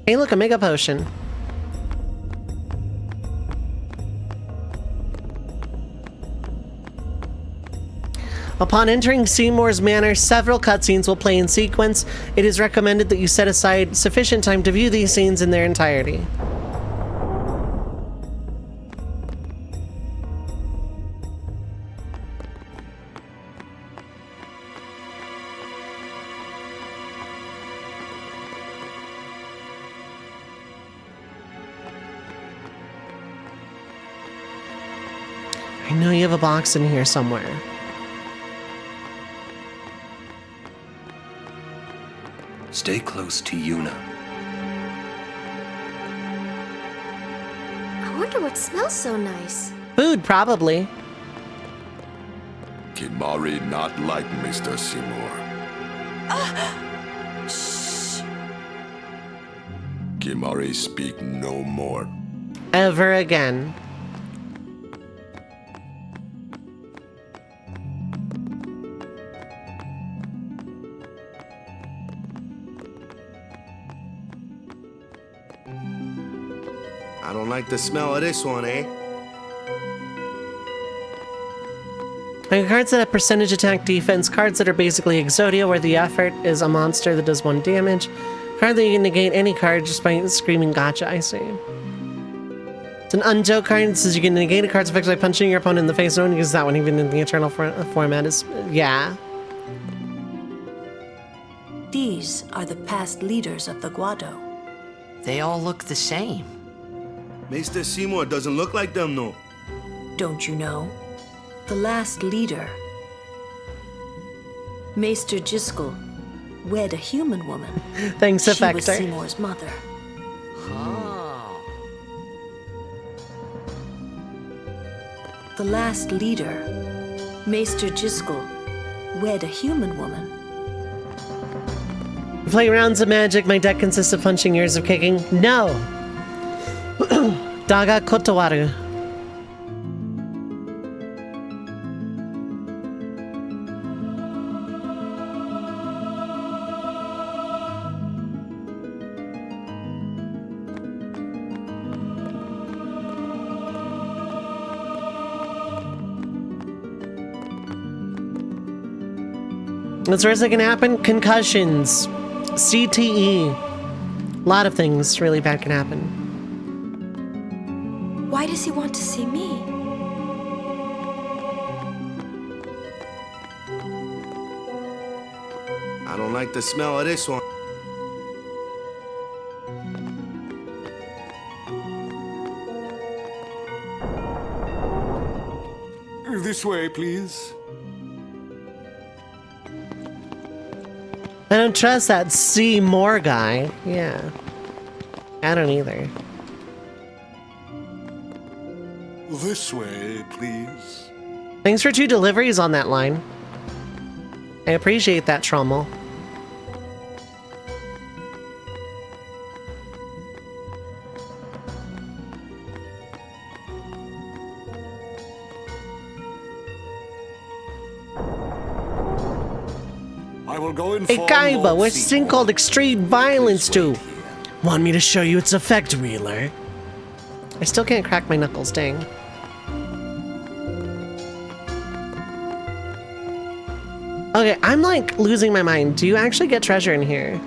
Hey, look, a mega potion. Upon entering Seymour's Manor, several cutscenes will play in sequence. It is recommended that you set aside sufficient time to view these scenes in their entirety. I know you have a box in here somewhere. Stay close to Yuna. I wonder what smells so nice. Food, probably. Kimari not like Mr. Seymour. Shh. Kimari speak no more. Ever again. I don't like the smell of this one, eh? Cards that have percentage attack defense, cards that are basically Exodia, where the effort is a monster that does 1 damage. Card that you can negate any card just by screaming gotcha, I see. It's an unjo card that says you can negate a card's effect by punching your opponent in the face. No one uses that one even in the eternal format. Is yeah. These are the past leaders of the Guado. They all look the same. Mr. Seymour doesn't look like them, no. Don't you know? The last leader, Maester Jiskel, wed a human woman. Thanks, She was Effector. Seymour's mother. Oh. The last leader, Maester Jiskel, wed a human woman. Play rounds of Magic. My deck consists of punching, years of kicking. No. Daga Kotowaru. What's the worst that can happen? Concussions. CTE. A lot of things really bad can happen. Why does he want to see me? I don't like the smell of this one. This way, please. I don't trust that Seymour guy. Yeah. I don't either. This way, please. Thanks for 2 deliveries on that line. I appreciate that, Trommel. I will go in. Hey, Kaiba, what's this thing called extreme violence do? Want me to show you its effect, Wheeler? I still can't crack my knuckles, dang. Okay, I'm like losing my mind. Do you actually get treasure in here?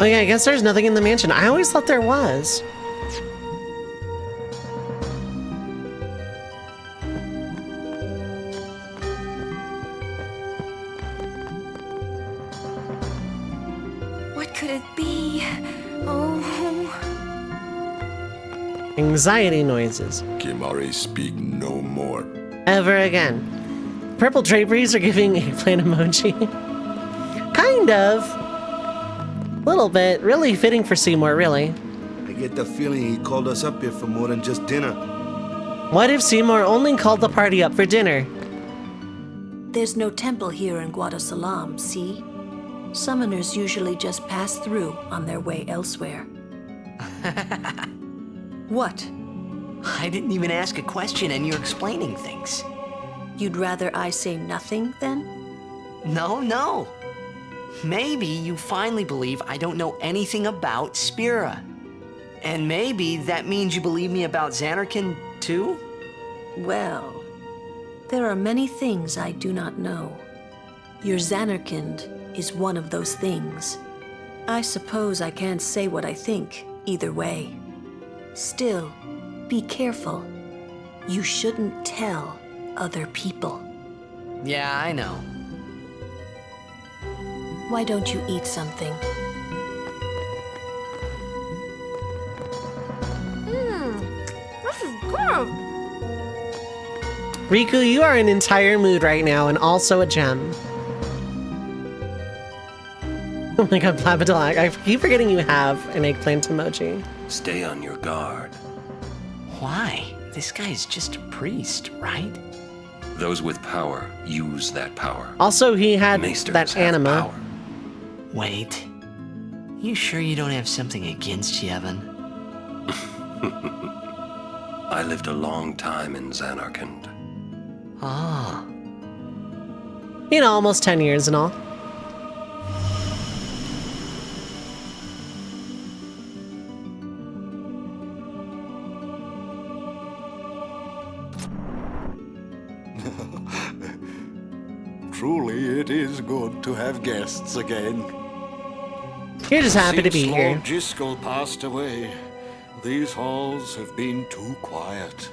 Oh yeah, I guess there's nothing in the mansion. I always thought there was. What could it be? Oh. Anxiety noises. Kimari, speak no more. Ever again. Purple draperies are giving eggplant emoji. Kind of. Little bit. Really fitting for Seymour, really. I get the feeling he called us up here for more than just dinner. What if Seymour only called the party up for dinner? There's no temple here in Guadosalam, see? Summoners usually just pass through on their way elsewhere. What? I didn't even ask a question and you're explaining things. You'd rather I say nothing, then? No. Maybe you finally believe I don't know anything about Spira. And maybe that means you believe me about Xanarkand, too? Well, there are many things I do not know. Your Xanarkand is one of those things. I suppose I can't say what I think either way. Still, be careful. You shouldn't tell other people. Yeah, I know. Why don't you eat something? This is good. Riku, you are an entire mood right now and also a gem. Oh my god, Blabadilak, I keep forgetting you have an eggplant emoji. Stay on your guard. Why? This guy's just a priest, right? Those with power use that power. Also, he had Maesters that have anima. power. Wait. You sure you don't have something against Yevon? I lived a long time in Xanarkand. Ah. You know, almost 10 years and all. Truly, it is good to have guests again. You're just happy to be Since here. Lord Jiskel passed away, these halls have been too quiet.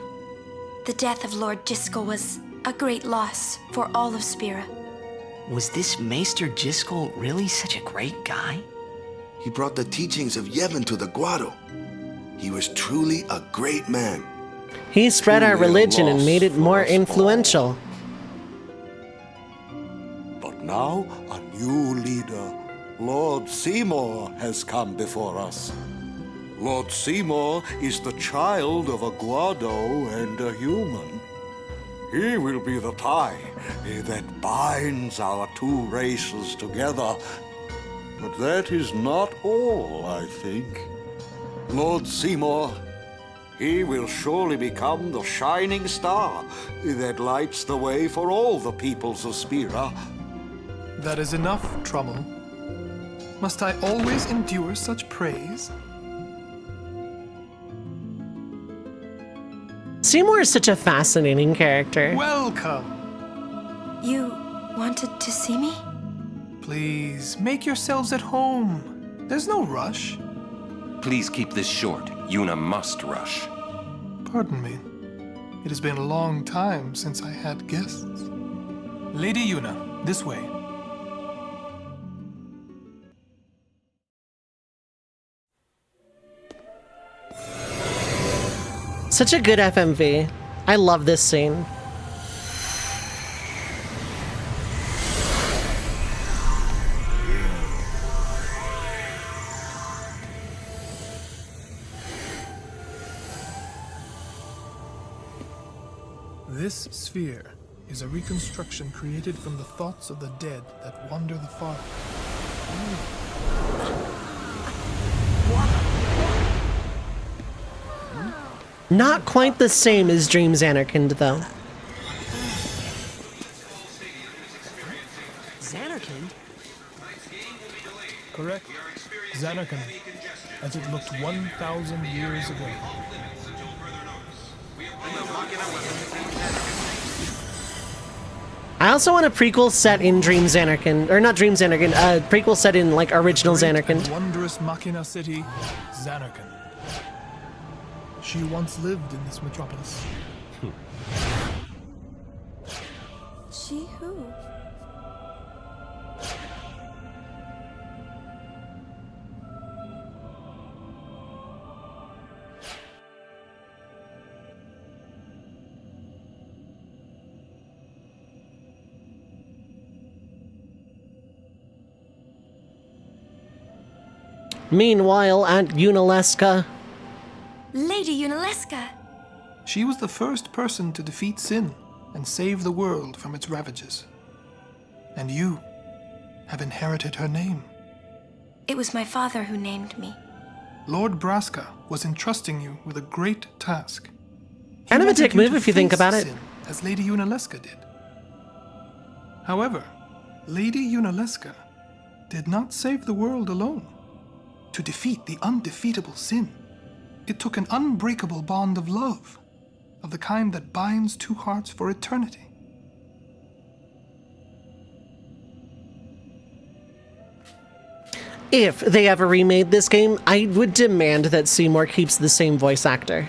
The death of Lord Jiskel was a great loss for all of Spira. Was this Maester Jiskel really such a great guy? He brought the teachings of Yevon to the grotto. He was truly a great man. He spread our Truly a religion and loss made it for more us influential. Now, a new leader, Lord Seymour, has come before us. Lord Seymour is the child of a Guado and a human. He will be the tie that binds our two races together. But that is not all, I think. Lord Seymour, he will surely become the shining star that lights the way for all the peoples of Spira. That is enough, Trummel. Must I always endure such praise? Seymour is such a fascinating character. Welcome! You wanted to see me? Please, make yourselves at home. There's no rush. Please keep this short. Yuna must rush. Pardon me. It has been a long time since I had guests. Lady Yuna, this way. Such a good FMV. I love this scene. This sphere is a reconstruction created from the thoughts of the dead that wander the far. Not quite the same as Dream Xanarkand, though. Xanarkand? Correct. Xanarkand, as it looked 1,000 years ago. I also want a prequel set in Dream Xanarkand, or not Dream Xanarkand, a prequel set in like original Xanarkand. Wondrous Machina city, Xanarkand. She once lived in this metropolis. She who? Meanwhile, at Yunalesca. Lady Yunalesca! She was the first person to defeat sin and save the world from its ravages. And you have inherited her name. It was my father who named me. Lord Braska was entrusting you with a great task. Kind of a dick move if you think about it. Sin, as Lady Yunalesca did. However, Lady Yunalesca did not save the world alone. To defeat the undefeatable sin, it took an unbreakable bond of love, of the kind that binds two hearts for eternity. If they ever remade this game, I would demand that Seymour keeps the same voice actor.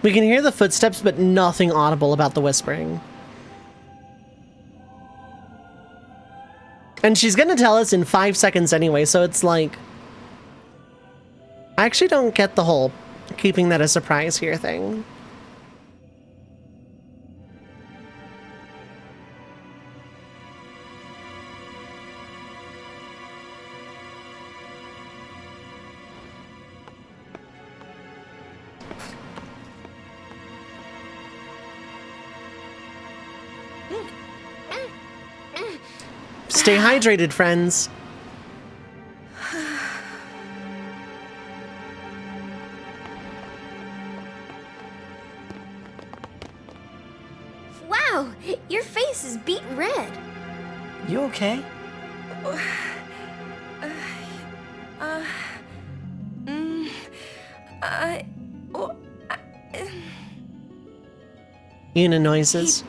We can hear the footsteps, but nothing audible about the whispering. And she's gonna tell us in 5 seconds anyway, so it's like... I actually don't get the whole keeping that a surprise here thing. Stay hydrated, friends. Wow, your face is beet red. You okay? Una noises.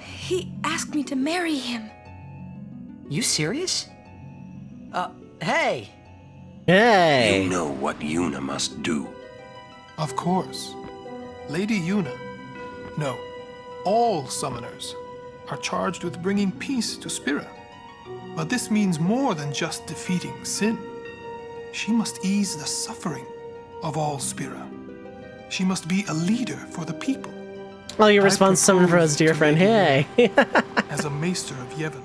He asked me to marry him. You serious? Hey! Hey! You know what Una must do. Of course. Lady Una. No, all summoners are charged with bringing peace to Spira. But this means more than just defeating sin. She must ease the suffering of all Spira. She must be a leader for the people. Oh, your response summoned for us, dear friend. Hey! As a maester of Yevon.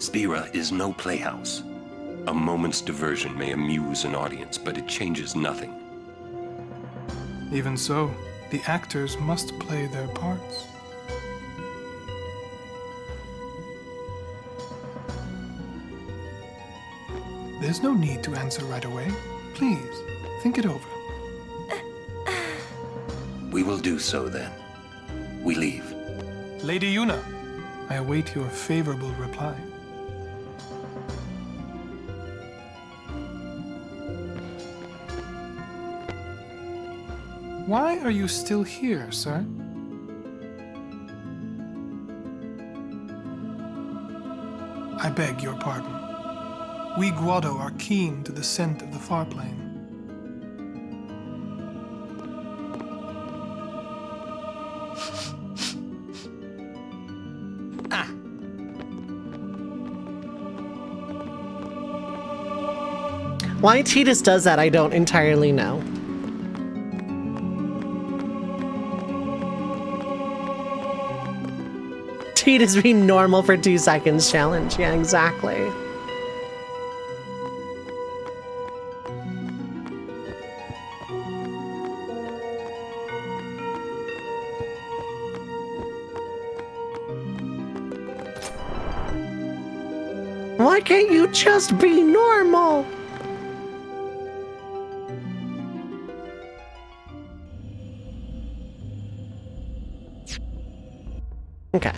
Spira is no playhouse. A moment's diversion may amuse an audience, but it changes nothing. Even so, the actors must play their parts. There's no need to answer right away. Please, think it over. We will do so then. We leave. Lady Una, I await your favorable reply. Why are you still here, sir? I beg your pardon. We Guado are keen to the scent of the far plane. Why Tidus does that, I don't entirely know. Tidus being normal for 2 seconds challenge. Yeah, exactly. Why can't you just be normal? Okay.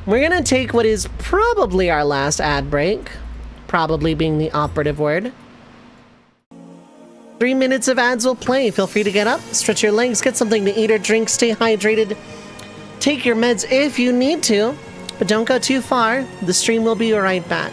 We're gonna take what is probably our last ad break. Probably being the operative word. 3 minutes of ads will play. Feel free to get up, stretch your legs, get something to eat or drink, stay hydrated. Take your meds if you need to, but don't go too far. The stream will be right back.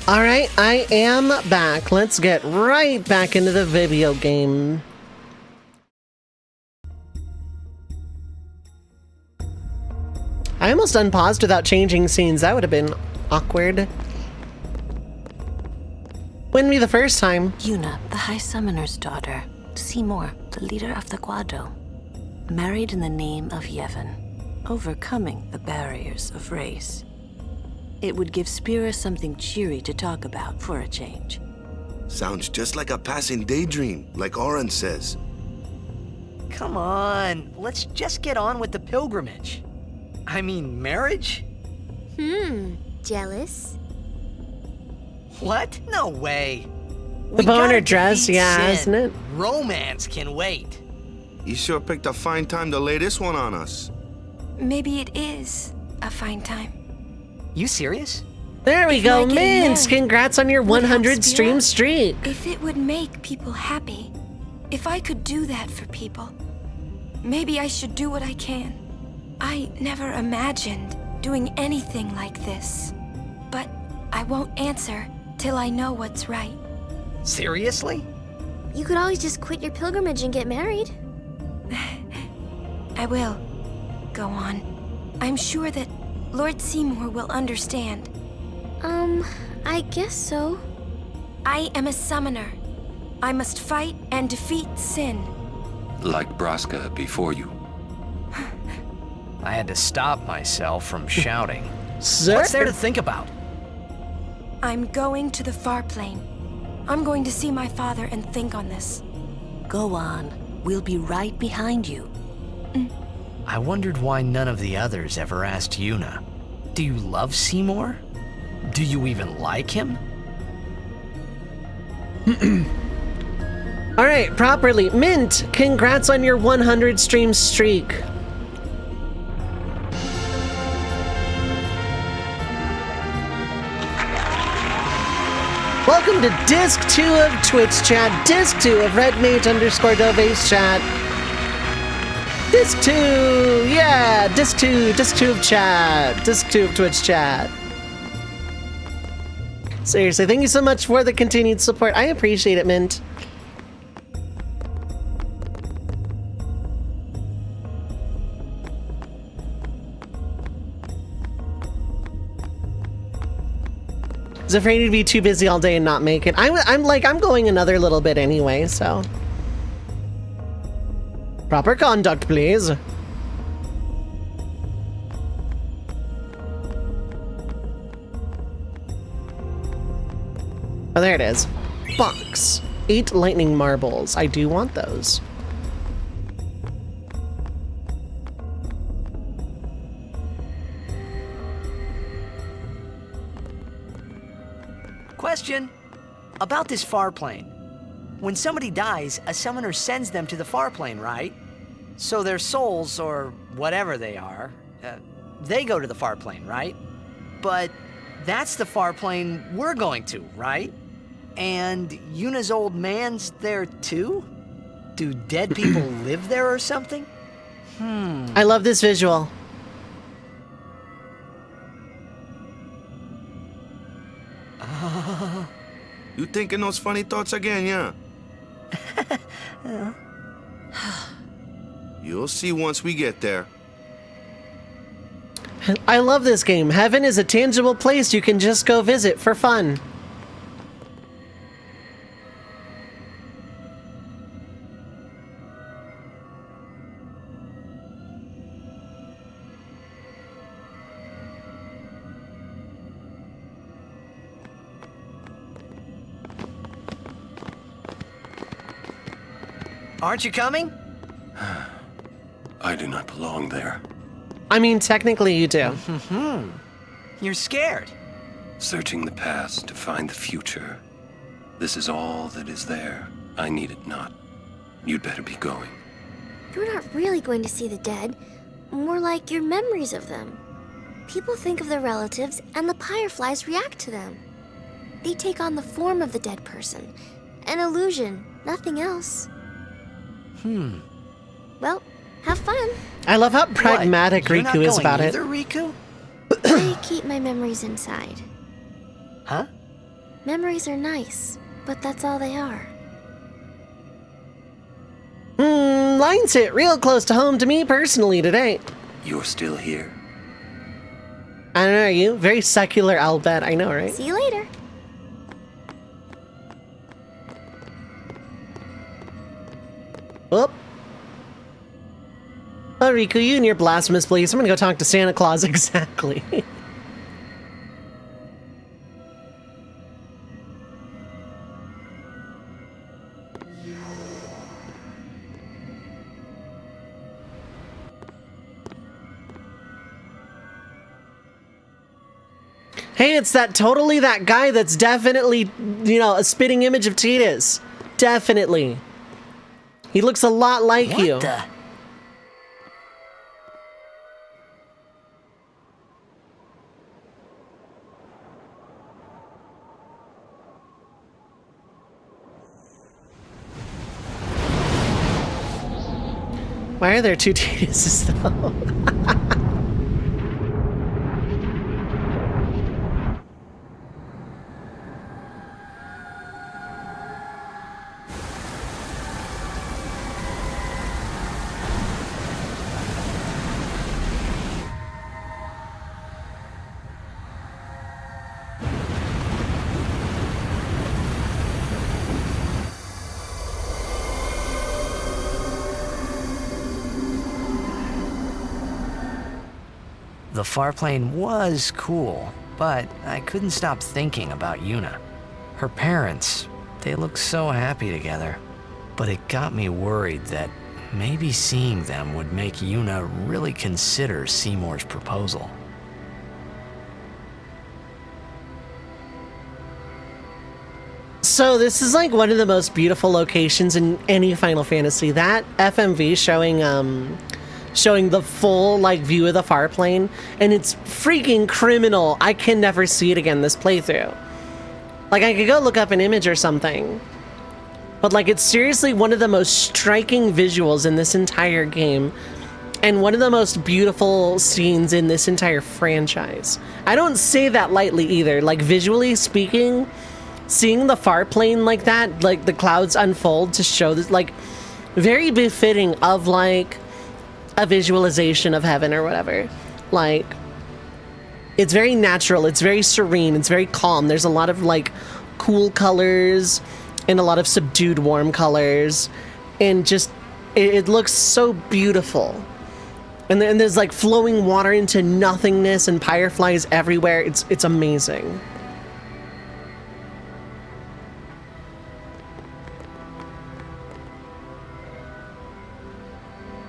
Alright, I am back. Let's get right back into the video game. I almost unpaused without changing scenes. That would have been awkward. Wouldn't be the first time. Yuna, the High Summoner's daughter. Seymour, the leader of the Guado. Married in the name of Yevon, overcoming the barriers of race. It would give Spira something cheery to talk about for a change. Sounds just like a passing daydream, like Oren says. Come on, let's just get on with the pilgrimage. I mean, marriage? Jealous? What? No way. The boner dress, yeah, isn't it? Romance can wait. You sure picked a fine time to lay this one on us. Maybe it is a fine time. You serious? There we go, Mint! Congrats on your 100 stream streak. If it would make people happy, if I could do that for people, maybe I should do what I can. I never imagined doing anything like this, but I won't answer till I know what's right. Seriously? You could always just quit your pilgrimage and get married. I will. Go on. I'm sure that Lord Seymour will understand. I guess so. I am a summoner. I must fight and defeat sin. Like Braska before you. I had to stop myself from shouting. Sir? What's there to think about? I'm going to the far plane. I'm going to see my father and think on this. Go on. We'll be right behind you. I wondered why none of the others ever asked Yuna. Do you love Seymour? Do you even like him? Alright, properly. Mint, congrats on your 100 stream streak. Welcome to Disc 2 of Twitch chat, Disc 2 of redmage_dovace chat. Disc 2, yeah, Disc 2 of chat, Disc 2 of Twitch chat. Seriously, thank you so much for the continued support. I appreciate it, Mint. I was afraid he'd be too busy all day and not make it. I'm going another little bit anyway, so. Proper conduct, please. Oh, there it is. Box. 8 lightning marbles. I do want those. Question. About this far plane. When somebody dies, a summoner sends them to the far plane, right? So their souls, or whatever they are, they go to the far plane, right? But that's the far plane we're going to, right? And Yuna's old man's there too? Do dead people live there or something? I love this visual. You thinking those funny thoughts again, yeah? You'll see once we get there. I love this game. Heaven is a tangible place you can just go visit for fun. Aren't you coming? I do not belong there. I mean, technically you do. You're scared. Searching the past to find the future. This is all that is there. I need it not. You'd better be going. You're not really going to see the dead. More like your memories of them. People think of their relatives, and the fireflies react to them. They take on the form of the dead person. An illusion, nothing else. Well, have fun. I love how pragmatic You're not Riku is going about either, it. Riku? I keep my memories inside. Huh? Memories are nice, but that's all they are. Lines hit real close to home to me personally today. You're still here. I don't know, are you? Very secular, I'll bet. I know, right? See you later. Whoop. Oh, Riku, you and your blasphemous beliefs. I'm gonna go talk to Santa Claus. Exactly. Hey, it's totally that guy that's definitely, you know, a spitting image of Tidus. Definitely. He looks a lot like you. What the? Why are there two Tiduses, though? The farplane was cool, but I couldn't stop thinking about Yuna. Her parents, they looked so happy together. But it got me worried that maybe seeing them would make Yuna really consider Seymour's proposal. So this is like one of the most beautiful locations in any Final Fantasy. That FMV showing the full like view of the farplane, and it's freaking criminal. I can never see it again this playthrough. Like I could go look up an image or something, but like it's seriously one of the most striking visuals in this entire game, and one of the most beautiful scenes in this entire franchise. I don't say that lightly either. Like visually speaking, seeing the farplane like that, like the clouds unfold to show this, like very befitting of like a visualization of heaven or whatever. Like it's very natural, it's very serene, it's very calm. There's a lot of like cool colors and a lot of subdued warm colors, and just it looks so beautiful. And then there's like flowing water into nothingness and fireflies everywhere. It's amazing.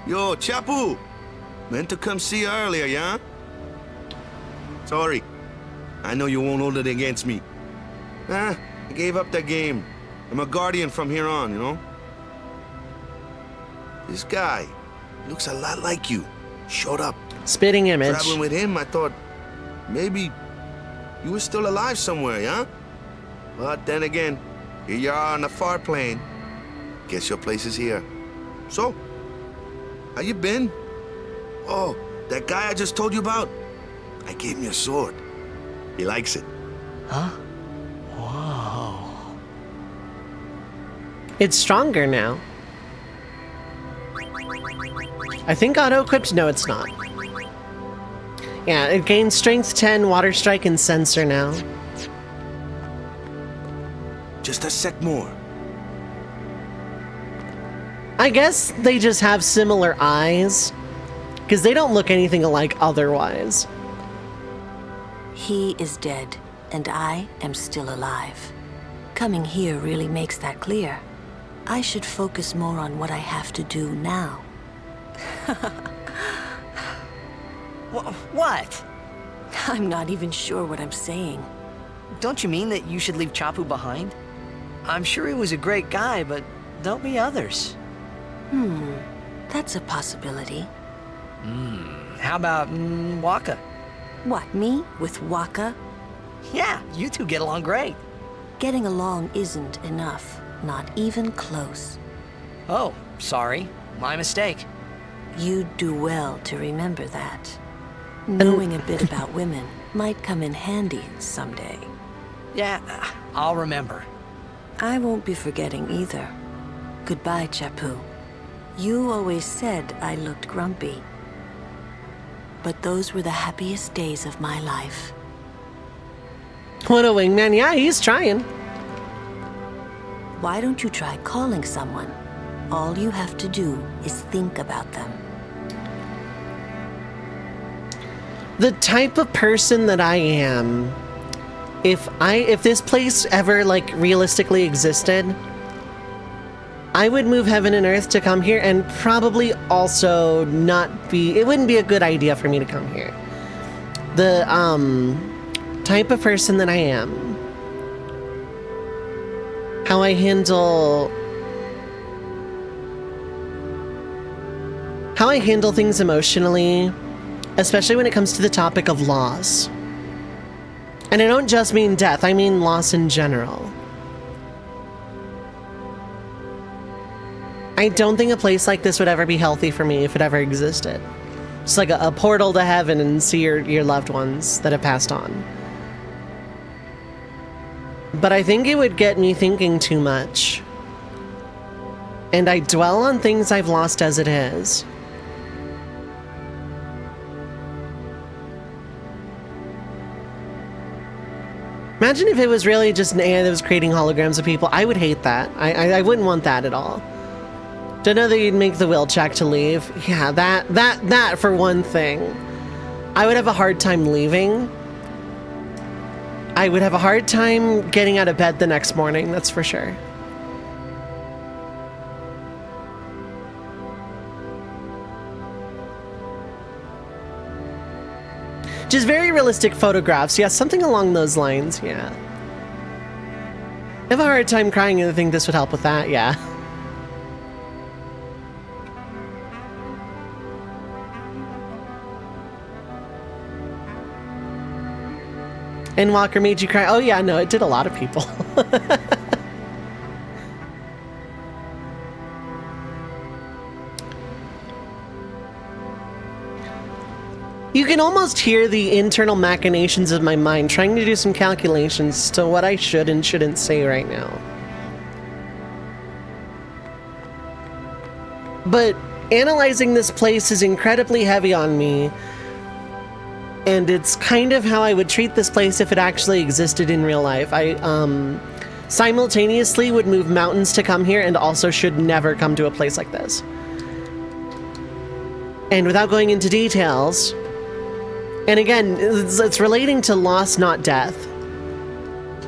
Yo, Chapu! Meant to come see you earlier, yeah? Sorry. I know you won't hold it against me. I gave up that game. I'm a guardian from here on, you know? This guy looks a lot like you. Showed up. Spitting image. Traveling with him, I thought maybe you were still alive somewhere, yeah? But then again, here you are on the far plane. Guess your place is here. So, how you been? Oh, that guy I just told you about? I gave him your sword. He likes it. Huh? Whoa. It's stronger now. I think auto-equipped? No, it's not. Yeah, it gains strength 10, water strike, and sensor now. Just a sec more. I guess they just have similar eyes, because they don't look anything alike otherwise. He is dead, and I am still alive. Coming here really makes that clear. I should focus more on what I have to do now. What? I'm not even sure what I'm saying. Don't you mean that you should leave Chapu behind? I'm sure he was a great guy, but there'll be others. That's a possibility. How about Waka? What, me? With Waka? Yeah, you two get along great. Getting along isn't enough. Not even close. Oh, sorry. My mistake. You'd do well to remember that. Knowing a bit about women might come in handy someday. Yeah, I'll remember. I won't be forgetting either. Goodbye, Chapu. You always said I looked grumpy. But those were the happiest days of my life. What a wingman. Yeah, he's trying. Why don't you try calling someone? All you have to do is think about them. The type of person that I am, if this place ever like realistically existed, I would move heaven and earth to come here, and probably also it wouldn't be a good idea for me to come here. The type of person that I am, how I handle things emotionally, especially when it comes to the topic of loss. And I don't just mean death, I mean loss in general. I don't think a place like this would ever be healthy for me if it ever existed. It's like a portal to heaven and see your loved ones that have passed on. But I think it would get me thinking too much. And I dwell on things I've lost as it is. Imagine if it was really just an AI that was creating holograms of people. I would hate that. I wouldn't want that at all. Don't know that you'd make the will check to leave. Yeah, that for one thing. I would have a hard time leaving. I would have a hard time getting out of bed the next morning, that's for sure. Just very realistic photographs. Yeah, something along those lines, yeah. I have a hard time crying, and I think this would help with that, yeah. And Walker made you cry. Oh yeah, no, it did a lot of people. You can almost hear the internal machinations of my mind trying to do some calculations to what I should and shouldn't say right now. But analyzing this place is incredibly heavy on me. And it's kind of how I would treat this place if it actually existed in real life. I simultaneously would move mountains to come here and also should never come to a place like this. And without going into details, and again, it's relating to loss, not death.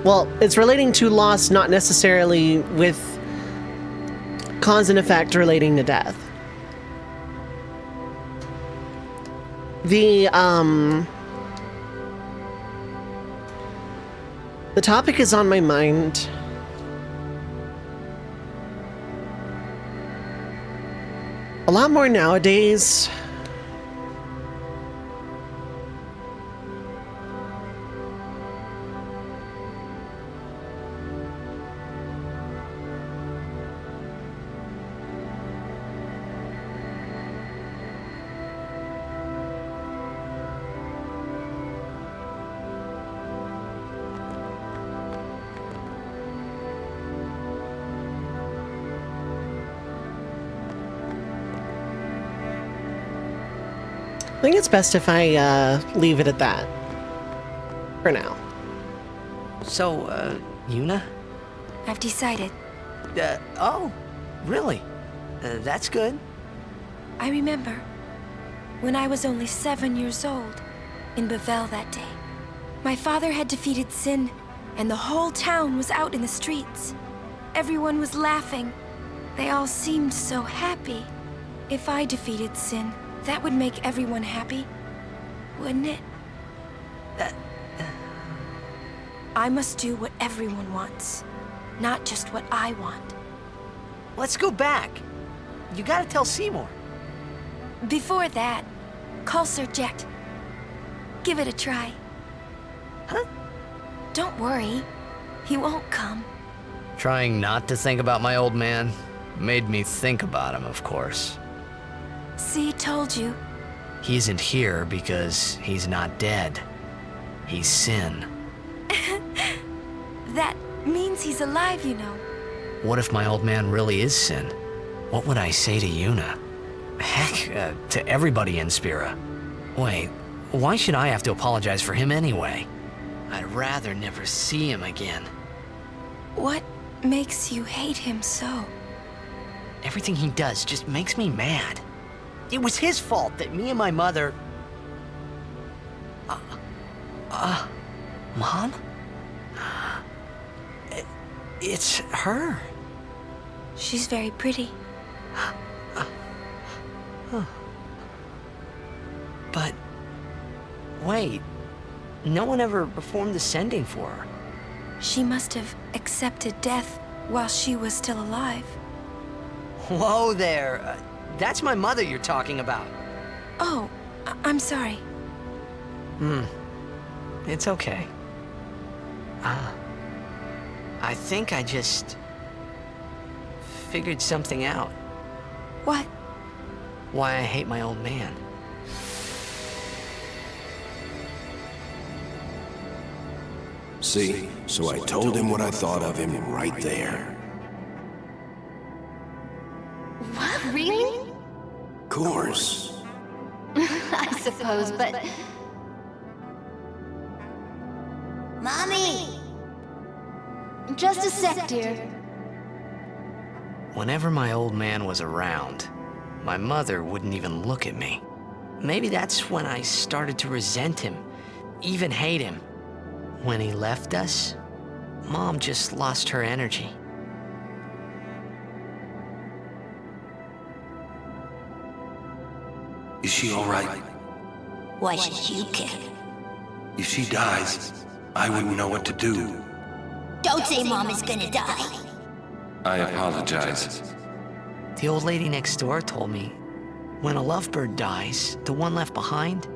Well, it's relating to loss, not necessarily with cause and effect relating to death. The topic is on my mind. A lot more nowadays. I think it's best if I leave it at that. For now. So, Yuna? I've decided. Oh, really? That's good. I remember when I was only 7 years old in Bavel that day. My father had defeated Sin, and the whole town was out in the streets. Everyone was laughing. They all seemed so happy. If I defeated Sin, that would make everyone happy, wouldn't it? I must do what everyone wants, not just what I want. Let's go back. You gotta tell Seymour. Before that, call Sir Jet. Give it a try. Huh? Don't worry, he won't come. Trying not to think about my old man made me think about him, of course. See, told you. He isn't here because he's not dead. He's Sin. That means he's alive, you know. What if my old man really is Sin? What would I say to Yuna? Heck, to everybody in Spira. Wait, why should I have to apologize for him anyway? I'd rather never see him again. What makes you hate him so? Everything he does just makes me mad. It was his fault that me and my mother... Mom? It's her. She's very pretty. But... wait. No one ever performed the sending for her. She must have accepted death while she was still alive. Whoa there. That's my mother you're talking about. Oh, I'm sorry. It's okay. I think I just... figured something out. What? Why I hate my old man. See, so I told him what I thought of him right there. What, really? Of course. I suppose, but... Mommy! Just a sec, dear. Whenever my old man was around, my mother wouldn't even look at me. Maybe that's when I started to resent him, even hate him. When he left us, Mom just lost her energy. Is she all right? Why should you care? If she dies, I wouldn't know what to do. Don't say Mom is gonna die. I apologize. The old lady next door told me, when a lovebird dies, the one left behind,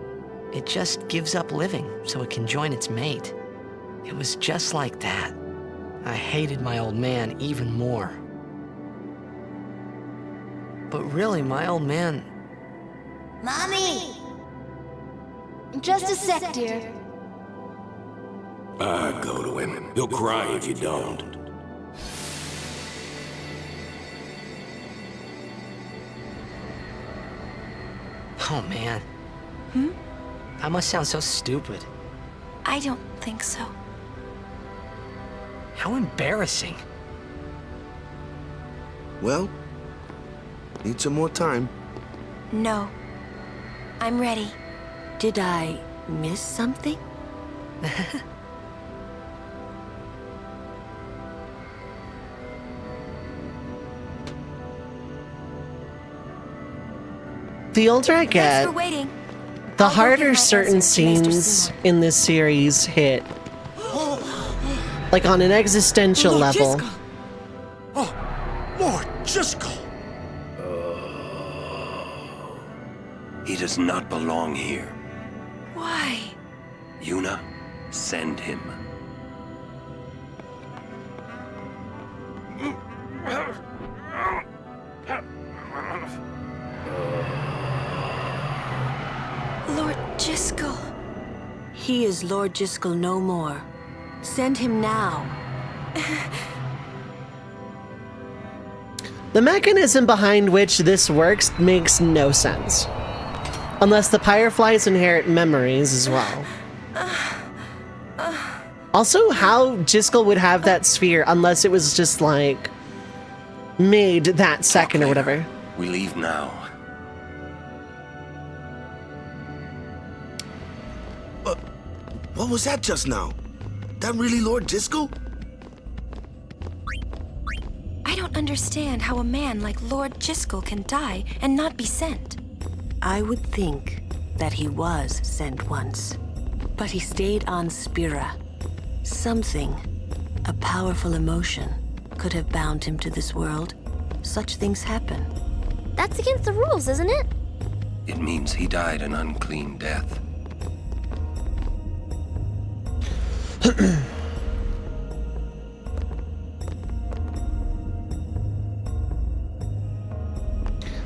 it just gives up living so it can join its mate. It was just like that. I hated my old man even more. But really, my old man... Mommy! Just a sec, dear. Go to him. He'll cry if you don't. Oh, man. I must sound so stupid. I don't think so. How embarrassing. Well, need some more time. No. I'm ready. Did I miss something? The older I get, Thanks for waiting. the I'll go harder give my certain answer to Mr. scenes Seymour. in this series hit. Like on an existential level. Lord Jiskel! He does not belong here. Why? Yuna, send him. Lord Jiskel. He is Lord Jiskel no more. Send him now. The mechanism behind which this works makes no sense. Unless the Fireflies inherit memories as well. Also, how Jiskel would have that sphere unless it was just like made that second or whatever. We leave now. What was that just now? That really Lord Jiskel? I don't understand how a man like Lord Jiskel can die and not be sent. I would think that he was sent once, but he stayed on Spira. Something, a powerful emotion, could have bound him to this world. Such things happen. That's against the rules, isn't it? It means he died an unclean death.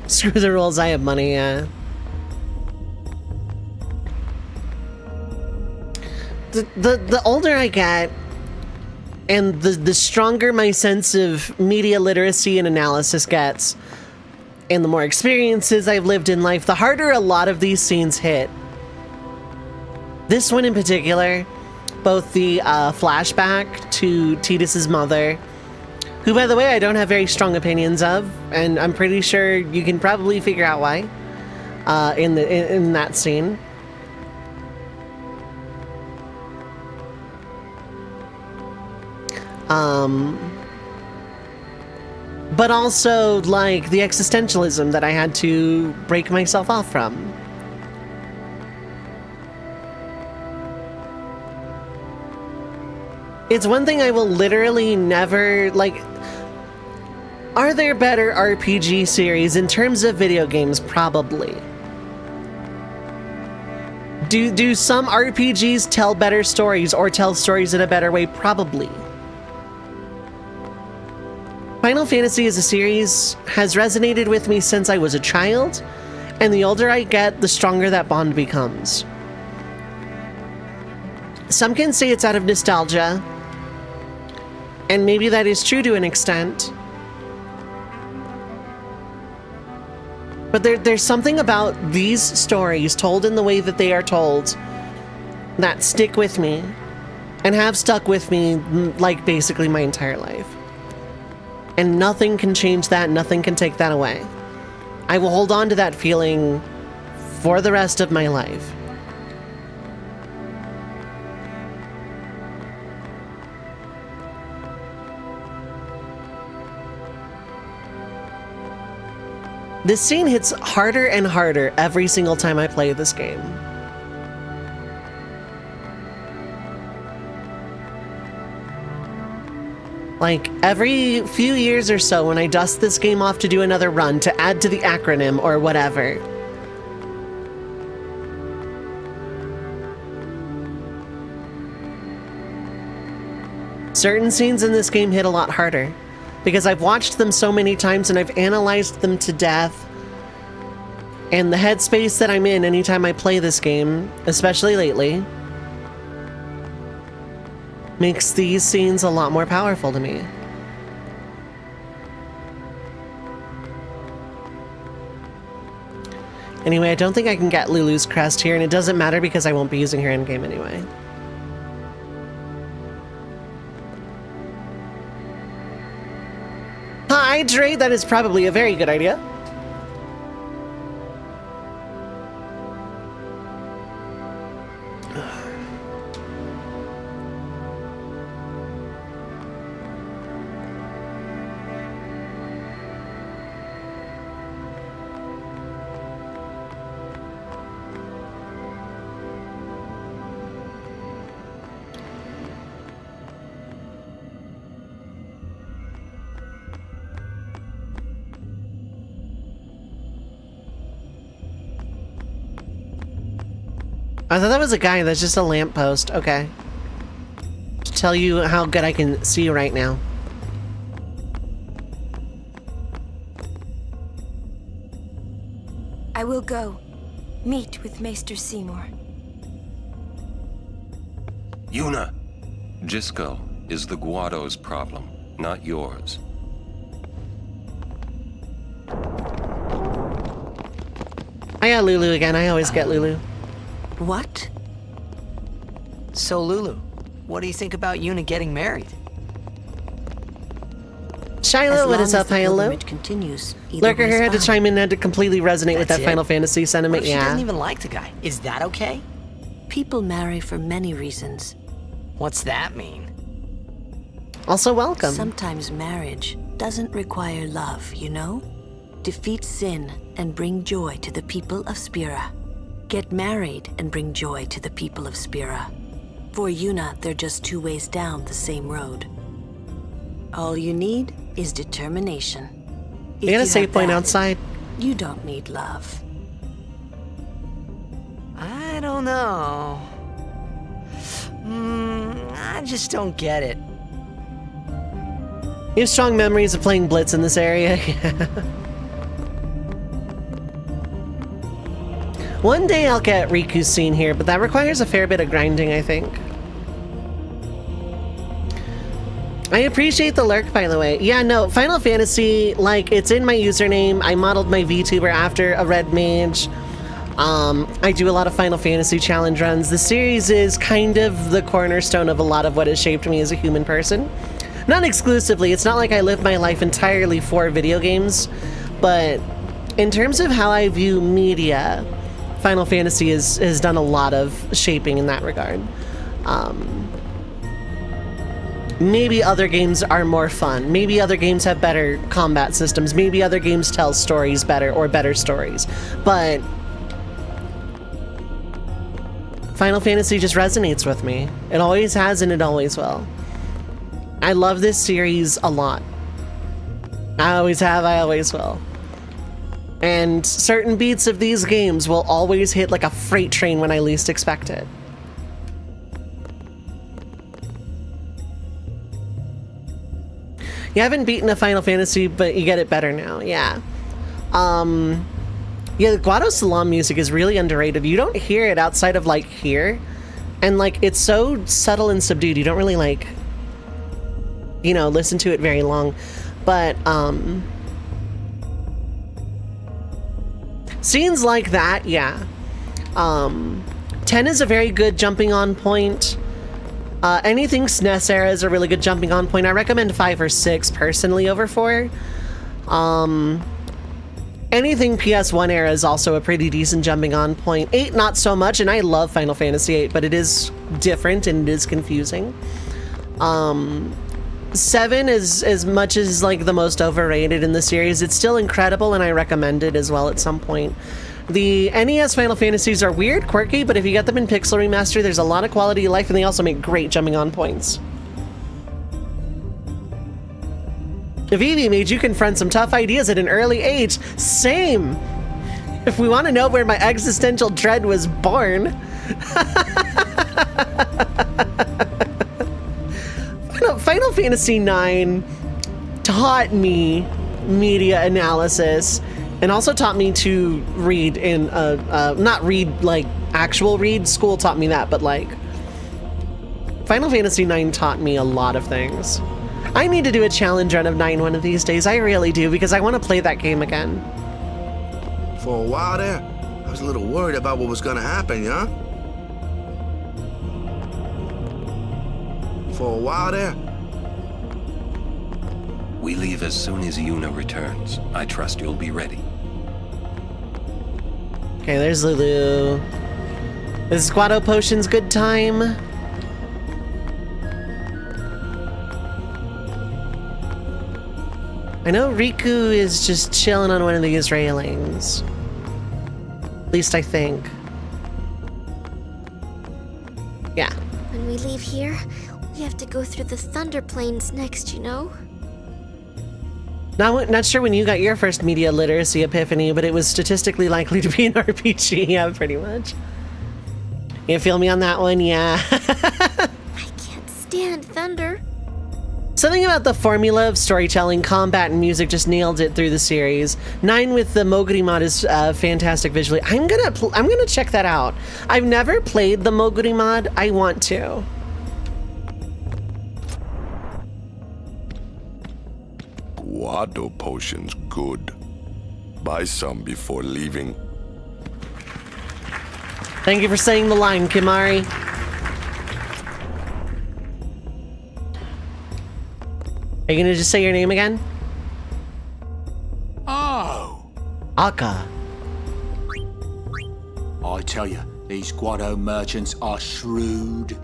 Screw the rules, I have money, The older I get, And the stronger my sense of media literacy and analysis gets, and the more experiences I've lived in life, the harder a lot of these scenes hit. This one in particular, both the flashback to Titus's mother, who, by the way, I don't have very strong opinions of, and I'm pretty sure you can probably figure out why in that scene. But also, like, the existentialism that I had to break myself off from. It's one thing I will literally never, like... Are there better RPG series in terms of video games? Probably. Do some RPGs tell better stories or tell stories in a better way? Probably. Final Fantasy as a series has resonated with me since I was a child, and the older I get, the stronger that bond becomes. Some can say it's out of nostalgia, and maybe that is true to an extent. But there's something about these stories told in the way that they are told that stick with me and have stuck with me like basically my entire life. And nothing can change that, nothing can take that away. I will hold on to that feeling for the rest of my life. This scene hits harder and harder every single time I play this game. Like, every few years or so when I dust this game off to do another run, to add to the acronym or whatever. Certain scenes in this game hit a lot harder, because I've watched them so many times and I've analyzed them to death. And the headspace that I'm in anytime I play this game, especially lately, makes these scenes a lot more powerful to me. Anyway, I don't think I can get Lulu's crest here, and it doesn't matter because I won't be using her endgame anyway. Hydrate, that is probably a very good idea. I thought that was a guy. That's just a lamppost. Okay. To tell you how good I can see right now. I will go. Meet with Maester Seymour. Yuna! Jisco is the Guado's problem, not yours. I got Lulu again. I always get Lulu. What? So, Lulu, what do you think about Yuna getting married? Shiloh, what is up? Hi, hello. Continues, Lurker here had to chime in and had to completely resonate with that Final Fantasy sentiment. What if she doesn't even like the guy? Is that okay? People marry for many reasons. What's that mean? Also, welcome. Sometimes marriage doesn't require love, you know? Defeat sin and bring joy to the people of Spira. Get married and bring joy to the people of Spira. For Yuna, they're just two ways down the same road. All you need is determination. You got a save point outside. You don't need love. I don't know. I just don't get it. You have strong memories of playing Blitz in this area. One day I'll get Riku's scene here, but that requires a fair bit of grinding, I think. I appreciate the lurk, by the way. Yeah, no, Final Fantasy, like, it's in my username. I modeled my VTuber after a red mage. I do a lot of Final Fantasy challenge runs. The series is kind of the cornerstone of a lot of what has shaped me as a human person. Not exclusively, it's not like I live my life entirely for video games, but in terms of how I view media, Final Fantasy has done a lot of shaping in that regard. Maybe other games are more fun. Maybe other games have better combat systems. Maybe other games tell stories better or better stories. But Final Fantasy just resonates with me. It always has and it always will. I love this series a lot. I always have, I always will. And certain beats of these games will always hit like a freight train when I least expect it. You haven't beaten a Final Fantasy, but you get it better now, yeah. Yeah, the Guado Salam music is really underrated. You don't hear it outside of, like, here. And, like, it's so subtle and subdued. You don't really, like, you know, listen to it very long. But, scenes like that, yeah. 10 is a very good jumping on point. Anything SNES era is a really good jumping on point. I recommend 5 or 6 personally over 4. Anything PS1 era is also a pretty decent jumping on point. 8 not so much, and I love Final Fantasy 8, but it is different and it is confusing. 7 is as much as like the most overrated in the series. It's still incredible and I recommend it as well at some point. The NES Final Fantasies are weird, quirky, but if you get them in Pixel Remaster, there's a lot of quality of life and they also make great jumping on points. Vivi made you confront some tough ideas at an early age. Same! If we want to know where my existential dread was born. Final Fantasy IX taught me media analysis and also taught me to read in, not read like actual read, school taught me that, but like, Final Fantasy IX taught me a lot of things. I need to do a challenge run of 9 one of these days, I really do, because I want to play that game again. For a while there, I was a little worried about what was gonna happen, yeah? For a while there. We leave as soon as Yuna returns. I trust you'll be ready. Okay, there's Lulu. Is Guado Potion's good time? I know Riku is just chilling on one of these railings. At least I think. Yeah. When we leave here, we have to go through the Thunder Plains next, you know? Not sure when you got your first media literacy epiphany, but it was statistically likely to be an RPG, yeah, pretty much. You feel me on that one? Yeah. I can't stand thunder. Something about the formula of storytelling, combat, and music just nailed it through the series. 9 with the Moguri mod is fantastic visually. I'm gonna check that out. I've never played the Moguri mod. I want to. Guado Potion's good. Buy some before leaving. Thank you for saying the line, Kimari. Are you gonna just say your name again? Oh! Akka. I tell you, these Guado merchants are shrewd.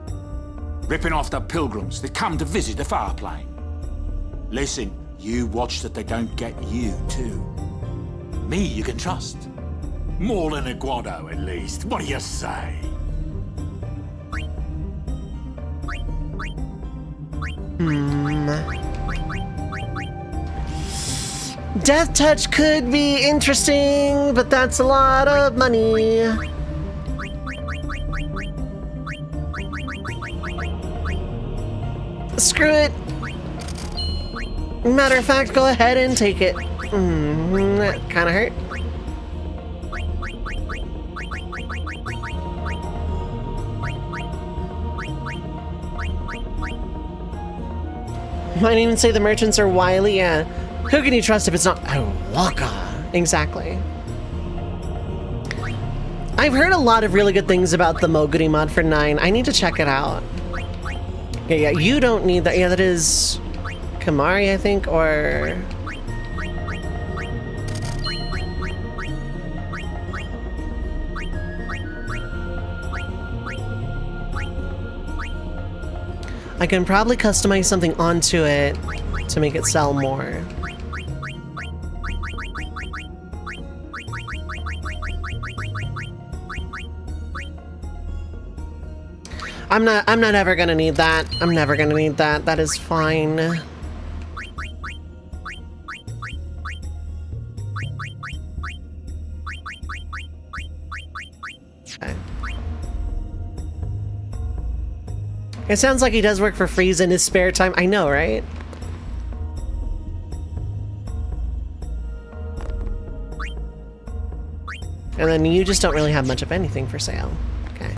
Ripping off the pilgrims that come to visit the far plane. Listen, you watch that they don't get you, too. Me you can trust. More than a Guado, at least. What do you say? Death Touch could be interesting, but that's a lot of money. Screw it. Matter of fact, go ahead and take it. That kind of hurt. Might even say the merchants are wily. Yeah. Who can you trust if it's not Waka? Exactly. I've heard a lot of really good things about the Moguri mod for 9. I need to check it out. Yeah, you don't need that. Yeah, that is Kamari, I think, or... I can probably customize something onto it to make it sell more. I'm not ever gonna need that. I'm never gonna need that. That is fine. Okay. It sounds like he does work for Freeze in his spare time. I know, right? And then you just don't really have much of anything for sale. Okay.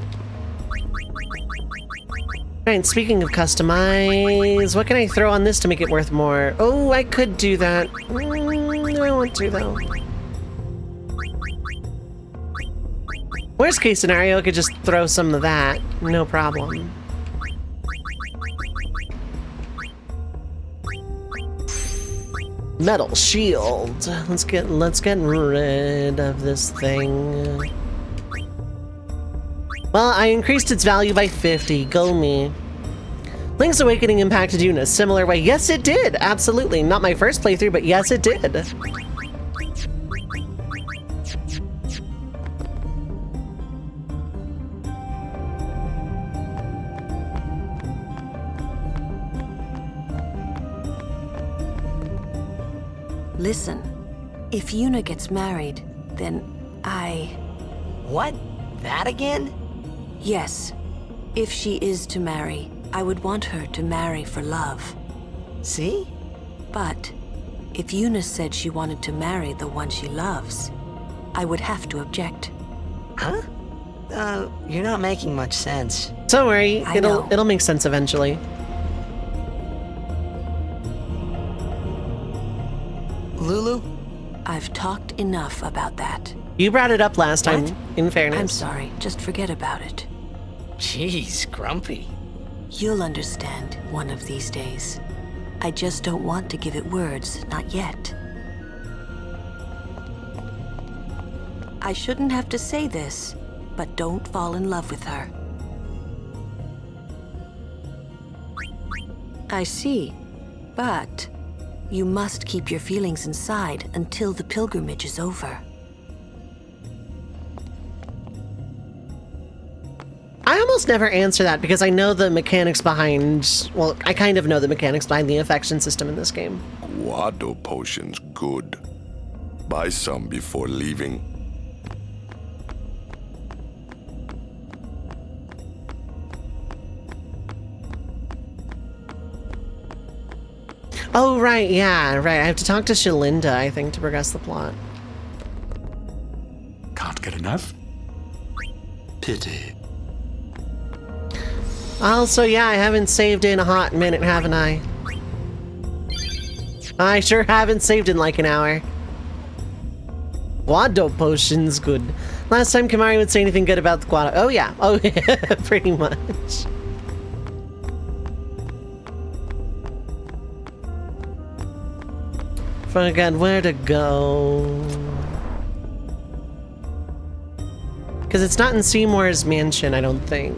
Alright, speaking of customize, what can I throw on this to make it worth more? Oh, I could do that. I don't want to, though. Worst case scenario, I could just throw some of that. No problem. Metal shield. Let's get rid of this thing. Well, I increased its value by 50. Go me. Link's Awakening impacted you in a similar way. Yes, it did. Absolutely. Not my first playthrough, but yes, it did. Listen, if Yuna gets married, then What? That again? Yes. If she is to marry, I would want her to marry for love. See? But if Yuna said she wanted to marry the one she loves, I would have to object. Huh? You're not making much sense. Don't worry, it'll make sense eventually. Lulu? I've talked enough about that. You brought it up last time, in fairness. I'm sorry, just forget about it. Jeez, Grumpy. You'll understand one of these days. I just don't want to give it words, not yet. I shouldn't have to say this, but don't fall in love with her. I see, but you must keep your feelings inside until the pilgrimage is over. I almost never answer that because I know the mechanics behind... Well, I kind of know the mechanics behind the affection system in this game. Guado potion's good. Buy some before leaving. Oh, right, yeah, right. I have to talk to Shalinda, I think, to progress the plot. Can't get enough? Pity. Also, yeah, I haven't saved in a hot minute, haven't I? I sure haven't saved in like an hour. Guado potion's good. Last time Kamari would say anything good about the Guado. Oh, yeah. Oh, yeah, pretty much. Forgot where to go. Because it's not in Seymour's mansion, I don't think.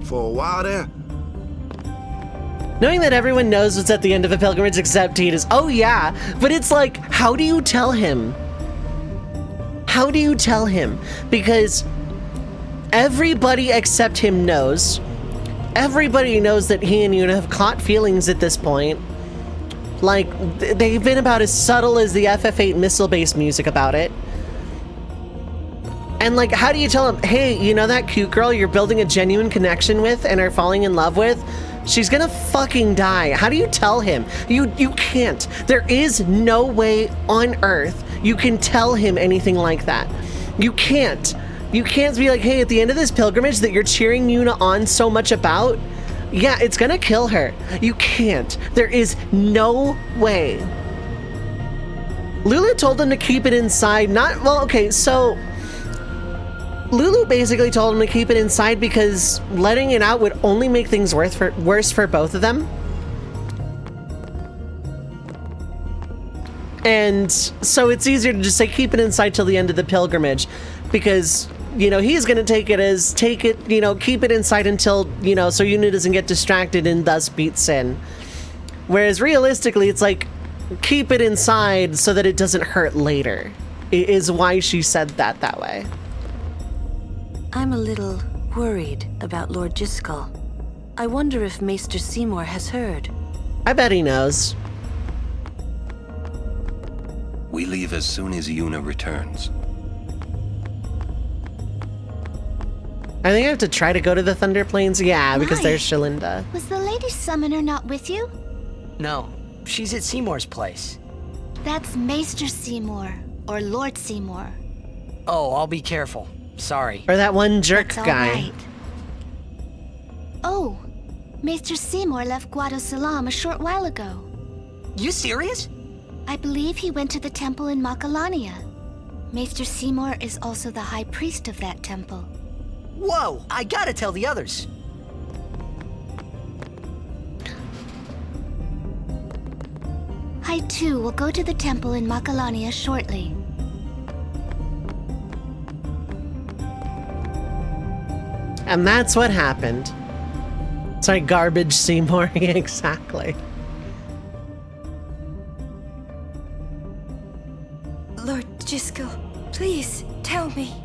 For a while there. Knowing that everyone knows what's at the end of a pilgrimage except Tidus. Oh yeah, but it's like, how do you tell him? How do you tell him? Because everybody except him knows. Everybody knows that he and Yuna have caught feelings at this point. Like, they've been about as subtle as the FF8 missile-based music about it. And like, how do you tell him, hey, you know that cute girl you're building a genuine connection with and are falling in love with? She's gonna fucking die. How do you tell him? You can't. There is no way on earth you can tell him anything like that. You can't. You can't be like, hey, at the end of this pilgrimage that you're cheering Yuna on so much about, yeah, it's gonna kill her. You can't. There is no way. Lulu told them to keep it inside. So Lulu basically told him to keep it inside because letting it out would only make things worse for both of them. And so it's easier to just say keep it inside till the end of the pilgrimage because, he's going to keep it inside until, so Yuna doesn't get distracted and thus beat Sin. Whereas realistically, it's like, keep it inside so that it doesn't hurt later, is why she said that way. I'm a little worried about Lord Jiskel. I wonder if Maester Seymour has heard. I bet he knows. We leave as soon as Yuna returns. I think I have to try to go to the Thunder Plains. Yeah, because there's Shalinda. Was the Lady Summoner not with you? No, she's at Seymour's place. That's Maester Seymour, or Lord Seymour. Oh, I'll be careful. Sorry. Or that one jerk That's all guy. right. Oh, Maester Seymour left Guado Salam a short while ago. You serious? I believe he went to the temple in Makalania. Maester Seymour is also the high priest of that temple. Whoa, I gotta tell the others. I too will go to the temple in Makalania shortly. And that's what happened. Sorry, garbage Seymour. Exactly. Lord Jiskel, please tell me.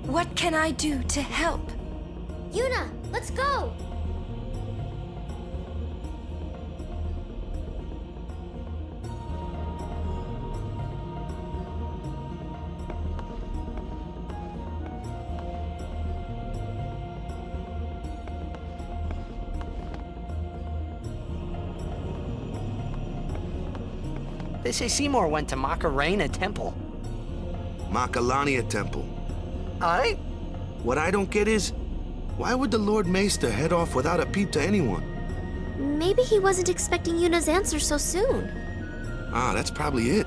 What can I do to help? Yuna, let's go! They say Seymour went to Macarena Temple. Makalania Temple. Aye? What I don't get is, why would the Lord Maester head off without a peep to anyone? Maybe he wasn't expecting Yuna's answer so soon. Ah, that's probably it.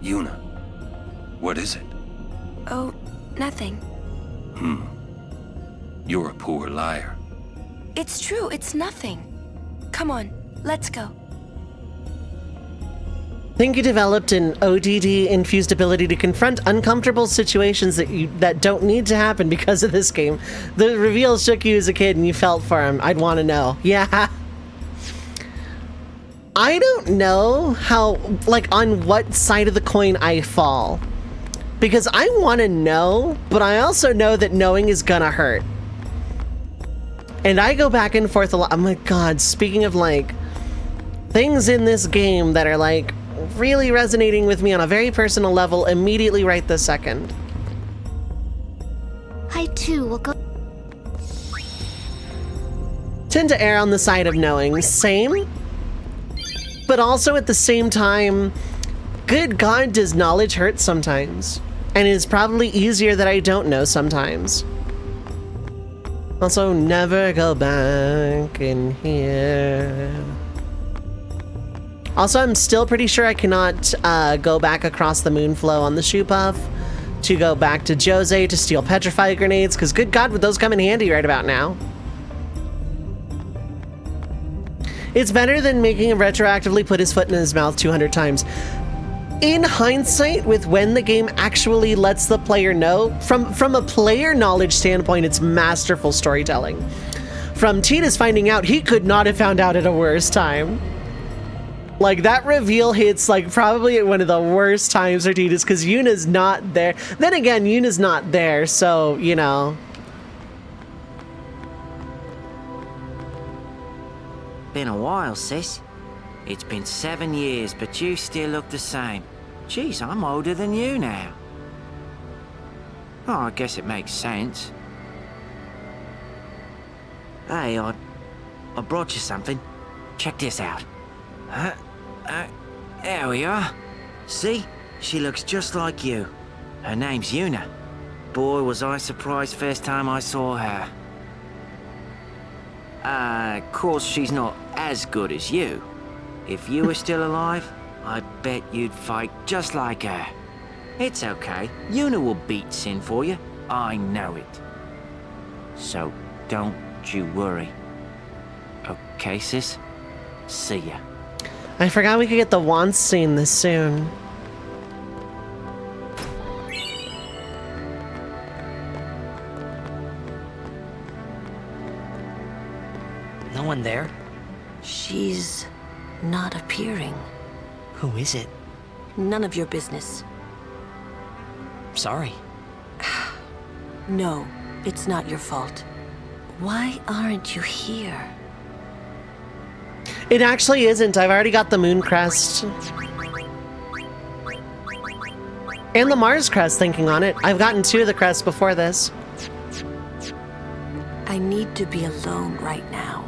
Yuna, what is it? Oh, nothing. You're a poor liar. It's true, it's nothing. Come on, let's go. I think you developed an ODD-infused ability to confront uncomfortable situations that don't need to happen because of this game. The reveal shook you as a kid and you felt for him. I'd want to know. Yeah. I don't know how, on what side of the coin I fall. Because I want to know, but I also know that knowing is gonna hurt. And I go back and forth a lot. Oh my god, speaking of, things in this game that are, really resonating with me on a very personal level immediately right this second. I too will go. Tend to err on the side of knowing. Same. But also at the same time, good God, does knowledge hurt sometimes? And it's probably easier that I don't know sometimes. Also, never go back in here. Also, I'm still pretty sure I cannot go back across the Moonflow on the Shoe Puff to go back to Jose to steal Petrify grenades, because good God, would those come in handy right about now. It's better than making him retroactively put his foot in his mouth 200 times. In hindsight, with when the game actually lets the player know, from a player knowledge standpoint, it's masterful storytelling. From Tita's finding out, he could not have found out at a worse time. That reveal hits, probably at one of the worst times for Tita's, because Yuna's not there. Then again, Yuna's not there, so, Been a while, sis. It's been 7 years, but you still look the same. Geez, I'm older than you now. Oh, I guess it makes sense. Hey, I brought you something. Check this out. There we are. See? She looks just like you. Her name's Yuna. boy, was I surprised first time I saw her. Of course, she's not as good as you. If you were still alive, I bet you'd fight just like her. It's okay. Yuna will beat Sin for you. I know it. So don't you worry. Okay, sis? See ya. I forgot we could get the wand scene this soon. No one there? She's not appearing. Who is it? None of your business. Sorry. No, it's not your fault. Why aren't you here? It actually isn't. I've already got the moon crest. And the Mars crest, thinking on it. I've gotten 2 of the crests before this. I need to be alone right now.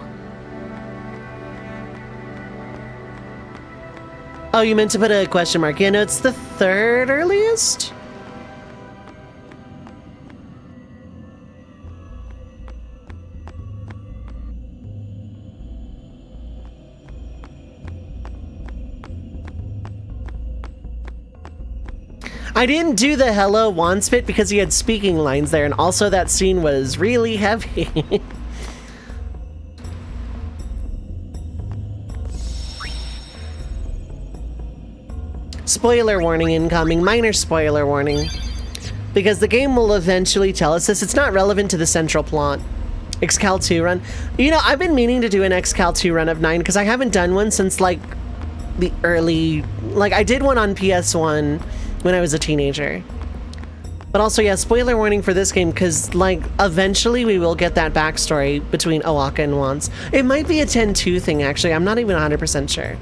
Oh, you meant to put a question mark. Yeah, no, it's the 3rd earliest? I didn't do the hello wand spit because he had speaking lines there, and also that scene was really heavy. Spoiler warning incoming, minor spoiler warning. Because the game will eventually tell us this. It's not relevant to the central plot. Excal 2 run. You know, I've been meaning to do an Excal 2 run of 9 because I haven't done one since like the early... Like I did one on PS1 when I was a teenager. But also, yeah, spoiler warning for this game because like eventually we will get that backstory between O'aka and Wands. It might be a 10-2 thing actually. I'm not even 100% sure.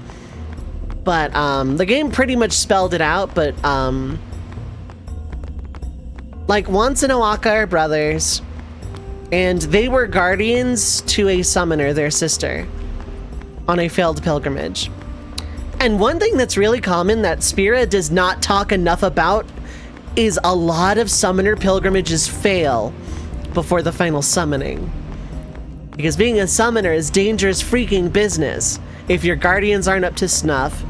But the game pretty much spelled it out, but like Wands and O'aka are brothers, and they were guardians to a summoner, their sister, on a failed pilgrimage. And one thing that's really common that Spira does not talk enough about is a lot of summoner pilgrimages fail before the final summoning. Because being a summoner is dangerous freaking business if your guardians aren't up to snuff,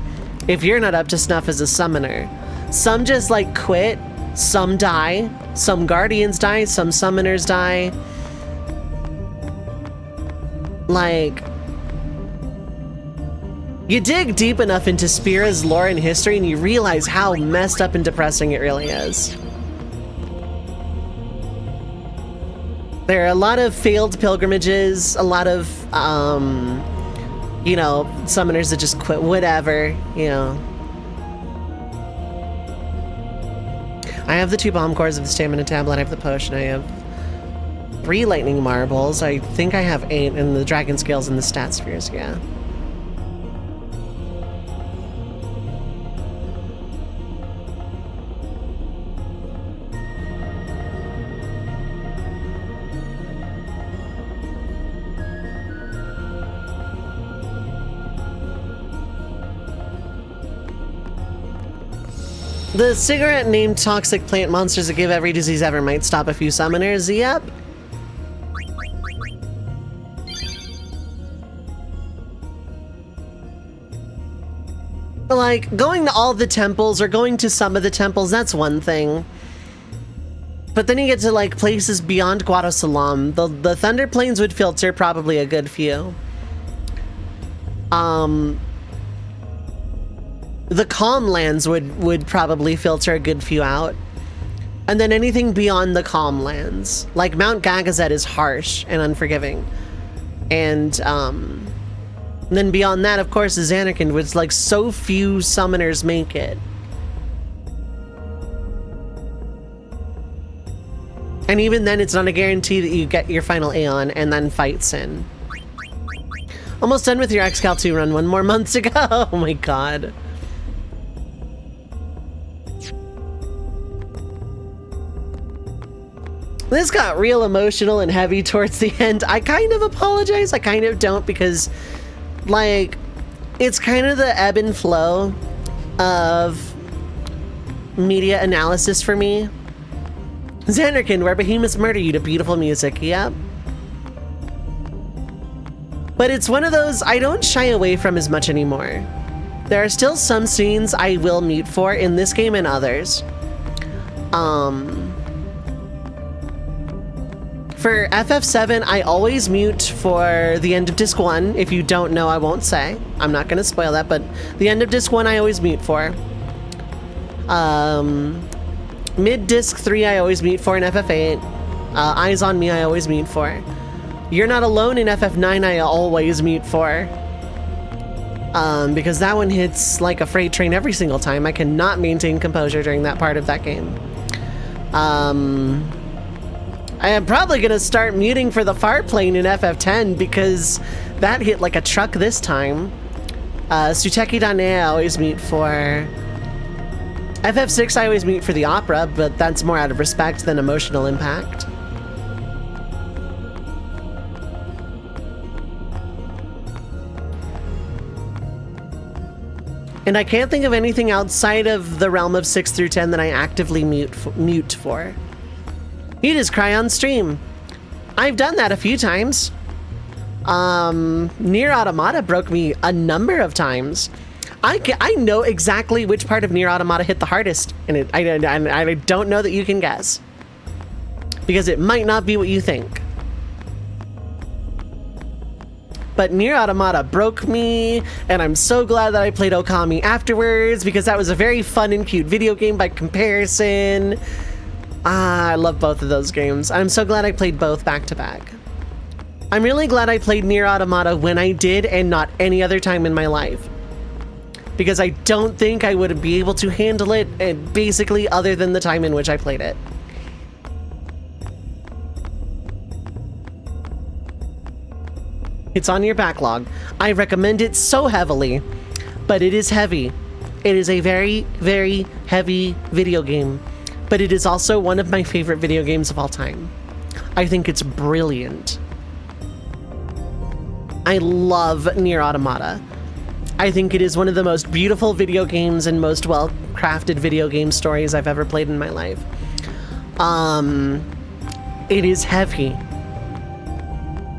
if you're not up to snuff as a summoner. Some just like quit, some die, some guardians die, some summoners die. Like, you dig deep enough into Spira's lore and history and you realize how messed up and depressing it really is. There are a lot of failed pilgrimages, a lot of, you know, summoners that just quit, whatever, you know. I have the 2 bomb cores of the stamina tablet, I have the potion, I have 3 lightning marbles, I think I have 8, and the dragon scales and the stat spheres, yeah. The cigarette named toxic plant monsters that give every disease ever might stop a few summoners. Yep. Like, going to all the temples or going to some of the temples, that's one thing. But then you get to, like, places beyond Guadosalam. The Thunder Plains would filter probably a good few. The Calm Lands would probably filter a good few out. And then anything beyond the Calm Lands. Like Mount Gagazet is harsh and unforgiving. And then beyond that, of course, is Zanarkand, which like so few summoners make it. And even then, it's not a guarantee that you get your final Aeon and then fight Sin. Almost done with your Excal 2 run, 1 more month to go. Oh my god. This got real emotional and heavy towards the end. I kind of apologize, I kind of don't, because, like, it's kind of the ebb and flow of media analysis for me. Xanarkand, where behemoths murder you to beautiful music. Yep. But it's one of those I don't shy away from as much anymore. There are still some scenes I will mute for in this game and others. For FF7, I always mute for the end of Disc 1. If you don't know, I won't say. I'm not going to spoil that, but the end of Disc 1 I always mute for. Mid-Disc 3 I always mute for in FF8. Eyes on Me I always mute for. You're Not Alone in FF9 I always mute for. Because that one hits like a freight train every single time. I cannot maintain composure during that part of that game. I am probably going to start muting for the far plane in FF10 because that hit like a truck this time. Suteki Dane I always mute for. FF6 I always mute for the opera, but that's more out of respect than emotional impact. And I can't think of anything outside of the realm of 6 through 10 that I actively mute for. You just cry on stream. I've done that a few times. Nier Automata broke me a number of times. I know exactly which part of Nier Automata hit the hardest, and I don't know that you can guess. Because it might not be what you think. But Nier Automata broke me, and I'm so glad that I played Okami afterwards, because that was a very fun and cute video game by comparison. I love both of those games. I'm so glad I played both back to back. I'm really glad I played Nier Automata when I did and not any other time in my life. Because I don't think I would be able to handle it basically other than the time in which I played it. It's on your backlog. I recommend it so heavily, but it is heavy. It is a very, very heavy video game. But it is also one of my favorite video games of all time. I think it's brilliant. I love Nier Automata. I think it is one of the most beautiful video games and most well-crafted video game stories I've ever played in my life. It is heavy.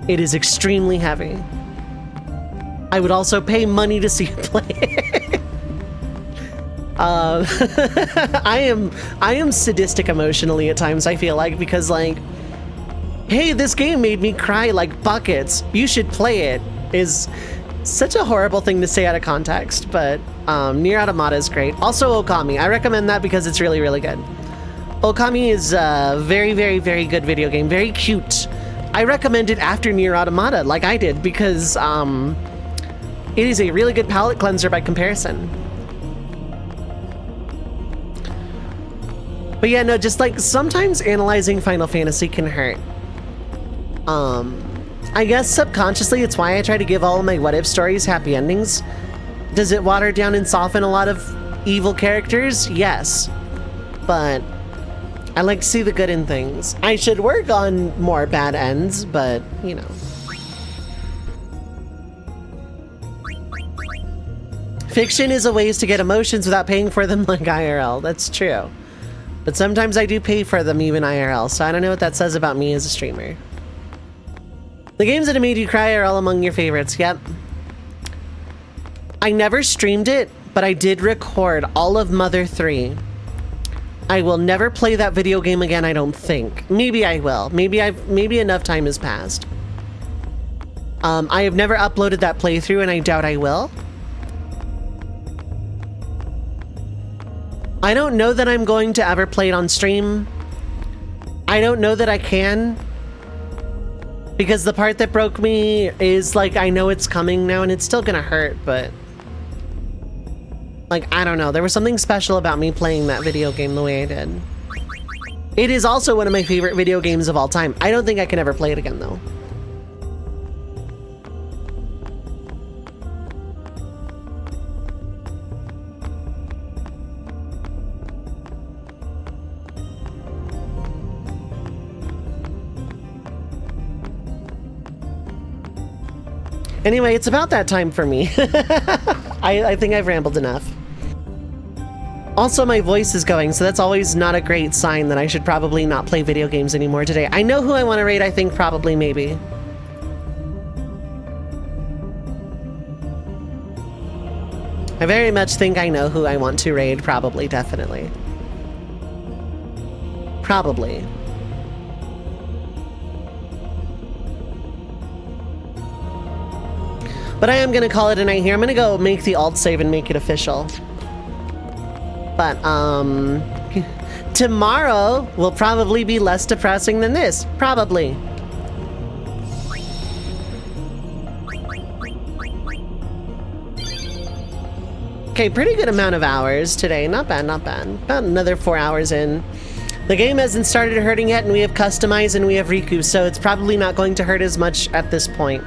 It is extremely heavy. I would also pay money to see you play it. I am sadistic emotionally at times, I feel like, because like, hey, this game made me cry like buckets. You should play it is such a horrible thing to say out of context, but Nier Automata is great. Also Okami, I recommend that because it's really, really good. Okami is a very, very, very good video game, very cute. I recommend it after Nier Automata, like I did, because it is a really good palate cleanser by comparison. But yeah, no, just like sometimes analyzing Final Fantasy can hurt. I guess subconsciously it's why I try to give all of my what if stories happy endings. Does it water down and soften a lot of evil characters? Yes. But I like to see the good in things. I should work on more bad ends, but you know. Fiction is a ways to get emotions without paying for them like IRL. That's true. But sometimes I do pay for them even IRL, so I don't know what that says about me as a streamer. The games that have made you cry are all among your favorites, yep. I never streamed it, but I did record all of Mother 3. I will never play that video game again, I don't think. Maybe I will. Maybe enough time has passed. I have never uploaded that playthrough, and I doubt I will. I don't know that I'm going to ever play it on stream. I don't know that I can. Because the part that broke me is like, I know it's coming now and it's still gonna hurt, but like, I don't know. There was something special about me playing that video game the way I did. It is also one of my favorite video games of all time. I don't think I can ever play it again though. Anyway, it's about that time for me. I think I've rambled enough. Also, my voice is going, so that's always not a great sign that I should probably not play video games anymore today. I know who I want to raid, I think probably, maybe. I very much think I know who I want to raid, probably, definitely. Probably. But I am going to call it a night here. I'm going to go make the alt save and make it official. But, tomorrow will probably be less depressing than this. Probably. Okay, pretty good amount of hours today. Not bad, not bad. About another 4 hours in. The game hasn't started hurting yet, and we have Customize and we have Riku, so it's probably not going to hurt as much at this point.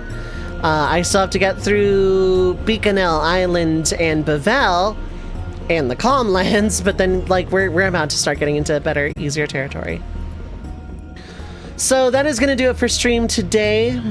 I still have to get through Bikanel Island and Bavel and the Calm Lands, but then, like, we're about to start getting into better, easier territory. So that is going to do it for stream today.